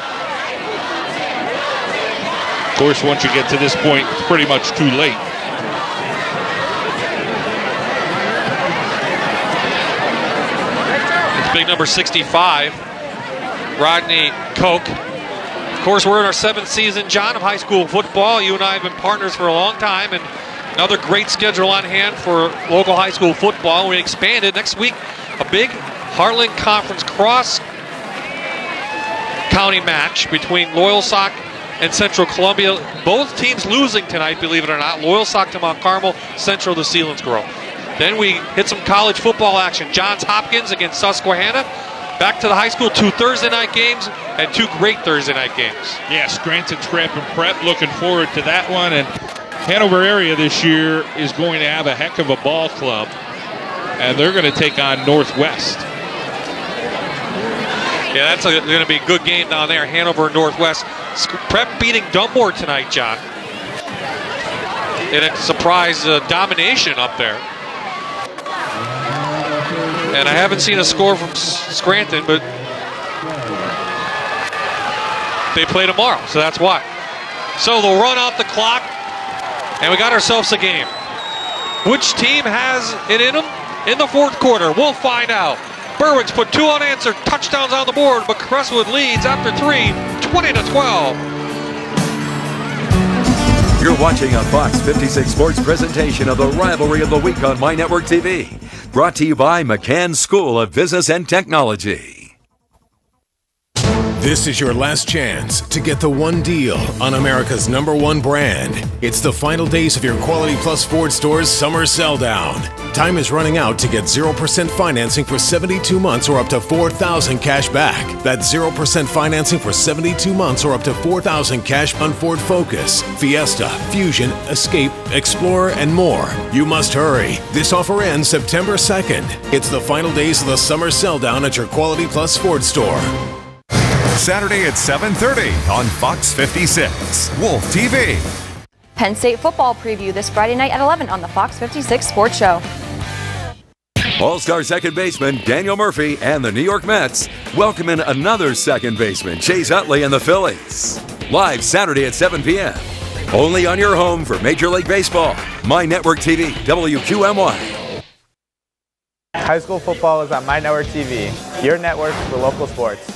Of course, once you get to this point, it's pretty much too late.
It's big number 65, Rodney Koch. Of course, we're in our 7th season, John, of high school football. You and I have been partners for a long time, and another great schedule on hand for local high school football. We expanded next week, a big Heartland Conference cross-county match between Loyalsock and Central Columbia. Both teams losing tonight, believe it or not. Loyalsock to Mount Carmel, Central to Selinsgrove. Then we hit some college football action. Johns Hopkins against Susquehanna. Back to the high school, 2 Thursday night games and 2 great Thursday night games.
Yeah, Scranton Scrap and Prep, looking forward to that one. And Hanover area this year is going to have a heck of a ball club, and they're going to take on Northwest.
Yeah, that's going to be a good game down there, Hanover Northwest. Prep beating Dunmore tonight, John. And a surprise domination up there. And I haven't seen a score from Scranton, but they play tomorrow, so that's why. So they'll run out the clock, and we got ourselves a game. Which team has it in them? in the fourth quarter? We'll find out. Berwick's put 2 unanswered touchdowns on the board, but Crestwood leads after 3, 20-12.
You're watching a Fox 56 Sports presentation of the Rivalry of the Week on My Network TV. Brought to you by McCann School of Business and Technology.
This is your last chance to get the one deal on America's #1 brand. It's the final days of your Quality Plus Ford Store's summer sell down. Time is running out to get 0% financing for 72 months or up to $4,000 cash back. That's 0% financing for 72 months or up to $4,000 cash on Ford Focus, Fiesta, Fusion, Escape, Explorer, and more. You must hurry. This offer ends September 2nd. It's the final days of the summer sell down at your Quality Plus Ford Store.
Saturday at 7:30 on Fox 56. Wolf TV.
Penn State football preview this Friday night at 11 on the Fox 56 Sports Show.
All-star second baseman Daniel Murphy and the New York Mets welcome in another second baseman, Chase Utley and the Phillies. Live Saturday at 7 p.m. Only on your home for Major League Baseball. My Network TV, WQMY.
High school football is on My Network TV, your network for local sports.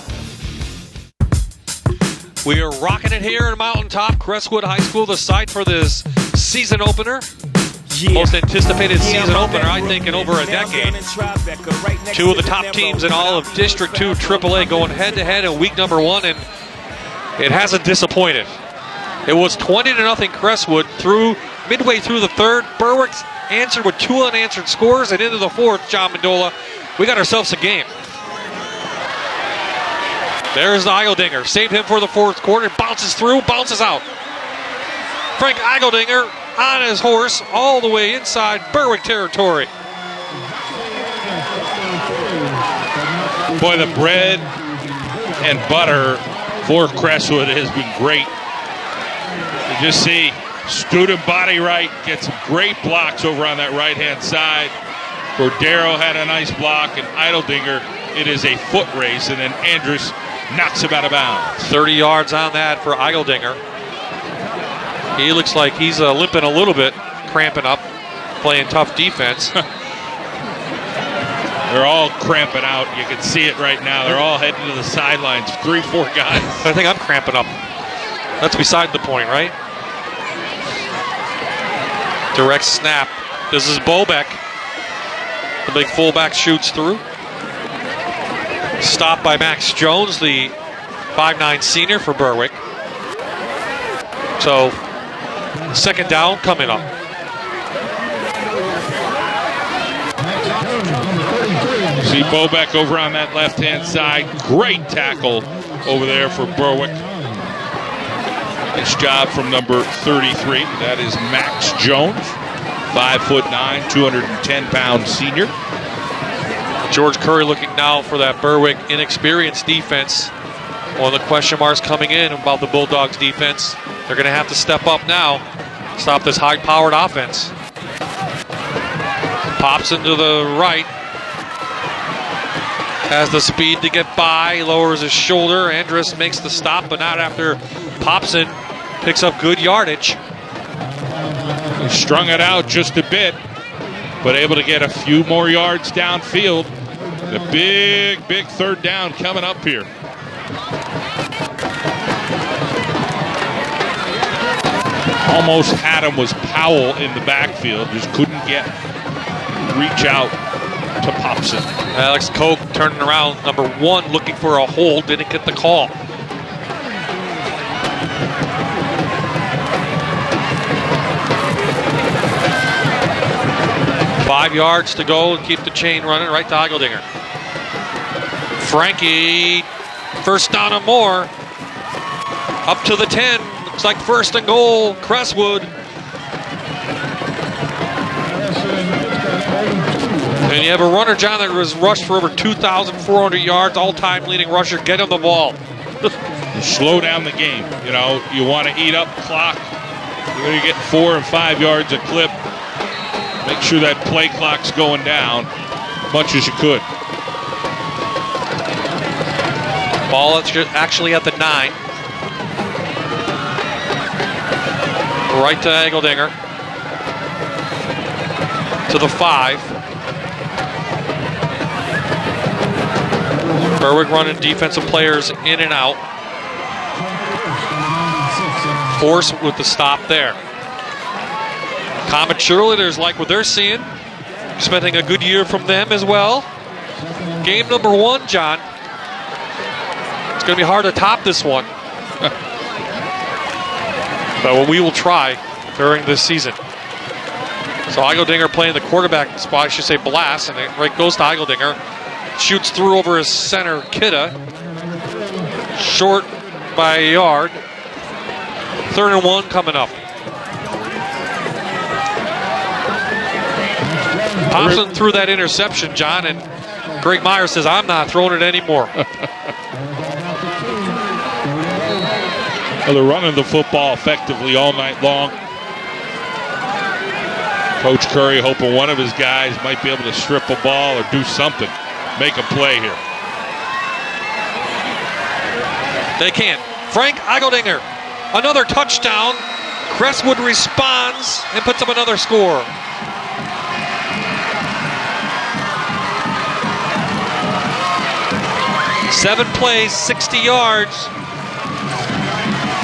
We are rocking it here in Mountaintop, Crestwood High School, the site for this season opener. Most anticipated season opener, I think, in over a decade. 2 of the top teams in all of District 2 AAA going head-to-head in week number 1, and it hasn't disappointed. It was 20-0 Crestwood midway through the third. Berwick's answered with 2 unanswered scores, and into the fourth, John Mendola, we got ourselves a game. There's the Eigeldinger. Saved him for the fourth quarter. Bounces through, bounces out. Frank Eigeldinger on his horse all the way inside Berwick territory.
Boy, the bread and butter for Crestwood has been great. You just see student body right, gets some great blocks over on that right-hand side. Cordero had a nice block, and Eigeldinger, it is a foot race, and then Andrus knocks him out of bounds.
30 yards on that for Eigeldinger. He looks like he's limping a little bit, cramping up, playing tough defense.
They're all cramping out. You can see it right now. They're all heading to the sidelines. 3-4 guys.
I think I'm cramping up. That's beside the point, right? Direct snap. This is Bobeck. The big fullback shoots through. Stopped by Max Jones, the 5'9" senior for Berwick. So, second down coming up.
See Bobeck over on that left-hand side. Great tackle over there for Berwick. Nice job from number 33. That is Max Jones. 5'9", 210-pound senior.
George Curry looking now for that Berwick inexperienced defense. One of the question marks coming in about the Bulldogs defense. They're going to have to step up now. Stop this high-powered offense. Pops into the right. Has the speed to get by. Lowers his shoulder. Andrus makes the stop, but not after Popson picks up good yardage.
He strung it out just a bit, but able to get a few more yards downfield. The big third down coming up here. Almost had him was Powell in the backfield. Just couldn't reach out to Popson.
Alex Koch turning around, number 1, looking for a hold. Didn't get the call. Five yards to go and keep the chain running right to Eigeldinger. Frankie, first down and more. Up to the 10. Looks like first and goal, Crestwood. And you have a runner, John, that was rushed for over 2,400 yards, all-time leading rusher. Get him the ball.
Slow down the game. You know, you want to eat up clock. You're going to get 4 and 5 yards a clip. Make sure that play clock's going down as much as you could.
Ball actually at the 9. Right to Eigeldinger. To the 5. Berwick running defensive players in and out. Force with the stop there. Comet cheerleaders like what they're seeing. Expecting a good year from them as well. Game number 1, John. It's going to be hard to top this one. But we will try during this season. So Eigeldinger playing the quarterback spot, I should say blast, and it right goes to Eigeldinger. Shoots through over his center, Kidda. Short by a yard. 3rd and 1 coming up. Thompson threw that interception, John, and Greg Meyer says, I'm not throwing it anymore.
Well, they're running the football effectively all night long. Coach Curry hoping one of his guys might be able to strip a ball or do something, make a play here.
They can't. Frank Eigeldinger, another touchdown. Crestwood responds and puts up another score. Seven plays, 60 yards.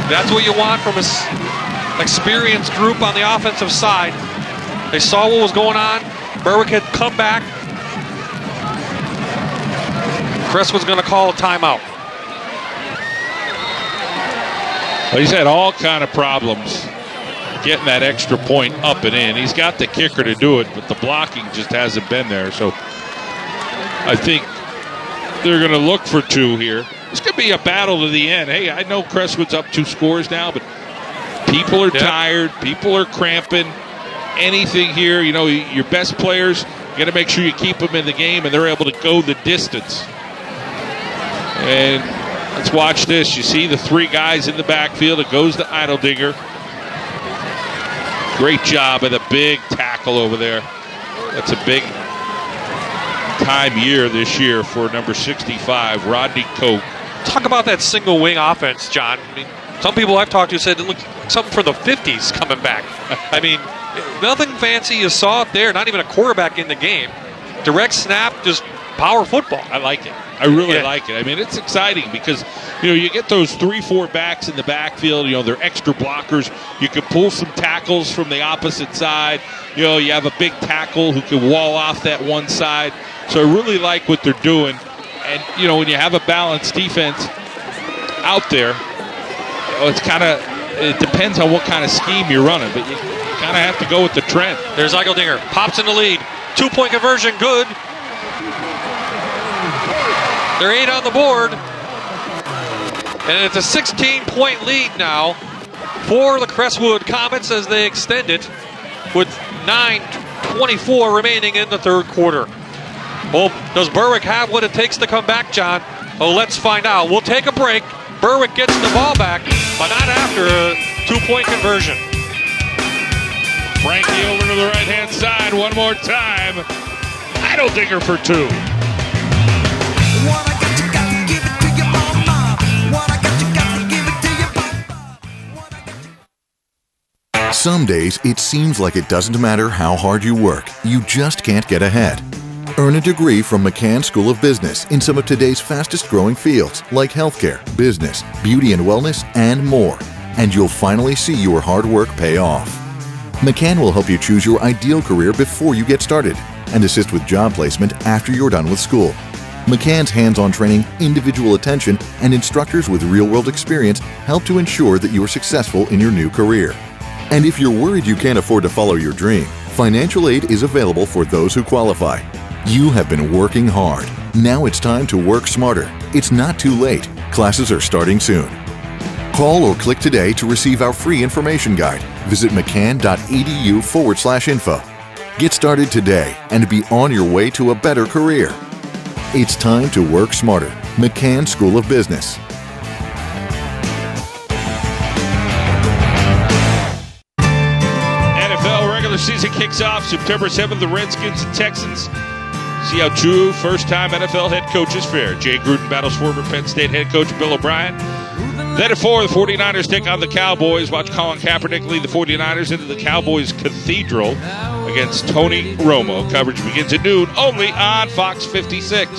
That's what you want from an experienced group on the offensive side. They saw what was going on. Berwick had come back. Crestwood's going to call a timeout.
Well, he's had all kind of problems getting that extra point up and in. He's got the kicker to do it, but the blocking just hasn't been there. So I think they're going to look for 2 here. It's going to be a battle to the end. Hey, I know Crestwood's up 2 scores now, but people are tired. People are cramping. Anything here, you know, your best players, you got to make sure you keep them in the game and they're able to go the distance. And let's watch this. You see the 3 guys in the backfield. It goes to Eigeldinger. Great job of the big tackle over there. That's a big time year this year for number 65, Rodney Koch.
Talk about that single wing offense, John. I mean, some people I've talked to said it looked like something from the 50s coming back. I mean, nothing fancy you saw up there, not even a quarterback in the game. Direct snap, just power football.
I like it. I really like it. I mean, it's exciting because, you know, you get those 3-4 backs in the backfield, you know, they're extra blockers. You can pull some tackles from the opposite side. You know, you have a big tackle who can wall off that one side. So I really like what they're doing. And, you know, when you have a balanced defense out there, you know, it's kind of, it depends on what kind of scheme you're running, but you kind of have to go with the trend.
There's Eigeldinger, pops in the lead. 2-point conversion, good. They're 8 on the board. And it's a 16-point lead now for the Crestwood Comets as they extend it with 9:24 remaining in the 3rd quarter. Well, does Berwick have what it takes to come back, John? Oh, let's find out. We'll take a break. Berwick gets the ball back, but not after a 2-point conversion.
Frankie over to the right-hand side one more time. Eigeldinger for 2.
Some days it seems like it doesn't matter how hard you work, you just can't get ahead. Earn a degree from McCann School of Business in some of today's fastest growing fields like healthcare, business, beauty and wellness, and more. And you'll finally see your hard work pay off. McCann will help you choose your ideal career before you get started and assist with job placement after you're done with school. McCann's hands-on training, individual attention, and instructors with real-world experience help to ensure that you are successful in your new career. And if you're worried you can't afford to follow your dream, financial aid is available for those who qualify. You have been working hard. Now it's time to work smarter. It's not too late. Classes are starting soon. Call or click today to receive our free information guide. Visit mccann.edu/info. Get started today and be on your way to a better career. It's time to work smarter. McCann School of Business.
NFL regular season kicks off September 7th. The Redskins and Texans. See how 2 first-time NFL head coaches fare. Jay Gruden battles former Penn State head coach Bill O'Brien. Then at 4, the 49ers take on the Cowboys. Watch Colin Kaepernick lead the 49ers into the Cowboys Cathedral against Tony Romo. Coverage begins at noon only on Fox 56.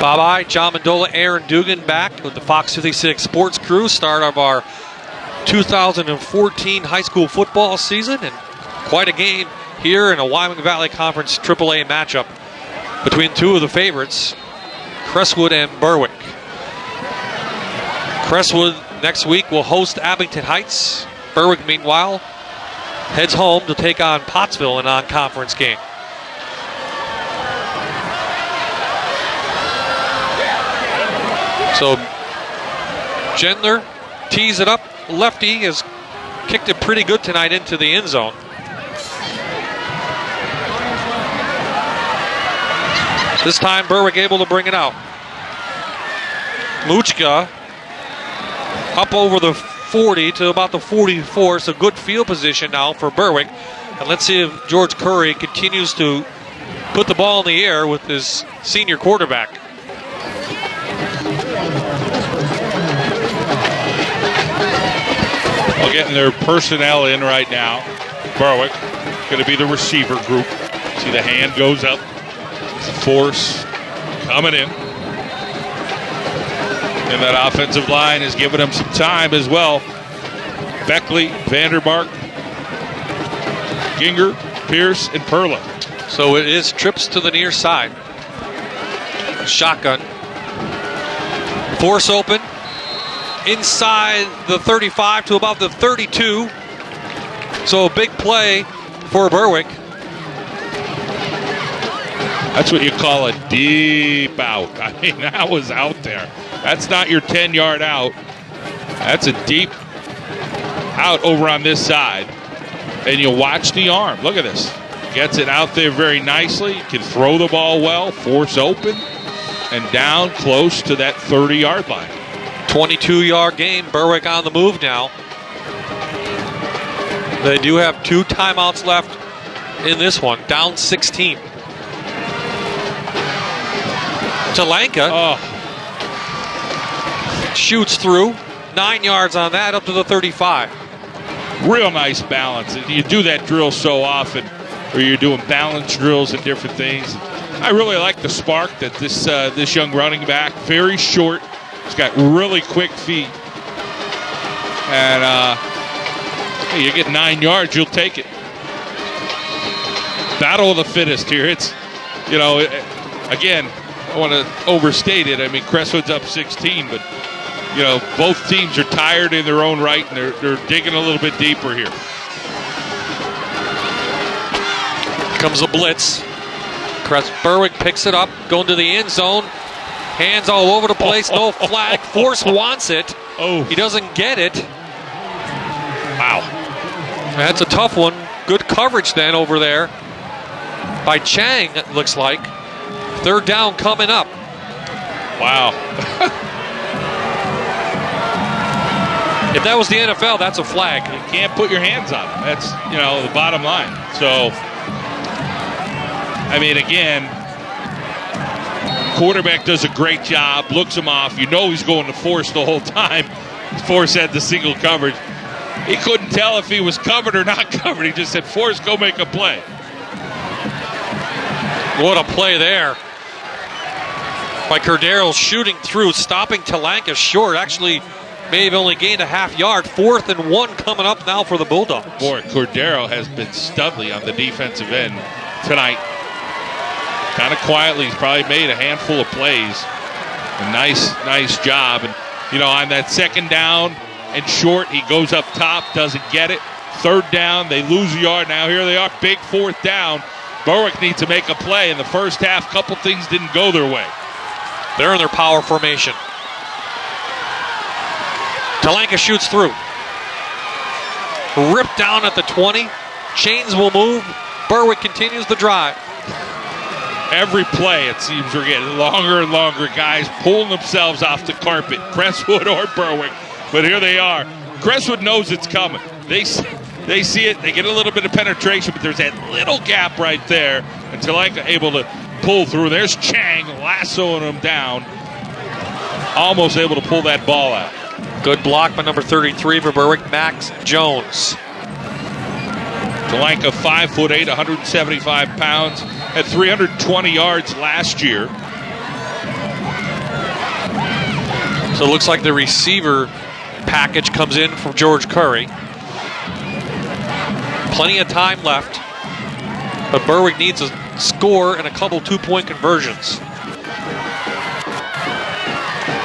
Bye-bye. John Mendola, Aaron Dugan back with the Fox 56 Sports Crew. Start of our 2014 high school football season, and quite a game here in a Wyoming Valley Conference AAA matchup between two of the favorites, Crestwood and Berwick. Crestwood next week will host Abington Heights. Berwick, meanwhile, heads home to take on Pottsville in a non-conference game. So Gendler tees it up. Lefty has kicked it pretty good tonight into the end zone. This time Berwick able to bring it out. Muchka up over the 40 to about the 44. So good field position now for Berwick. And let's see if George Curry continues to put the ball in the air with his senior quarterback.
Well, getting their personnel in right now. Berwick going to be the receiver group. See the hand goes up. Force coming in. And that offensive line is giving them some time as well. Beckley, Vandermark, Ginger, Pierce, and Perla.
So it is trips to the near side. Shotgun. Force open. Inside the 35 to about the 32. So a big play for Berwick.
That's what you call a deep out. I mean, that was out there. That's not your 10-yard out. That's a deep out over on this side. And you watch the arm. Look at this. Gets it out there very nicely. Can throw the ball well. Force open. And down close to that 30-yard line.
22-yard gain. Berwick on the move now. They do have 2 timeouts left in this one. Down 16. Talanka shoots through. 9 yards on that, up to the 35.
Real nice balance. You do that drill so often, where you're doing balance drills and different things. I really like the spark that this young running back, very short. He's got really quick feet. And you get 9 yards, you'll take it. Battle of the fittest here. It's, again, I want to overstate it. I mean, Crestwood's up 16, but, both teams are tired in their own right, and they're digging a little bit deeper here.
Comes a blitz. Berwick picks it up, going to the end zone. Hands all over the place, no flag. Force wants it. He doesn't get it.
Wow.
That's a tough one. Good coverage then over there by Chang, it looks like. 3rd down coming up.
Wow.
If that was the NFL, that's a flag.
You can't put your hands on him. That's, the bottom line. So, I mean, again, quarterback does a great job, looks him off. You know he's going to Force the whole time. Force had the single coverage. He couldn't tell if he was covered or not covered. He just said, Force, go make a play.
What a play there by Cordero, shooting through, stopping Talanka short. Actually, may have only gained a half yard. 4th and 1 coming up now for the Bulldogs.
Boy, Cordero has been studly on the defensive end tonight. Kind of quietly, he's probably made a handful of plays. A nice job. And, on that 2nd down and short, he goes up top, doesn't get it. 3rd down, they lose a yard. Now here they are, big 4th down. Berwick needs to make a play. In the first half, couple things didn't go their way.
They're in their power formation. Talanka shoots through. Ripped down at the 20. Chains will move. Berwick continues the drive.
Every play, it seems we're getting longer and longer. Guys pulling themselves off the carpet, Crestwood or Berwick. But here they are. Crestwood knows it's coming. They see it. They get a little bit of penetration, but there's that little gap right there. And Talanka able to pull through. There's Chang lassoing him down. Almost able to pull that ball out.
Good block by number 33 for Berwick, Max Jones.
Talanka, 5'8", 175 pounds. Had 320 yards last year.
So it looks like the receiver package comes in from George Curry. Plenty of time left, but Berwick needs a score and a couple 2-point conversions.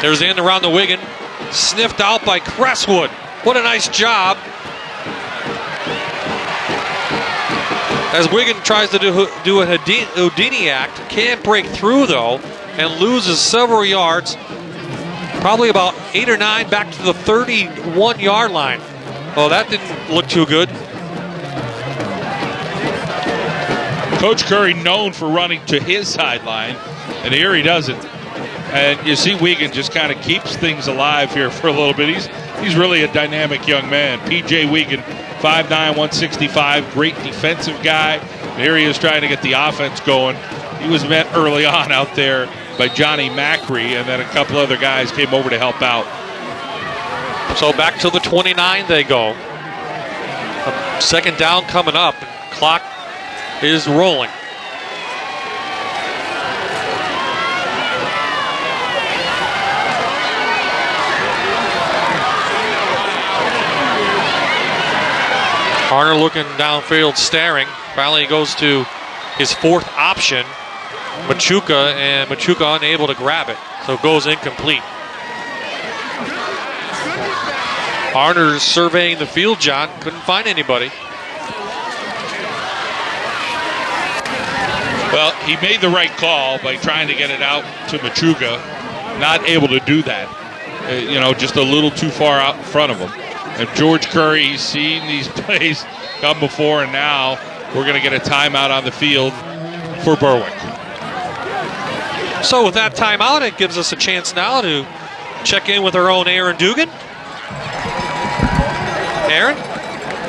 There's the end around the Wigan, sniffed out by Crestwood. What a nice job. As Wigan tries to do a Houdini act, can't break through though, and loses several yards, probably about 8 or 9 back to the 31-yard line. Oh, that didn't look too good.
Coach Curry known for running to his sideline, and here he doesn't. And you see Wigan just kind of keeps things alive here for a little bit. He's really a dynamic young man. P.J. Wigan, 5'9", 165, great defensive guy. And here he is trying to get the offense going. He was met early on out there by Johnny Macri, and then a couple other guys came over to help out.
So back to the 29 they go. Second down coming up. Clock is rolling. Harner looking downfield, staring. Finally goes to his fourth option, Machuca, and Machuca unable to grab it, so it goes incomplete. Harner's surveying the field, John. Couldn't find anybody.
Well, he made the right call by trying to get it out to Machuca. Not able to do that. Just a little too far out in front of him. And George Curry, he's seen these plays come before, and now we're going to get a timeout on the field for Berwick.
So with that timeout, it gives us a chance now to check in with our own Aaron Dugan. Aaron?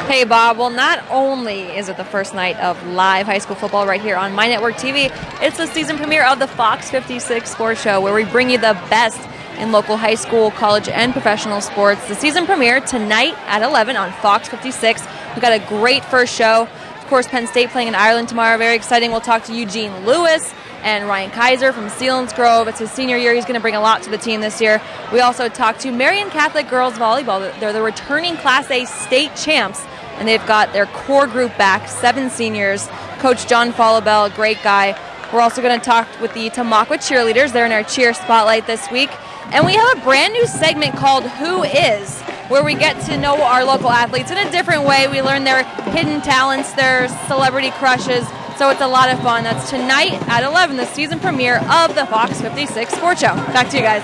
Hey, Bob. Well, not only is it the first night of live high school football right here on My Network TV, it's the season premiere of the Fox 56 Sports Show, where we bring you the best in local high school, college, and professional sports. The season premiere tonight at 11 on Fox 56. We've got a great first show. Of course, Penn State playing in Ireland tomorrow. Very exciting. We'll talk to Eugene Lewis and Ryan Kaiser from Selinsgrove. It's his senior year. He's going to bring a lot to the team this year. We also talked to Marian Catholic Girls Volleyball. They're the returning Class A state champs, and they've got their core group back, 7 seniors. Coach John Follabell, great guy. We're also going to talk with the Tamaqua cheerleaders. They're in our cheer spotlight this week. And we have a brand new segment called Who Is, where we get to know our local athletes in a different way. We learn their hidden talents, their celebrity crushes. So it's a lot of fun. That's tonight at 11, the season premiere of the Fox 56 Sports Show. Back to you guys.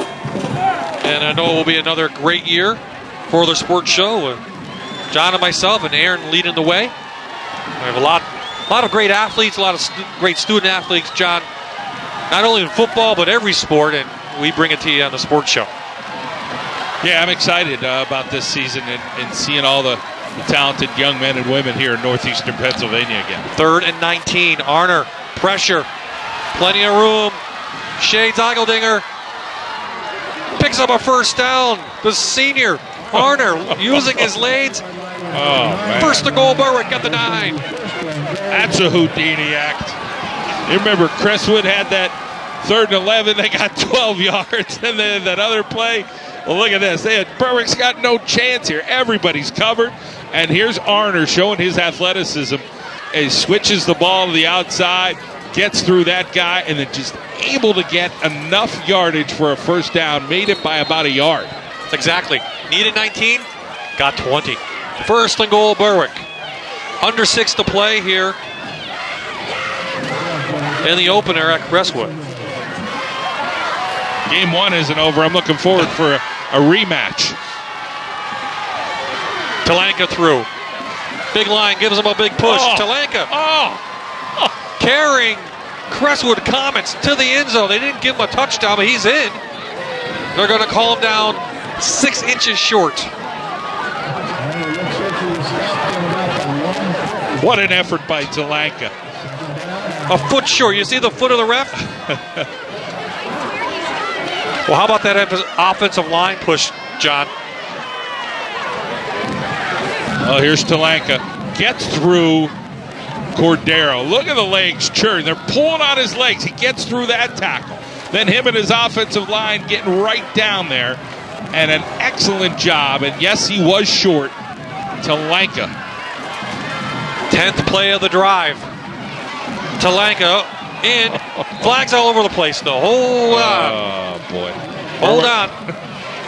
And I know it will be another great year for the sports show. John and myself and Aaron leading the way. We have a lot of great athletes, a lot of great student athletes, John. Not only in football, but every sport, and we bring it to you on the sports show.
Yeah, I'm excited about this season and seeing all the talented young men and women here in northeastern Pennsylvania again.
3rd and 19. Arner, pressure, plenty of room. Shades Eigeldinger picks up a first down. The senior, Arner, using his legs.
Oh, man.
First to goal, Berwick at the 9.
That's a Houdini act. You remember Crestwood had that 3rd and 11. They got 12 yards. And then that other play. Well, look at this. Berwick's got no chance here. Everybody's covered. And here's Arner showing his athleticism. He switches the ball to the outside, gets through that guy, and then just able to get enough yardage for a first down. Made it by about a yard.
Exactly. Needed 19, got 20. First and goal, Berwick. Under 6 to play here in the opener at Crestwood.
Game 1 isn't over. I'm looking forward for a rematch.
Talanka through. Big line gives him a big push. Talanka carrying Crestwood Comets to the end zone. They didn't give him a touchdown, but he's in. They're going to call him down 6 inches short.
What an effort by Talanka.
A foot short. You see the foot of the ref? Well, how about that offensive line push, John?
Well, here's Talanka. Gets through Cordero. Look at the legs churn. They're pulling on his legs. He gets through that tackle. Then him and his offensive line getting right down there. and an excellent job. And yes, he was short to Lanka.
10th play of the drive. Talanka in. Flags all over the place, though. Hold on.
Oh, boy.
Hold on.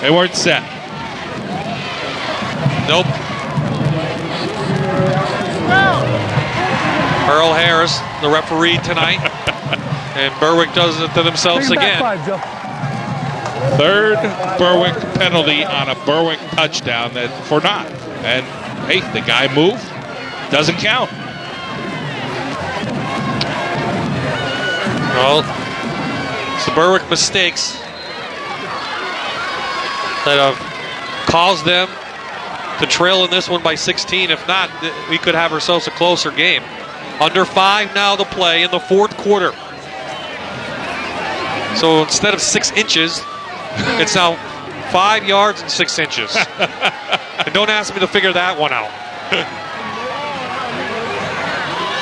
They weren't set.
Nope. Earl Harris, the referee tonight. And Berwick does it to themselves again.
Third Berwick penalty on a Berwick touchdown for not. And, hey, the guy moved. Doesn't count.
Well, it's the Berwick mistakes that have caused them to trail in this one by 16. If not, we could have ourselves a closer game. Under 5 now to play in the fourth quarter. So instead of 6 inches, it's now 5 yards and 6 inches. And don't ask me to figure that one out.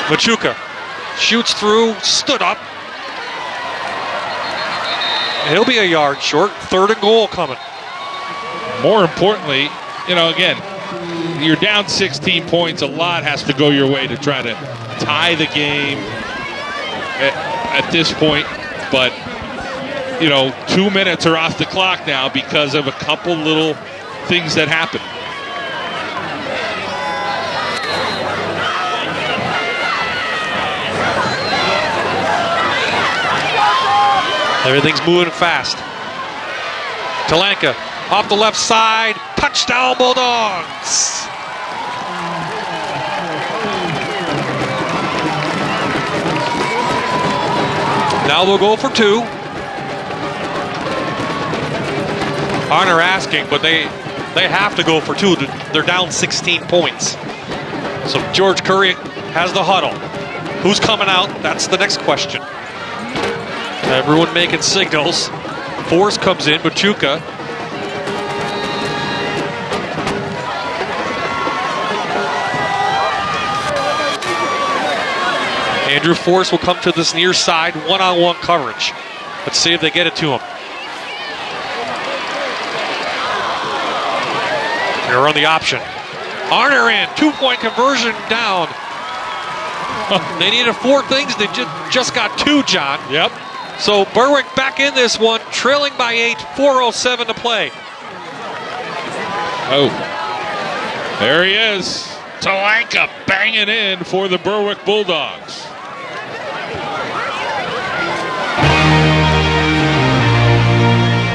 Machuca shoots through, stood up. He'll be a yard short. 3rd and goal coming.
More importantly, again, you're down 16 points. A lot has to go your way to try to tie the game at this point. But, 2 minutes are off the clock now because of a couple little things that happen.
Everything's moving fast. Talanka off the left side. Touchdown, Bulldogs. Now they'll go for 2. Honor asking, but they have to go for 2. They're down 16 points. So George Curry has the huddle. Who's coming out? That's the next question. Everyone making signals. Force comes in, Machuca. Andrew Force will come to this near side, one-on-one coverage. Let's see if they get it to him. They're on the option. Arner in, 2-point conversion down. They needed 4 things, they just got 2, John.
Yep.
So Berwick back in this one, trailing by 8, 4:07 to play.
Oh, there he is. Talanka banging in for the Berwick Bulldogs.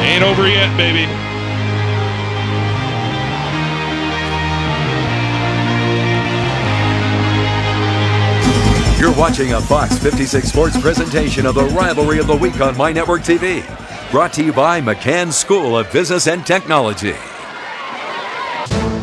Ain't over yet, baby.
You're watching a Fox 56 Sports presentation of the Rivalry of the Week on My Network TV. Brought to you by McCann School of Business and Technology.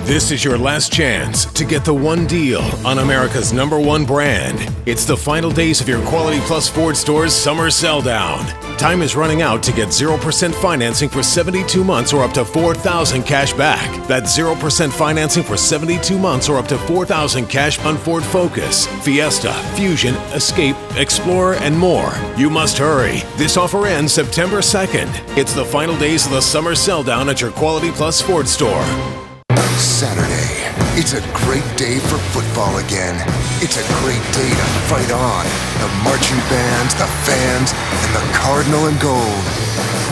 This is your last chance to get the one deal on America's #1 brand. It's the final days of your Quality Plus Ford Store's summer sell down. Time is running out to get 0% financing for 72 months or up to $4,000 cash back. That's 0% financing for 72 months or up to $4,000 cash on Ford Focus, Fiesta, Fusion, Escape, Explorer, and more. You must hurry. This offer ends September 2nd. It's the final days of the summer sell down at your Quality Plus Ford store.
Saturday. It's a great day for football again. It's a great day to fight on. The marching bands, the fans, and the Cardinal and Gold.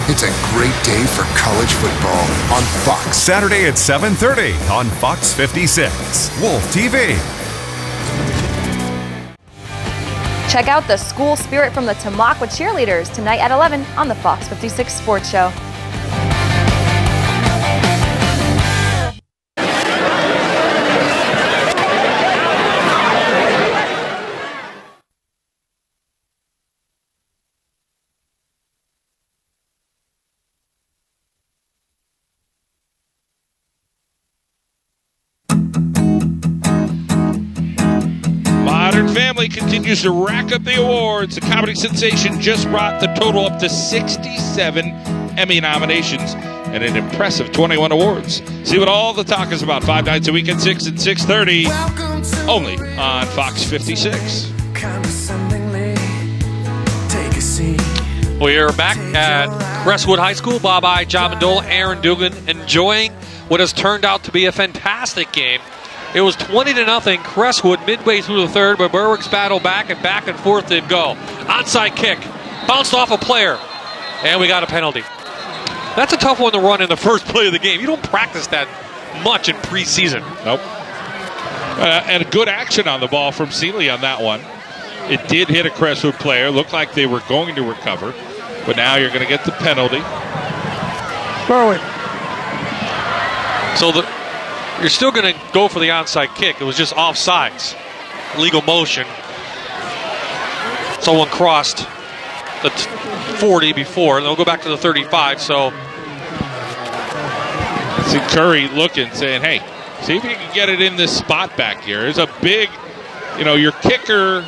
It's a great day for college football on Fox.
Saturday at 7:30 on Fox 56. Wolf TV.
Check out the school spirit from the Tamaqua cheerleaders tonight at 11 on the Fox 56 Sports Show.
Family continues to rack up the awards. The comedy sensation just brought the total up to 67 Emmy nominations and an impressive 21 awards. See what all the talk is about 5 nights a week at 6 and 6:30, only on Fox 56.
We are back at Crestwood High School, Bob I, John Mendola, Aaron Dugan, enjoying what has turned out to be a fantastic game. It was 20-0 Crestwood midway through the third, but Berwick's battle back and forth they'd go. Onside kick, bounced off a player, and we got a penalty. That's a tough one to run in the first play of the game. You don't practice that much in preseason.
Nope. And a good action on the ball from Seeley on that one. It did hit a Crestwood player. Looked like they were going to recover, but now you're going to get the penalty.
Berwick.
So you're still going to go for the onside kick. It was just offsides. Legal motion. Someone crossed the 40 before, and they'll go back to the 35. So
I see Curry looking, saying, hey, see if you can get it in this spot back here. There's a big, your kicker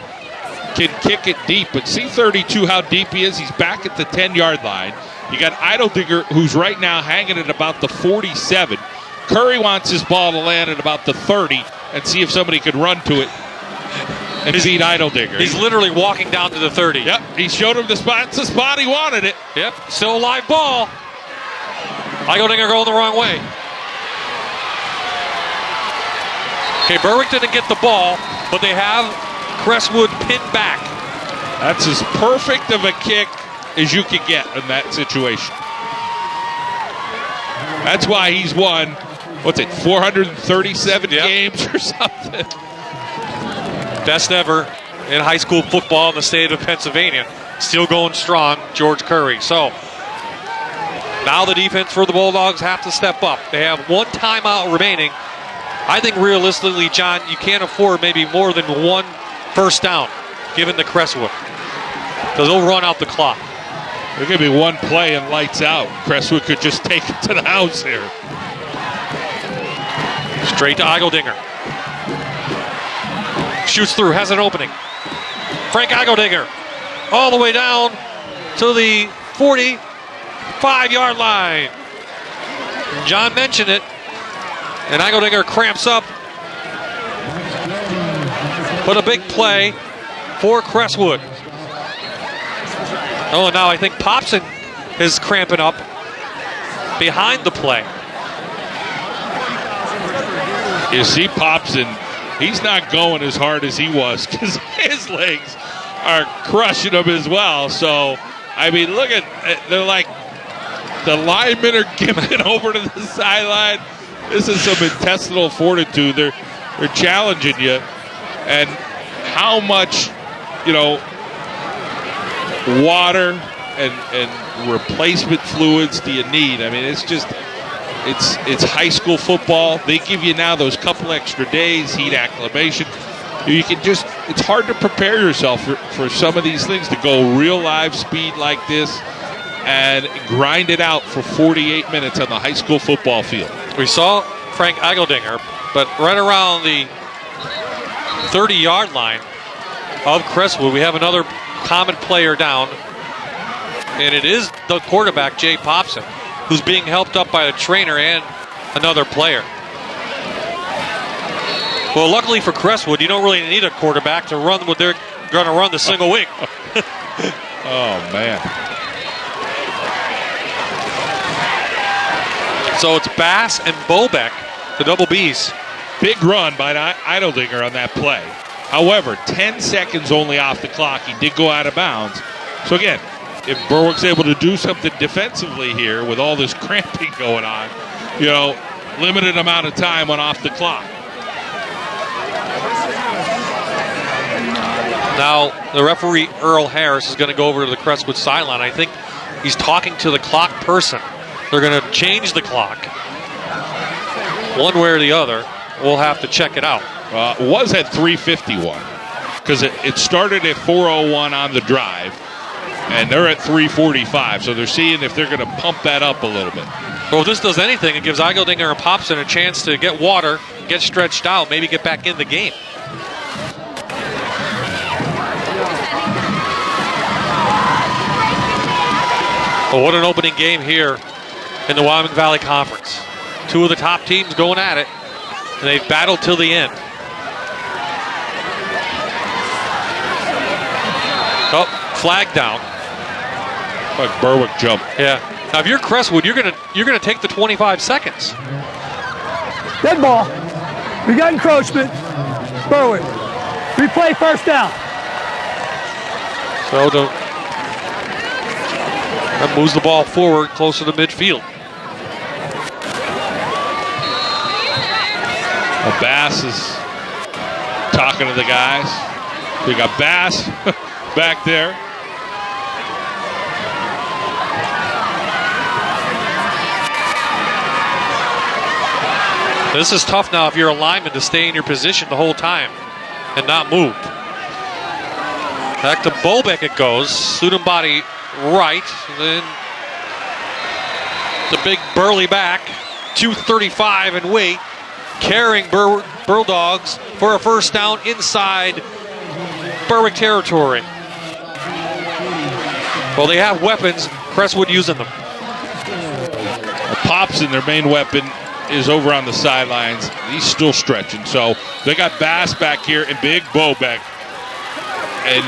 can kick it deep, but see 32 how deep he is. He's back at the 10-yard line. You got Eideldinger, who's right now hanging at about the 47. Curry wants his ball to land at about the 30 and see if somebody could run to it and beat Eideldinger.
He's literally walking down to the 30.
Yep, he showed him the spot. It's the spot he wanted it.
Yep, still a live ball. Eideldinger going the wrong way. Okay, Berwick didn't get the ball, but they have Crestwood pinned back.
That's as perfect of a kick as you could get in that situation. That's why he's won, 437 games or something.
Best ever in high school football in the state of Pennsylvania. Still going strong, George Curry. So now the defense for the Bulldogs have to step up. They have one timeout remaining. I think realistically, John, you can't afford maybe more than one first down given to Crestwood, because they'll run out the clock.
There could be one play and lights out. Crestwood could just take it to the house here.
Straight to Eideldinger. Shoots through, has an opening. Frank Eideldinger all the way down to the 45-yard line. John mentioned it, and Eideldinger cramps up. But a big play for Crestwood. Oh, and now I think Popson is cramping up behind the play.
You see Popson, he's not going as hard as he was because his legs are crushing him as well. So, I mean, look at, they're like, the linemen are giving over to the sideline. This is some intestinal fortitude. They're challenging you. And how much, water and replacement fluids do you need? I mean, it's just, it's high school football. They give you now those couple extra days, heat acclimation. You can just, it's hard to prepare yourself for some of these things, to go real live speed like this and grind it out for 48 minutes on the high school football field.
We saw Frank Eideldinger, but right around the 30-yard line of Crestwood, we have another Comet player down, and it is the quarterback, Jay Popson, who's being helped up by a trainer and another player. Well, luckily for Crestwood, you don't really need a quarterback to run what they're going to run, the single wing.
Oh, man.
So it's Bass and Bobeck, the double Bs.
Big run by Eideldinger on that play. However, 10 seconds only off the clock. He did go out of bounds. So again, if Berwick's able to do something defensively here with all this cramping going on, limited amount of time on off the clock.
Now, the referee, Earl Harris, is going to go over to the Crestwood sideline. I think he's talking to the clock person. They're going to change the clock. One way or the other. We'll have to check it out.
It was at 3:51 because it started at 4:01 on the drive, and they're at 3:45. So they're seeing if they're going to pump that up a little bit.
Well, if this does anything, it gives Eideldinger and Popson a chance to get water, get stretched out, maybe get back in the game. Well, what an opening game here in the Wyoming Valley Conference. Two of the top teams going at it, and they've battled till the end. Oh, flag down.
Like Berwick jump.
Yeah. Now, if you're Crestwood, you're gonna take the 25 seconds.
Dead ball. We got encroachment. Berwick. Replay first down.
So that moves the ball forward closer to midfield.
Well, Bass is talking to the guys. We got Bass back there.
This is tough now if you're a lineman to stay in your position the whole time and not move. Back to Bobek it goes. Student body right. And then the big burly back. 235 and weight. Carrying Bulldogs for a first down inside Berwick territory. Well, they have weapons. Crestwood using them.
Popson, their main weapon, is over on the sidelines. He's still stretching. So they got Bass back here and Big Bobek. And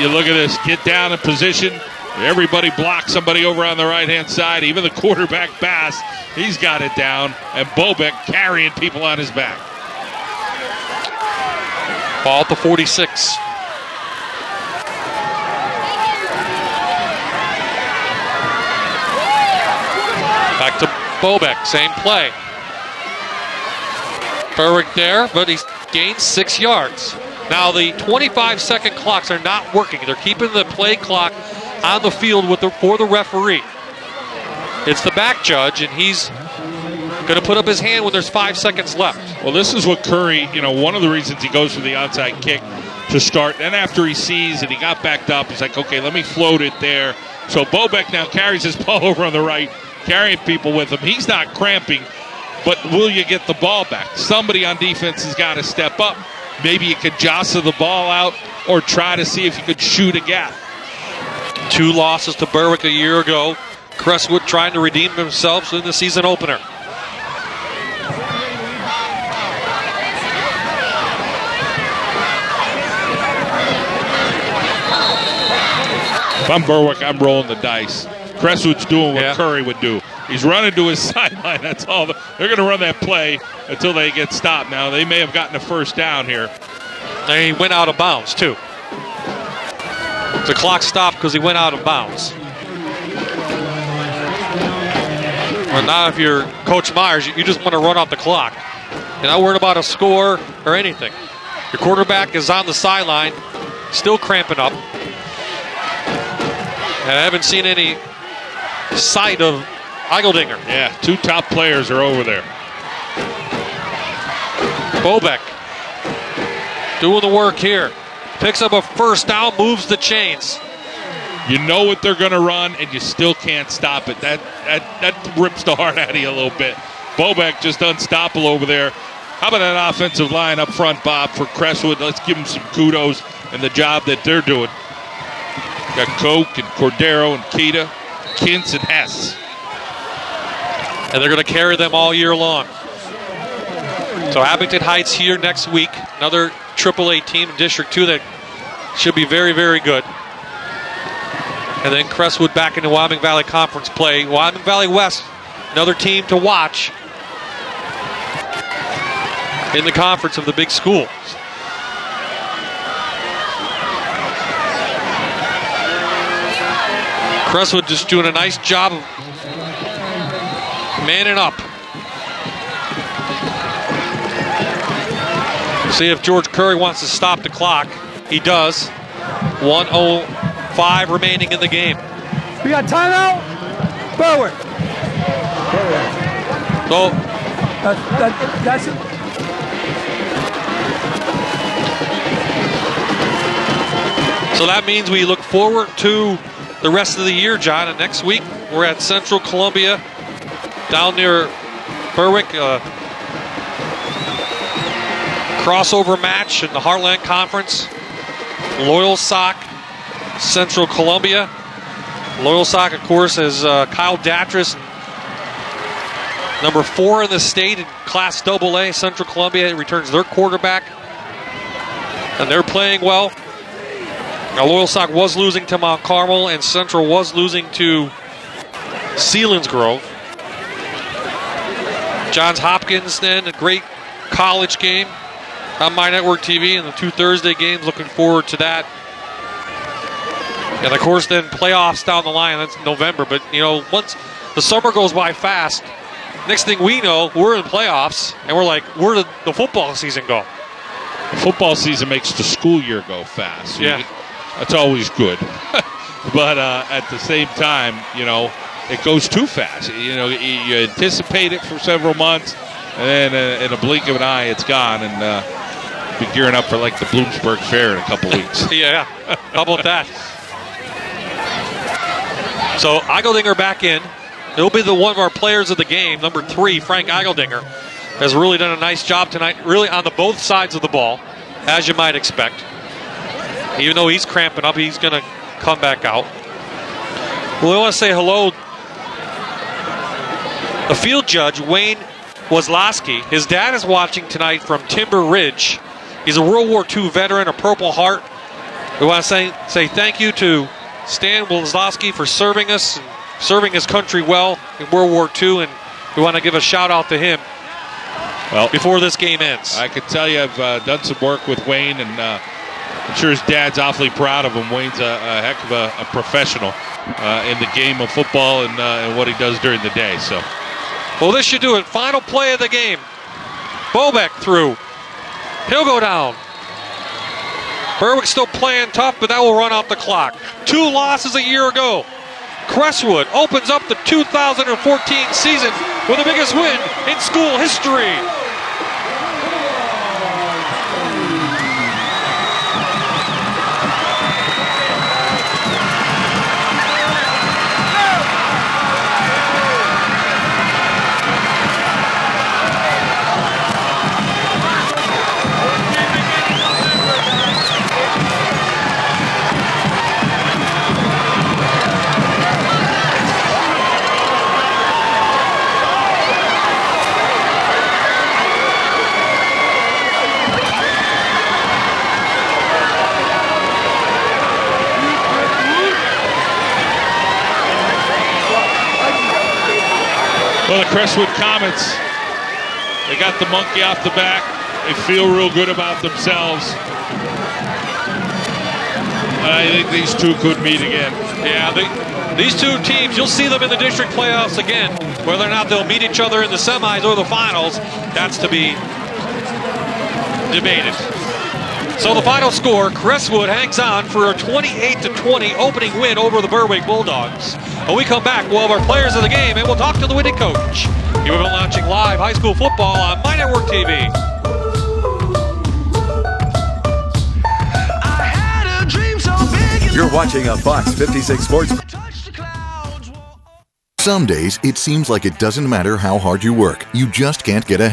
you look at this, get down in position. Everybody blocks somebody over on the right-hand side. Even the quarterback, Bass, he's got it down. And Bobek carrying people on his back.
Ball at the 46. Back to Bobek, same play. Berwick there, but he's gained 6 yards. Now the 25-second clocks are not working. They're keeping the play clock on the field for the referee. It's the back judge, and he's going to put up his hand when there's 5 seconds left.
Well, this is what Curry, one of the reasons he goes for the onside kick to start. And after he sees and he got backed up, he's like, okay, let me float it there. So Bobek now carries his ball over on the right, carrying people with him. He's not cramping, but will you get the ball back? Somebody on defense has got to step up. Maybe you could jostle the ball out or try to see if you could shoot a gap.
2 losses to Berwick a year ago. Crestwood trying to redeem themselves in the season opener.
If I'm Berwick, I'm rolling the dice. Crestwood's doing what Curry would do. He's running to his sideline. That's all. They're going to run that play until they get stopped. Now, they may have gotten a first down here.
And he went out of bounds, too. The clock stopped because he went out of bounds. But now if you're Coach Myers, you just want to run off the clock. You're not worried about a score or anything. Your quarterback is on the sideline, still cramping up. And I haven't seen any sight of Eigeldinger.
Yeah, 2 top players are over there.
Bobek doing the work here. Picks up a first down, moves the chains.
You know what they're going to run, and you still can't stop it. That rips the heart out of you a little bit. Bobek just unstoppable over there. How about that offensive line up front, Bob, for Crestwood? Let's give them some kudos and the job that they're doing. Got Koch and Cordero and Keita, Kintz and Hess.
And they're going to carry them all year long. So Abington Heights here next week. Another AAA team in District 2 that should be very, very good. And then Crestwood back into Wyoming Valley Conference play. Wyoming Valley West, another team to watch in the conference of the big schools. Crestwood just doing a nice job of manning up. See if George Curry wants to stop the clock. He does. 1:05 remaining in the game.
We got timeout. Berwick.
So
that's it.
So that means we look forward to the rest of the year, John. And next week we're at Central Columbia down near Berwick. Crossover match in the Heartland Conference. Loyal Sock, Central Columbia. Loyal Sock, of course, is Kyle Datris, number 4 in the state in Class AA. Central Columbia returns their quarterback, and they're playing well. Now, Loyalsock was losing to Mount Carmel, and Central was losing to Selinsgrove. Johns Hopkins, then, a great college game on My Network TV, and the 2 Thursday games. Looking forward to that. And, of course, then playoffs down the line. That's November. But, once the summer goes by fast, next thing we know, we're in playoffs, and we're like, where did the football season go?
The football season makes the school year go fast.
Yeah.
That's always good. But at the same time, it goes too fast. You anticipate it for several months, and then in a blink of an eye, it's gone, and be gearing up for like the Bloomsburg Fair in a couple weeks.
Yeah, how about that? So Eigeldinger back in. It'll be one of our players of the game, number 3, Frank Eigeldinger, has really done a nice job tonight, really on both sides of the ball, as you might expect. Even though he's cramping up, he's going to come back out. We want to say hello. The field judge, Wayne Wozlowski, his dad is watching tonight from Timber Ridge. He's a World War II veteran, a Purple Heart. We want to say thank you to Stan Wozlowski for serving us and serving his country well in World War II, and we want to give a shout out to him before this game ends.
I can tell you I've done some work with Wayne, and I'm sure his dad's awfully proud of him. Wayne's a heck of a professional in the game of football and what he does during the day. So,
well, this should do it. Final play of the game. Bobeck through. He'll go down. Berwick's still playing tough, but that will run out the clock. 2 losses a year ago. Crestwood opens up the 2014 season with the biggest win in school history.
Well, the Crestwood Comets, they got the monkey off the back. They feel real good about themselves. And I think these two could meet again.
Yeah, these two teams, you'll see them in the district playoffs again. Whether or not they'll meet each other in the semis or the finals, that's to be debated. So the final score, Crestwood hangs on for a 28-20 opening win over the Berwick Bulldogs. When we come back, we'll have our players of the game, and we'll talk to the winning coach. You've been watching live high school football on My Network TV.
You're watching a Fox 56 Sports.
Some days, it seems like it doesn't matter how hard you work, you just can't get ahead.